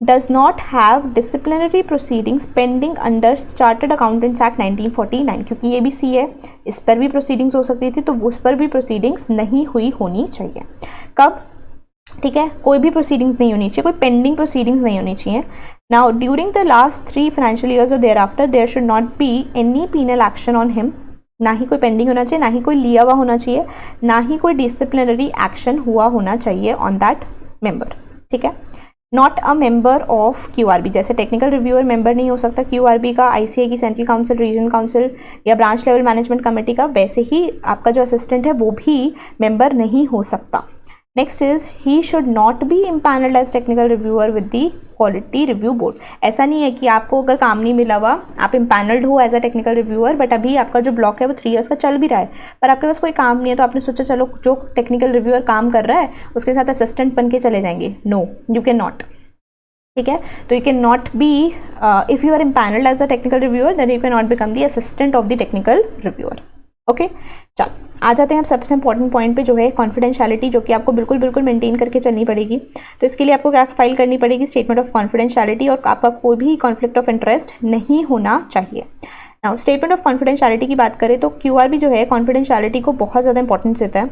Does not have disciplinary proceedings pending under chartered accountants act 1949, क्योंकि ये भी सी है, इस पर भी प्रोसीडिंग्स हो सकती थी, तो उस पर भी प्रोसीडिंग्स नहीं हुई होनी चाहिए। कब? ठीक है, कोई भी प्रोसीडिंग्स नहीं होनी चाहिए, कोई पेंडिंग प्रोसीडिंग्स नहीं होनी चाहिए। Now during the last 3 financial years और thereafter there should not be any penal action on him, ना ही कोई पेंडिंग होना चाहिए, ना ही कोई लिया हुआ होना चाहिए, ना ही कोई डिसिप्लिनरी एक्शन हुआ होना चाहिए ऑन दैट मेंबर। ठीक है, नॉट अ मेंबर ऑफ क्यूआरबी, जैसे टेक्निकल रिव्यूअर मेंबर नहीं हो सकता क्यूआरबी का, आईसीए की, सेंट्रल काउंसिल, रीजनल काउंसिल या ब्रांच लेवल मैनेजमेंट कमेटी का, वैसे ही आपका जो असिस्टेंट है वो भी मेंबर नहीं हो सकता। Next is he should not be empanelled as technical reviewer with the quality review board. ऐसा नहीं है कि आपको अगर काम नहीं मिला हुआ, आप इम्पैनल्ड हो as a technical reviewer, but अभी आपका जो ब्लॉक है वो 3 ईयर्स का चल भी रहा है, पर आपके पास कोई काम नहीं है, तो आपने सोचा चलो जो टेक्निकल रिव्यूअर काम कर रहा है उसके साथ असिस्टेंट बन के चले जाएंगे। No, you can not. ठीक है, तो you can not be, if you are empanelled as a technical reviewer then you can not become the assistant of the technical reviewer. Okay, चल आ जाते हैं हम सबसे इंपॉर्टेंट पॉइंट पे, जो है कॉन्फिडेंशियलिटी, जो कि आपको बिल्कुल मेंटेन करके चलनी पड़ेगी। तो इसके लिए आपको क्या फाइल करनी पड़ेगी? स्टेटमेंट ऑफ कॉन्फिडेंशियलिटी, और आपका कोई भी कॉन्फ्लिक्ट ऑफ इंटरेस्ट नहीं होना चाहिए। नाउ स्टेटमेंट ऑफ कॉन्फिडेंशियलिटी की बात करें तो क्यूआरबी जो है कॉन्फिडेंशियलिटी को बहुत ज़्यादा इंपॉर्टेंस देता है।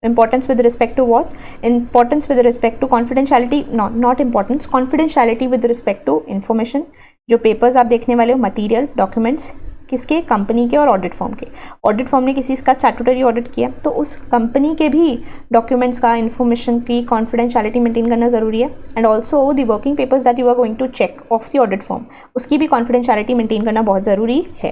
Importance with respect to what? Importance with respect to confidentiality, not importance, confidentiality with respect to information। जो पेपर्स आप देखने वाले हो, मटीरियल, डॉक्यूमेंट्स, किसके? कंपनी के और ऑडिट फॉर्म के। ऑडिट फॉर्म ने किसी का स्टैट्यूटरी ऑडिट किया तो उस कंपनी के भी डॉक्यूमेंट्स का, इन्फॉर्मेशन की कॉन्फिडेंशियलिटी मेंटेन करना जरूरी है। And also the working papers that you are going to check of the audit form, उसकी भी कॉन्फिडेंशियलिटी मेंटेन करना बहुत ज़रूरी है।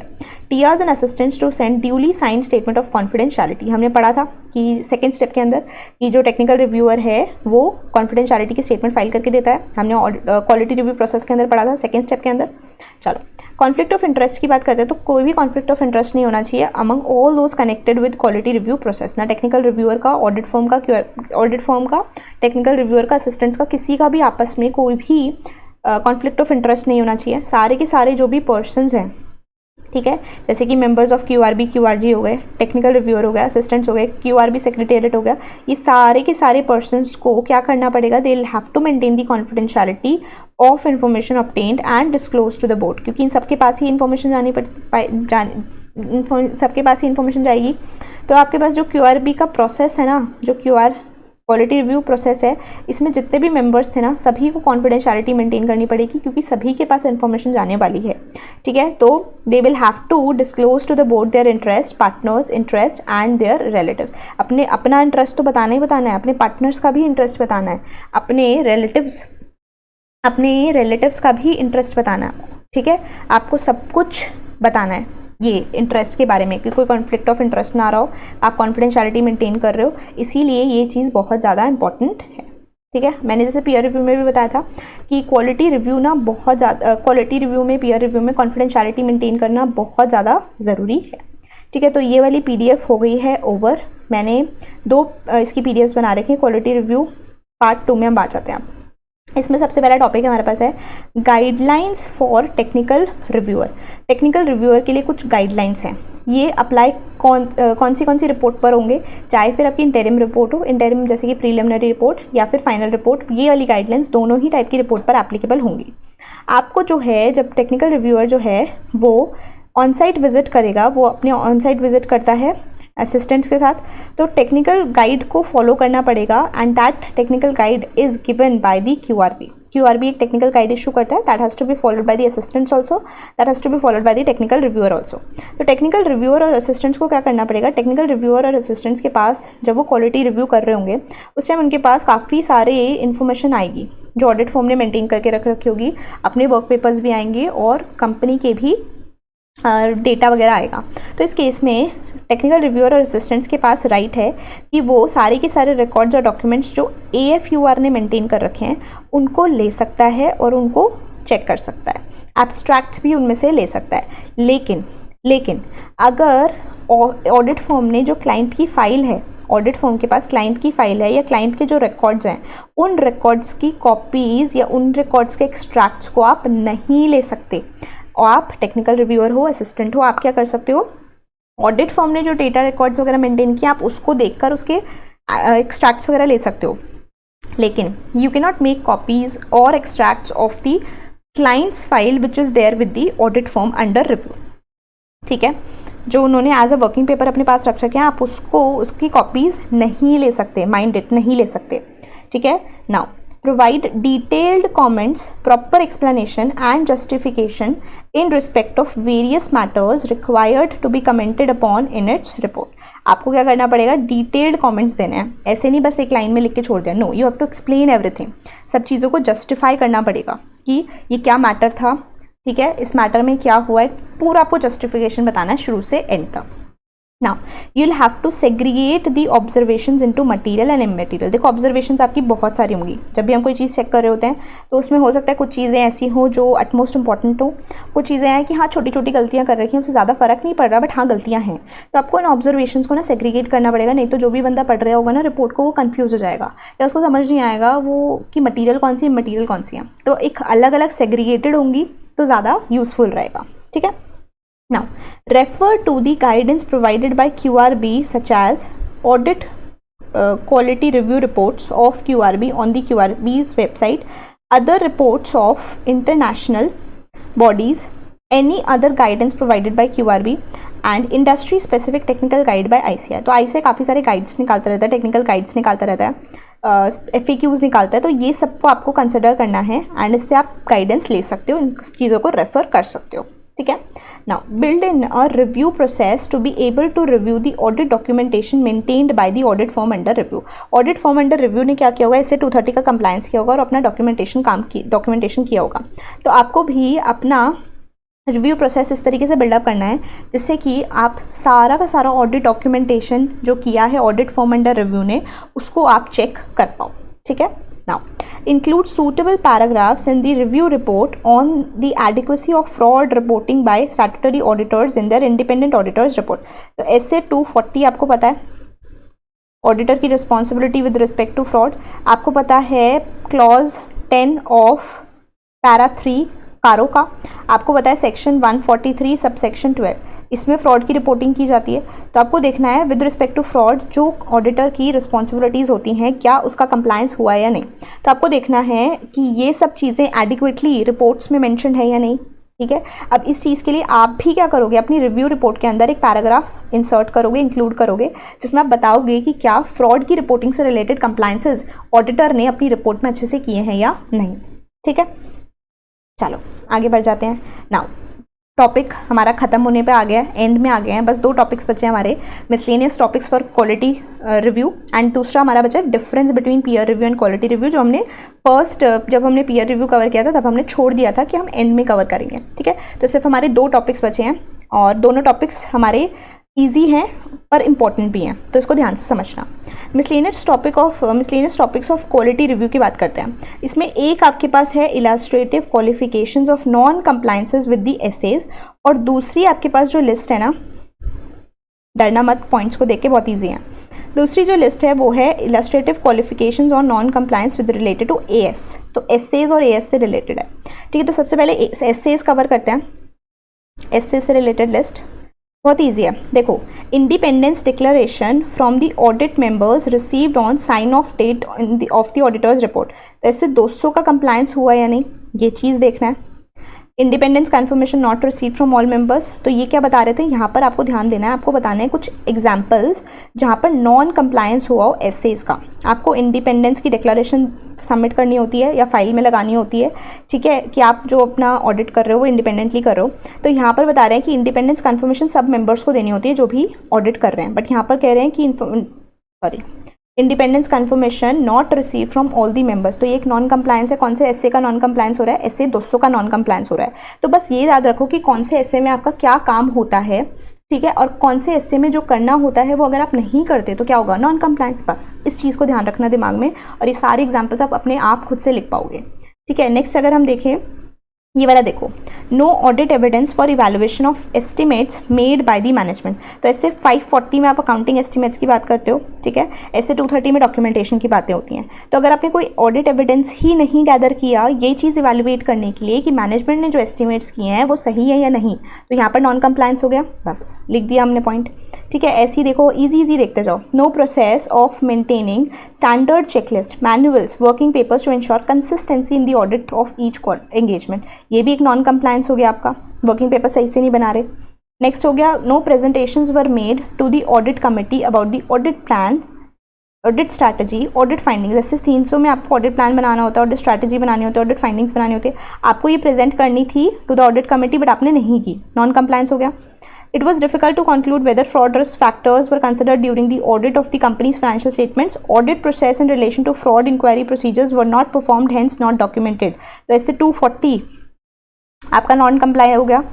TRs and assistants to send duly sign statement of confidentiality, हमने पढ़ा था कि सेकेंड स्टेप के अंदर कि जो टेक्निकल रिव्यूअर है वो कॉन्फिडेंशियलिटी की स्टेटमेंट फाइल करके देता है। हमने क्वालिटी रिव्यू प्रोसेस के अंदर पढ़ा था सेकेंड स्टेप के अंदर। चलो, कॉन्फ्लिक्ट ऑफ इंटरेस्ट की बात करते हैं तो कोई भी कॉन्फ्लिक्ट ऑफ इंटरेस्ट नहीं होना चाहिए among all those connected with quality review process, ना टेक्निकल रिव्यूअर का, ऑडिट फर्म का, टेक्निकल रिव्यूअर का, असिस्टेंट्स का, किसी का भी आपस में कोई भी कॉन्फ्लिक्ट ऑफ इंटरेस्ट नहीं होना चाहिए। सारे के सारे जो भी पर्सनस हैं, ठीक है, जैसे कि मेंबर्स ऑफ क्यूआरबी, क्यूआरजी हो गए, टेक्निकल रिव्यूअर हो गया, असिस्टेंट्स हो गए, क्यूआरबी सेक्रेटेरिएट हो गया, ये सारे के सारे पर्सनस को क्या करना पड़ेगा? They will have to maintain the confidentiality of information obtained and disclose to the board, क्योंकि इन सबके पास ही इन्फॉर्मेशन सबके पास ही इन्फॉर्मेशन जाएगी। तो आपके पास जो क्यूआरबी का प्रोसेस है ना, जो क्वालिटी रिव्यू प्रोसेस है, इसमें जितने भी मेंबर्स थे ना सभी को कॉन्फिडेंशियलिटी मेंटेन करनी पड़ेगी, क्योंकि सभी के पास इन्फॉर्मेशन जाने वाली है। ठीक है, तो they will have to disclose to the board their interest, partners interest and their relative. अपना इंटरेस्ट तो बताना ही बताना है, अपने पार्टनर्स का भी इंटरेस्ट बताना है, अपने रिलेटिव्स का भी इंटरेस्ट बताना है। ठीक है, आपको सब कुछ बताना है ये इंटरेस्ट के बारे में कि कोई कॉन्फ्लिक्ट ऑफ इंटरेस्ट ना रहा हो, आप कॉन्फिडेंशियलिटी मेंटेन कर रहे हो, इसीलिए ये चीज़ बहुत ज़्यादा इंपॉर्टेंट है। ठीक है, मैंने जैसे पीयर रिव्यू में भी बताया था कि क्वालिटी रिव्यू ना बहुत ज़्यादा, क्वालिटी रिव्यू में, पीयर रिव्यू में कॉन्फिडेंशियलिटी मेंटेन करना बहुत ज़्यादा ज़रूरी है। ठीक है, तो ये वाली PDF हो गई है ओवर। मैंने 2 इसकी PDFs बना रखी हैं। क्वालिटी रिव्यू पार्ट 2 में हम आ जाते हैं। इसमें सबसे पहला टॉपिक हमारे पास है guidelines for technical reviewer. Technical reviewer के लिए कुछ गाइडलाइंस हैं। ये अप्लाई कौन सी रिपोर्ट पर होंगे, चाहे फिर आपकी इंटरिम रिपोर्ट हो, इंटरिम जैसे कि प्रीलिमिनरी रिपोर्ट या फिर फाइनल रिपोर्ट, ये वाली गाइडलाइंस दोनों ही टाइप की रिपोर्ट पर एप्लीकेबल होंगी। आपको जो है, जब टेक्निकल रिव्यूअर जो है वो ऑन साइट विजिट करेगा, वो अपने ऑन साइट विजिट करता है असिस्टेंट्स के साथ, तो टेक्निकल गाइड को फॉलो करना पड़ेगा and that technical guide is given by the QRB एक टेक्निकल गाइड इशू करता है, that has to be followed by the assistants also, that has to be followed by the technical reviewer also. तो technical reviewer और assistants को क्या करना पड़ेगा, technical reviewer और असिस्टेंट्स के पास जब वो क्वालिटी रिव्यू कर रहे होंगे उस टाइम उनके पास काफ़ी सारे इन्फॉर्मेशन आएगी जो ऑडिट फॉर्म ने मेंटेन करके रख रखी होगी, अपने वर्क पेपर्स भी आएंगे और कंपनी के भी डेटा वगैरह आएगा। तो इस केस में टेक्निकल रिव्यूअर और असिस्टेंट्स के पास राइट है कि वो सारे के सारे रिकॉर्ड्स और डॉक्यूमेंट्स जो AFUR ने मेंटेन कर रखे हैं उनको ले सकता है और उनको चेक कर सकता है, एब्स्ट्रैक्ट्स भी उनमें से ले सकता है। लेकिन अगर ऑडिट फर्म ने जो क्लाइंट की फ़ाइल है, ऑडिट फर्म के पास क्लाइंट की फ़ाइल है या क्लाइंट के जो रिकॉर्ड्स हैं, उन रिकॉर्ड्स की कॉपीज़ या उन रिकॉर्ड्स के एक्सट्रैक्ट्स को आप नहीं ले सकते। और आप टेक्निकल रिव्यूअर हो, असिस्टेंट हो, आप क्या कर सकते हो, ऑडिट फर्म ने जो डेटा रिकॉर्ड्स वगैरह मेंटेन किया आप उसको देखकर उसके एक्सट्रैक्ट्स वगैरह ले सकते हो, लेकिन you can not make copies और extracts of the client's file which is there with the audit firm under review. ठीक है, जो उन्होंने एज अ वर्किंग पेपर अपने पास रख रखे हैं आप उसकी कॉपीज़ नहीं ले सकते, माइंड इट, नहीं ले सकते। ठीक है, now provide detailed comments, proper explanation and justification in respect of various matters required to be commented upon in its report। आपको क्या करना पड़ेगा, डिटेल्ड कमेंट्स देने हैं, ऐसे नहीं बस एक लाइन में लिख के छोड़ दिया, no, you have to explain everything. सब चीज़ों को जस्टिफाई करना पड़ेगा कि ये क्या मैटर था, ठीक है, इस मैटर में क्या हुआ है, पूरा आपको जस्टिफिकेशन बताना है शुरू से एंड तक। Now you'll have to segregate the observations into material and immaterial। देखो ऑब्जर्वेशंस आपकी बहुत सारी होंगी, जब भी हम कोई चीज़ चेक कर रहे होते हैं तो उसमें हो सकता है कुछ चीज़ें ऐसी हो जो अटमोस्ट इंपॉर्टेंट हो, कुछ चीज़ें हैं कि हाँ छोटी छोटी गलतियाँ कर रखी हैं, उससे ज़्यादा फर्क नहीं पड़ रहा बट हाँ गलतियाँ हैं। तो आपको इन ऑब्जर्वेशंस को ना सेग्रीगेट करना पड़ेगा, नहीं तो जो भी बंदा पढ़ रहा होगा ना रिपोर्ट को, वो कन्फ्यूज़ हो जाएगा या उसको समझ नहीं आएगा वो कि मटीरियल कौन सी इमटीरियल कौन सी है। तो एक अलग अलग सेग्रीगेटेड होंगी तो ज़्यादा यूज़फुल रहेगा। ठीक है, now refer to the guidance provided by QRB such as audit quality review reports of QRB on the QRB's website, other reports of international bodies, any other guidance provided by QRB and industry specific technical guide by ICAI। तो ICAI काफ़ी सारे guides निकालता रहता है, technical guides निकालता रहता है, FAQs निकालता है, तो ये सबको आपको कंसिडर करना है एंड इससे आप गाइडेंस ले सकते हो, इन चीज़ों को रेफर कर सकते हो। ठीक है, now build in a review process to be able to review the audit documentation maintained by the audit firm under review. Audit firm under review ने क्या किया होगा, इससे 230 का कंप्लायंस किया होगा और अपना डॉक्यूमेंटेशन किया होगा। तो आपको भी अपना रिव्यू प्रोसेस इस तरीके से बिल्डअप करना है जिससे कि आप सारा का सारा ऑडिट डॉक्यूमेंटेशन जो किया है ऑडिट फर्म अंडर रिव्यू ने उसको आप चेक कर पाओ। ठीक है, now include suitable paragraphs in the review report on the adequacy of fraud reporting by statutory auditors in their independent auditors report। तो ऐसे 240 आपको पता है ऑडिटर की responsibility with respect to fraud, आपको पता है क्लॉज 10 ऑफ पैरा 3 कारो का, आपको पता है सेक्शन 143 सब सेक्शन 12, इसमें फ्रॉड की रिपोर्टिंग की जाती है। तो आपको देखना है विद रिस्पेक्ट टू फ्रॉड जो ऑडिटर की रिस्पॉन्सिबिलिटीज़ होती हैं क्या उसका कंप्लायंस हुआ है या नहीं। तो आपको देखना है कि ये सब चीज़ें एडिक्वेटली रिपोर्ट्स में मेंशन है या नहीं। ठीक है, अब इस चीज़ के लिए आप भी क्या करोगे, अपनी रिव्यू रिपोर्ट के अंदर एक पैराग्राफ इंसर्ट करोगे, इंक्लूड करोगे, जिसमें आप बताओगे कि क्या फ्रॉड की रिपोर्टिंग से रिलेटेड कंप्लायंसेस ऑडिटर ने अपनी रिपोर्ट में अच्छे से किए हैं या नहीं। ठीक है, चलो आगे बढ़ जाते हैं। नाउ टॉपिक हमारा ख़त्म होने पे आ गया है, एंड में आ गए हैं, बस 2 टॉपिक्स बचे हैं हमारे, miscellaneous topics for quality review and दूसरा हमारा बचा difference between peer review and quality review, जो हमने जब हमने पीयर रिव्यू कवर किया था तब हमने छोड़ दिया था कि हम एंड में कवर करेंगे। ठीक है, तो सिर्फ हमारे 2 टॉपिक्स बचे हैं और दोनों टॉपिक्स हमारे ईजी हैं पर इम्पॉर्टेंट भी हैं, तो इसको ध्यान से समझना। Miscellaneous topics of quality review की बात करते हैं। इसमें एक आपके पास है illustrative qualifications of non compliances with the SAs, और दूसरी आपके पास जो लिस्ट है ना डरना मत, पॉइंट्स को देख के बहुत ईजी हैं। दूसरी जो लिस्ट है वो है illustrative qualifications on non compliance with related to AS. तो एसएज और एएस से रिलेटेड है, ठीक है। तो सबसे पहले एसएज कवर करते हैं। एसएज से रिलेटेड लिस्ट बहुत ईजी है। देखो, independence declaration from the audit members received on sign off date of the auditor's report. तो इससे 200 का कंप्लायंस हुआ या नहीं, ये चीज़ देखना है। Independence confirmation not receive from all members, तो ये क्या बता रहे थे, यहाँ पर आपको ध्यान देना है, आपको बताने हैं कुछ एग्जांपल्स जहाँ पर नॉन कंप्लायंस हुआ हो एसएस का। आपको इंडिपेंडेंस की डिक्लेरेशन सबमिट करनी होती है या फाइल में लगानी होती है, ठीक है, कि आप जो अपना ऑडिट कर रहे हो वो इंडिपेंडेंटली कर रहे हो। तो यहाँ पर बता रहे हैं कि इंडिपेंडेंस कन्फर्मेशन सब मेंबर्स को देनी होती है जो भी ऑडिट कर रहे हैं, बट यहाँ पर कह रहे हैं कि independence confirmation not receive from all the members. तो ये एक नॉन कंप्लायंस है। कौन से एसए का नॉन कंप्लायंस हो रहा है, एसए 200 का नॉन कंप्लायंस हो रहा है। तो बस ये याद रखो कि कौन से एसए में आपका क्या काम होता है, ठीक है, और कौन से एसए में जो करना होता है वो अगर आप नहीं करते तो क्या होगा, नॉन कंप्लायंस। बस इस चीज़ को ध्यान रखना दिमाग में, और ये सारे एग्जाम्पल्स आप अपने आप खुद से लिख पाओगे, ठीक है। नेक्स्ट अगर हम देखें ये वाला, देखो, no audit evidence for evaluation of estimates made by the management. तो ऐसे 540 में आप अकाउंटिंग एस्टिमेट्स की बात करते हो, ठीक है, ऐसे 230 में डॉक्यूमेंटेशन की बातें होती हैं। तो अगर आपने कोई ऑडिट एविडेंस ही नहीं गैदर किया ये चीज़ इवैल्यूएट करने के लिए कि मैनेजमेंट ने जो एस्टिमेट्स किए हैं वो सही है या नहीं, तो यहाँ पर नॉन कंप्लायंस हो गया, बस लिख दिया हमने पॉइंट, ठीक है। ऐसे ही देखो, इजी देखते जाओ। No process of maintaining standard checklist, manuals, working papers to ensure consistency in the audit of each engagement, ये भी एक नॉन कंप्लायंस हो गया आपका, वर्किंग पेपर सही से नहीं बना रहे। नेक्स्ट हो गया, no presentations were made to the audit committee about the audit plan, audit strategy, audit findings. जैसे 300 में आपको ऑडिट प्लान बनाना होता है, ऑडिट स्ट्रैटेजी बनानी होती है, ऑडिट फाइंडिंग्स बनानी होती है, आपको ये प्रेजेंट करनी थी to the audit committee but आपने नहीं की, नॉन कंप्लायंस हो गया। It was difficult to conclude whether fraud risk factors were considered during the audit of the company's financial statements. Audit process in relation to fraud inquiry procedures were not performed, hence not documented. तो ऐसे 240 आपका non comply हो गया।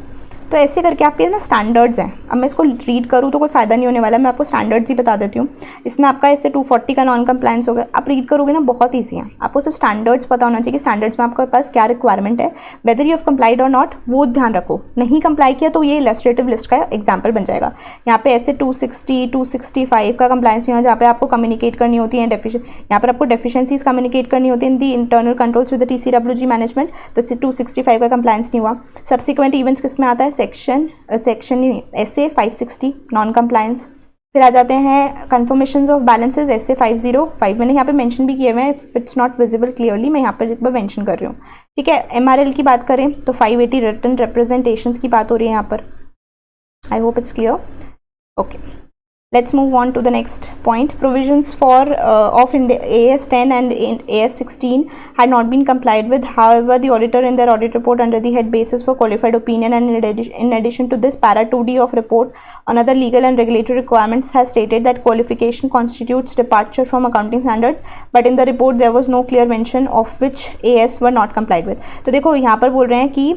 तो ऐसे करके आपके ना स्टैंडर्ड्स हैं। अब मैं इसको रीड करूँ तो कोई फ़ायदा नहीं होने वाला, मैं आपको स्टैंडर्ड्स ही बता देती हूँ। इसमें आपका ऐसे 240 का नॉन कंप्लायंस हो गया। आप रीड करोगे ना, बहुत ईजी है, आपको सिर्फ स्टैंडर्ड्स पता होना चाहिए कि स्टैंडर्ड्स में आपके पास क्या रिक्वायरमेंट है, whether you have complied or not, वो ध्यान रखो। नहीं कंप्लाई किया तो ये इलस्ट्रेटिव लिस्ट का एग्जाम्पल बन जाएगा। यहाँ पे ऐसे 260, 265 का कंप्लायंस नहीं हुआ, जहाँ पे आपको कम्युनिकेट करनी होती है यहाँ पर आपको डेफिशिएंसीज कम्युनिकेट करनी होती है in the internal controls with the TCWG management, तो 265 का कंप्लायंस नहीं हुआ। सब्सिक्वेंट इवेंट्स किस में आता है, सेक्शन ऐसे 560 नॉन कंप्लायंस। फिर आ जाते हैं कंफर्मेशंस ऑफ बैलेंसेस, ऐसे 505 मैंने यहाँ पे मेंशन भी किए हुए हैं, इट्स नॉट विजिबल क्लियरली, मैं यहाँ पर एक बार मेंशन कर रही हूँ, ठीक है। MRL की बात करें तो 580 रिटन रिप्रेजेंटेशंस की बात हो रही है यहाँ पर। I hope it's clear, okay. Let's move on to the next point. Provisions for of AS 10 and AS 16 had not been complied with. However, the auditor in their audit report under the head basis for qualified opinion and in addition to this para 2D of report on other legal and regulatory requirements has stated that qualification constitutes departure from accounting standards, but in the report there was no clear mention of which AS were not complied with. तो देखो यहाँ पर बोल रहे हैं कि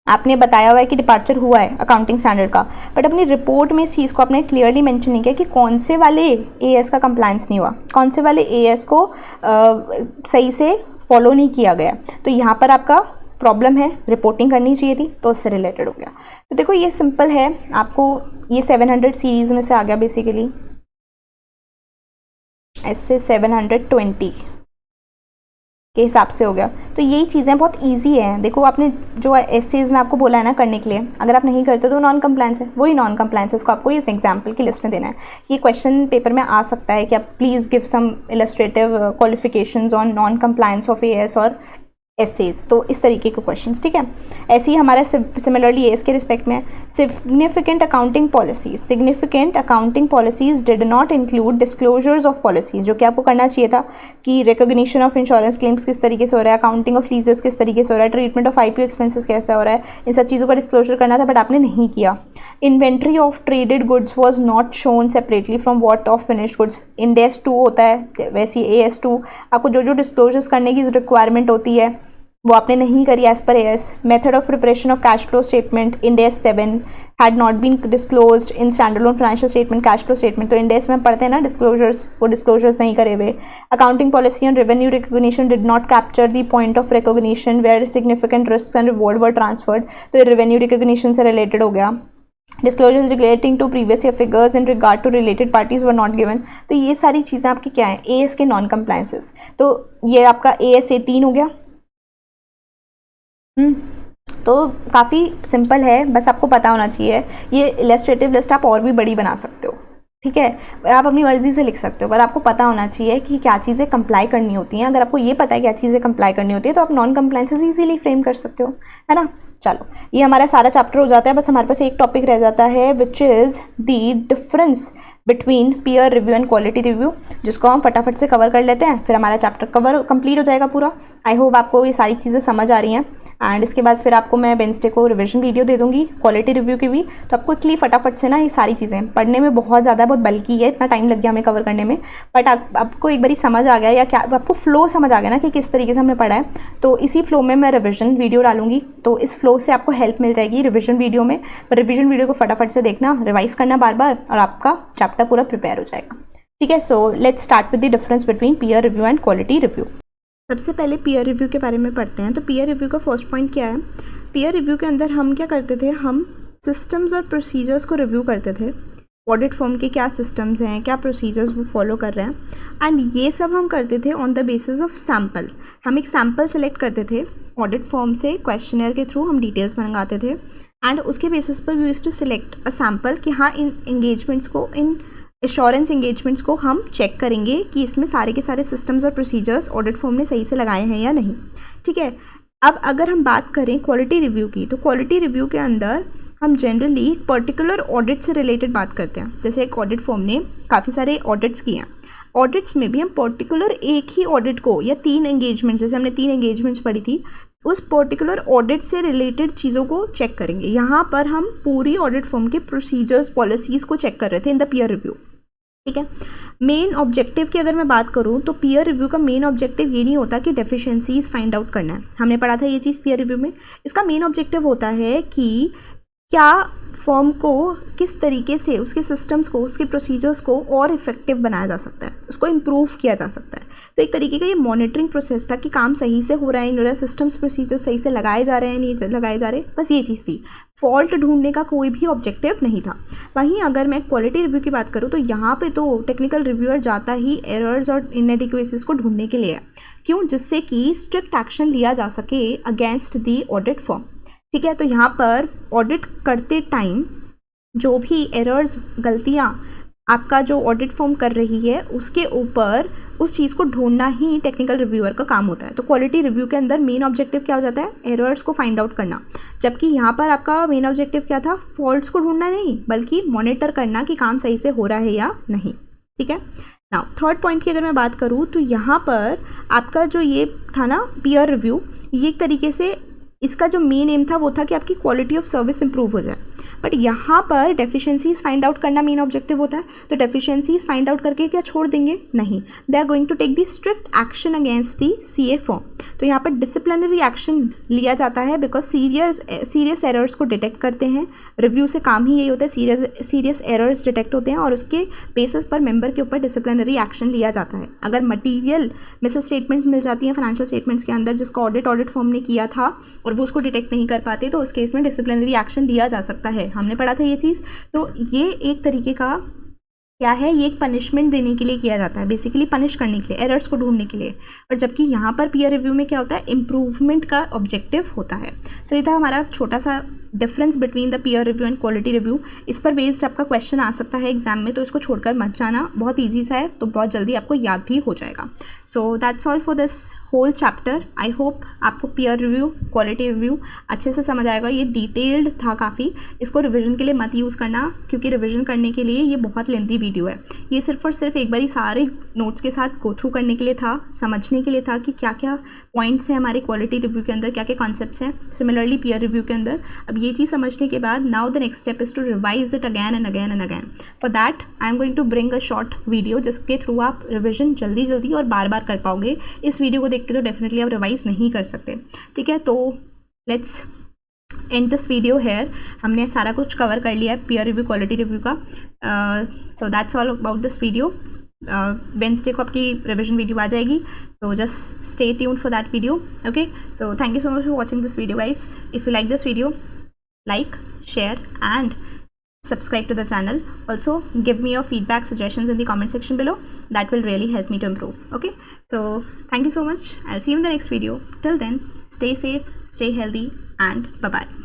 आपने बताया हुआ है कि डिपार्चर हुआ है अकाउंटिंग स्टैंडर्ड का, बट अपनी रिपोर्ट में इस चीज़ को आपने क्लियरली मेंशन नहीं किया कि कौन से वाले एएस का कंप्लायंस नहीं हुआ, कौन से वाले एएस को सही से फॉलो नहीं किया गया। तो यहाँ पर आपका प्रॉब्लम है, रिपोर्टिंग करनी चाहिए थी, तो उससे रिलेटेड हो गया। तो देखो ये सिंपल है, आपको ये 700 सीरीज में से आ गया बेसिकली, ऐसे 720 के हिसाब से हो गया। तो यही चीज़ें बहुत इजी हैं। देखो आपने जो एसेज में आपको बोला है ना करने के लिए, अगर आप नहीं करते तो नॉन कंप्लायंस है, वही नॉन कंप्लायंस है, इसको आपको इस एग्जांपल की लिस्ट में देना है। ये क्वेश्चन पेपर में आ सकता है कि आप please give some illustrative qualifications on non compliance of AS और एसेज, तो इस तरीके के क्वेश्चंस, ठीक है। ऐसे ही हमारा सिमिलरली एस के रिस्पेक्ट में significant accounting policies did not include disclosures of policies, जो कि आपको करना चाहिए था कि रिकॉग्निशन ऑफ इंश्योरेंस क्लेम्स किस तरीके से हो रहा है, अकाउंटिंग ऑफ लीजेस किस तरीके से हो रहा है, ट्रीटमेंट ऑफ IPO एक्सपेंसेस कैसा हो रहा है, इन सब चीज़ों का डिस्क्लोजर करना था, बट आपने नहीं किया। Inventory of traded goods was not shown separately from what of finished goods. Ind AS 2 होता है, वैसे AS 2 आपको जो जो डिस्क्लोजर्स करने की रिक्वायरमेंट होती है वो आपने नहीं करी as per AS. Method of preparation of cash flow statement Ind AS 7 had not been disclosed in standalone financial statement, cash flow statement, तो इंडेस में पढ़ते हैं ना डिस्क्लोजर्स, वो डिस्क्लोजर्स नहीं करे हुए। Accounting policy on revenue recognition did not capture the point of recognition where significant risk and reward were transferred, तो ये रेवेन्यू रिकॉग्निशन से रिलेटेड हो गया। Disclosures relating to previous year figures in regard to related parties were not given. तो ये सारी चीज़ें आपकी क्या हैं, एएस के नॉन कंप्लायंसेस। तो ये आपका AS 18 हो गया। तो काफ़ी सिंपल है, बस आपको पता होना चाहिए। ये इलस्ट्रेटिव लिस्ट आप और भी बड़ी बना सकते हो, ठीक है, आप अपनी मर्जी से लिख सकते हो, पर आपको पता होना चाहिए कि क्या चीज़ें कंप्लाई करनी होती हैं। अगर आपको ये पता है क्या चीज़ें कंप्लाई करनी होती है तो आप नॉन कंप्लायंसेस इजीली फ्रेम कर सकते हो, है ना। चलो, ये हमारा सारा चैप्टर हो जाता है। बस हमारे पास एक टॉपिक रह जाता है which is the difference between peer review and quality review, जिसको हम फटाफट से कवर कर लेते हैं, फिर हमारा चैप्टर कंप्लीट हो जाएगा पूरा। आई होप आपको ये सारी चीज़ें समझ आ रही हैं। एंड इसके बाद फिर आपको मैं वेडनेसडे को रिवीजन वीडियो दे दूंगी क्वालिटी रिव्यू की भी। तो आपको क्विकली फटाफट से ना ये सारी चीज़ें पढ़ने में बहुत ज़्यादा बहुत बल्कि है, इतना टाइम लग गया हमें कवर करने में, बट आपको एक बारी समझ आ गया या क्या आपको फ्लो समझ आ गया ना कि किस तरीके से हमने पढ़ा है। तो इसी फ्लो में मैं रिवीजन वीडियो डालूंगी, तो इस फ्लो से आपको हेल्प मिल जाएगी रिवीजन वीडियो में। रिवीजन वीडियो को फटाफट से देखना, रिवाइज करना बार बार, और आपका चैप्टर पूरा प्रिपेयर हो जाएगा, ठीक है। So let's start with the difference between peer review and quality review. सबसे पहले पीयर रिव्यू के बारे में पढ़ते हैं। तो पीयर रिव्यू का फर्स्ट पॉइंट क्या है, पीयर रिव्यू के अंदर हम क्या करते थे, हम सिस्टम्स और प्रोसीजर्स को रिव्यू करते थे। ऑडिट फॉर्म के क्या सिस्टम्स हैं, क्या प्रोसीजर्स वो फॉलो कर रहे हैं, एंड ये सब हम करते थे on the basis of sample. हम एक सैम्पल सेलेक्ट करते थे ऑडिट फॉर्म से, क्वेश्चनर के थ्रू हम डिटेल्स मंगाते थे, एंड उसके बेसिस पर we used to select a sample कि हाँ इन एंगेजमेंट्स को, इन एश्योरेंस एंगेजमेंट्स को हम चेक करेंगे कि इसमें सारे के सारे सिस्टम्स और प्रोसीजर्स ऑडिट फॉर्म ने सही से लगाए हैं या नहीं, ठीक है। अब अगर हम बात करें क्वालिटी रिव्यू की, तो क्वालिटी रिव्यू के अंदर हम जनरली पर्टिकुलर ऑडिट से रिलेटेड बात करते हैं। जैसे एक ऑडिट फॉर्म ने काफ़ी सारे ऑडिट्स किए हैं, ऑडिट्स में भी हम पर्टिकुलर एक ही ऑडिट को या 3 एंगेजमेंट्स, जैसे हमने 3 एंगेजमेंट्स पढ़ी थी, उस पर्टिकुलर ऑडिट से रिलेटेड चीज़ों को चेक करेंगे। यहाँ पर हम पूरी ऑडिट फॉर्म के प्रोसीजर्स पॉलिसीज़ को चेक कर रहे थे इन द पीयर रिव्यू, ठीक है। मेन ऑब्जेक्टिव की अगर मैं बात करूँ तो पीयर रिव्यू का मेन ऑब्जेक्टिव ये नहीं होता कि डेफिशिएंसीज फाइंड आउट करना है, हमने पढ़ा था ये चीज़ पीयर रिव्यू में। इसका मेन ऑब्जेक्टिव होता है कि क्या फर्म को किस तरीके से उसके सिस्टम्स को, उसके प्रोसीजर्स को और इफेक्टिव बनाया जा सकता है, उसको इम्प्रूव किया जा सकता है। तो एक तरीके का ये मॉनिटरिंग प्रोसेस था कि काम सही से हो रहा है, इन सिस्टम्स प्रोसीजर्स सही से लगाए जा रहे हैं, नहीं लगाए जा रहे, बस ये चीज़ थी। फॉल्ट ढूंढने का कोई भी ऑब्जेक्टिव नहीं था। वहीं अगर मैं क्वालिटी रिव्यू की बात करूँ तो यहाँ पे तो टेक्निकल रिव्यूअर जाता ही एरर्स और इनएडिक्वेसीज को ढूंढने के लिए है। क्यों? जिससे कि स्ट्रिक्ट एक्शन लिया जा सके अगेंस्ट दी ऑडिट फर्म, ठीक है। तो यहाँ पर ऑडिट करते टाइम जो भी एरर्स, गलतियाँ आपका जो ऑडिट फर्म कर रही है उसके ऊपर उस चीज़ को ढूंढना ही टेक्निकल रिव्यूअर का काम होता है। तो क्वालिटी रिव्यू के अंदर मेन ऑब्जेक्टिव क्या हो जाता है, एरर्स को फाइंड आउट करना, जबकि यहाँ पर आपका मेन ऑब्जेक्टिव क्या था, फॉल्ट्स को ढूंढना नहीं बल्कि मॉनिटर करना कि काम सही से हो रहा है या नहीं, ठीक है। नाउ थर्ड पॉइंट की अगर मैं बात करूँ तो यहाँ पर आपका जो ये था ना पीयर रिव्यू, ये एक तरीके से इसका जो मेन एम था वो था कि आपकी क्वालिटी ऑफ सर्विस इंप्रूव हो जाए, बट यहाँ पर डेफिशिएंसीज फाइंड आउट करना मेन ऑब्जेक्टिव होता है। तो डेफिशिएंसीज फाइंड आउट करके क्या छोड़ देंगे? नहीं, they are going to take the strict action against the CA firm. तो यहाँ पर डिसिप्लिनरी एक्शन लिया जाता है बिकॉज सीरियस एरर्स को डिटेक्ट करते हैं। रिव्यू से काम ही यही होता है, सीरियस एरर्स डिटेक्ट होते हैं और उसके बेसिस पर मेंबर के ऊपर डिसिप्लिनरी एक्शन लिया जाता है। अगर मटीरियल मिस स्टेटमेंट्स मिल जाती हैं फाइनेंशियल स्टेटमेंट्स के अंदर जिसका ऑडिट फर्म ने किया था और वो उसको डिटेक्ट नहीं कर पाते, तो उस केस में डिसिप्लिनरी एक्शन लिया जा सकता है। हमने पढ़ा था ये चीज़। तो ये एक तरीके का क्या है, ये एक पनिशमेंट देने के लिए किया जाता है, बेसिकली पनिश करने के लिए, एरर्स को ढूंढने के लिए। और जबकि यहाँ पर पीयर रिव्यू में क्या होता है, इम्प्रूवमेंट का ऑब्जेक्टिव होता है। सो ये था हमारा छोटा सा difference between the peer review and quality review. इस पर बेस्ड आपका क्वेश्चन आ सकता है एग्जाम में, तो इसको छोड़कर मत जाना, बहुत ईजी सा है, तो बहुत जल्दी आपको याद भी हो जाएगा। So that's all for this whole chapter. I hope आपको पीयर रिव्यू, क्वालिटी रिव्यू अच्छे से समझ आएगा। ये डिटेल्ड था काफ़ी, इसको रिविजन के लिए मत यूज़ करना क्योंकि रिविजन करने के लिए ये बहुत लेंथी वीडियो है। ये सिर्फ और सिर्फ एक बारी सारे नोट्स के साथ गो थ्रू करने के लिए था, समझने के लिए था कि क्या क्या पॉइंट्स हैं हमारे क्वालिटी रिव्यू के अंदर, क्या क्या कॉन्सेप्ट्स हैं, सिमिलरली पीयर रिव्यू के अंदर। अब ये चीज़ समझने के बाद now the next step is to revise it again and again and again. For that I am going to bring a short video जिसके थ्रू आप रिविजन जल्दी और बार बार कर पाओगे। इस वीडियो को देख के तो डेफिनेटली आप रिवाइज नहीं कर सकते, ठीक है। तो let's end this video hair. हमने सारा कुछ कवर कर लिया है पीयर रिव्यू, क्वालिटी रिव्यू का। सो that's all about this video. Wednesday को आपकी रिविजन वीडियो आ जाएगी, so just stay tuned for that video, okay. So thank you so much for watching this video guys. If you like this video, like, share and subscribe to the channel. Also give me your feedback, suggestions in the comment section below. That will really help me to improve. Okay, so thank you so much. I'll see you in the next video. Till then, stay safe, stay healthy, and bye bye.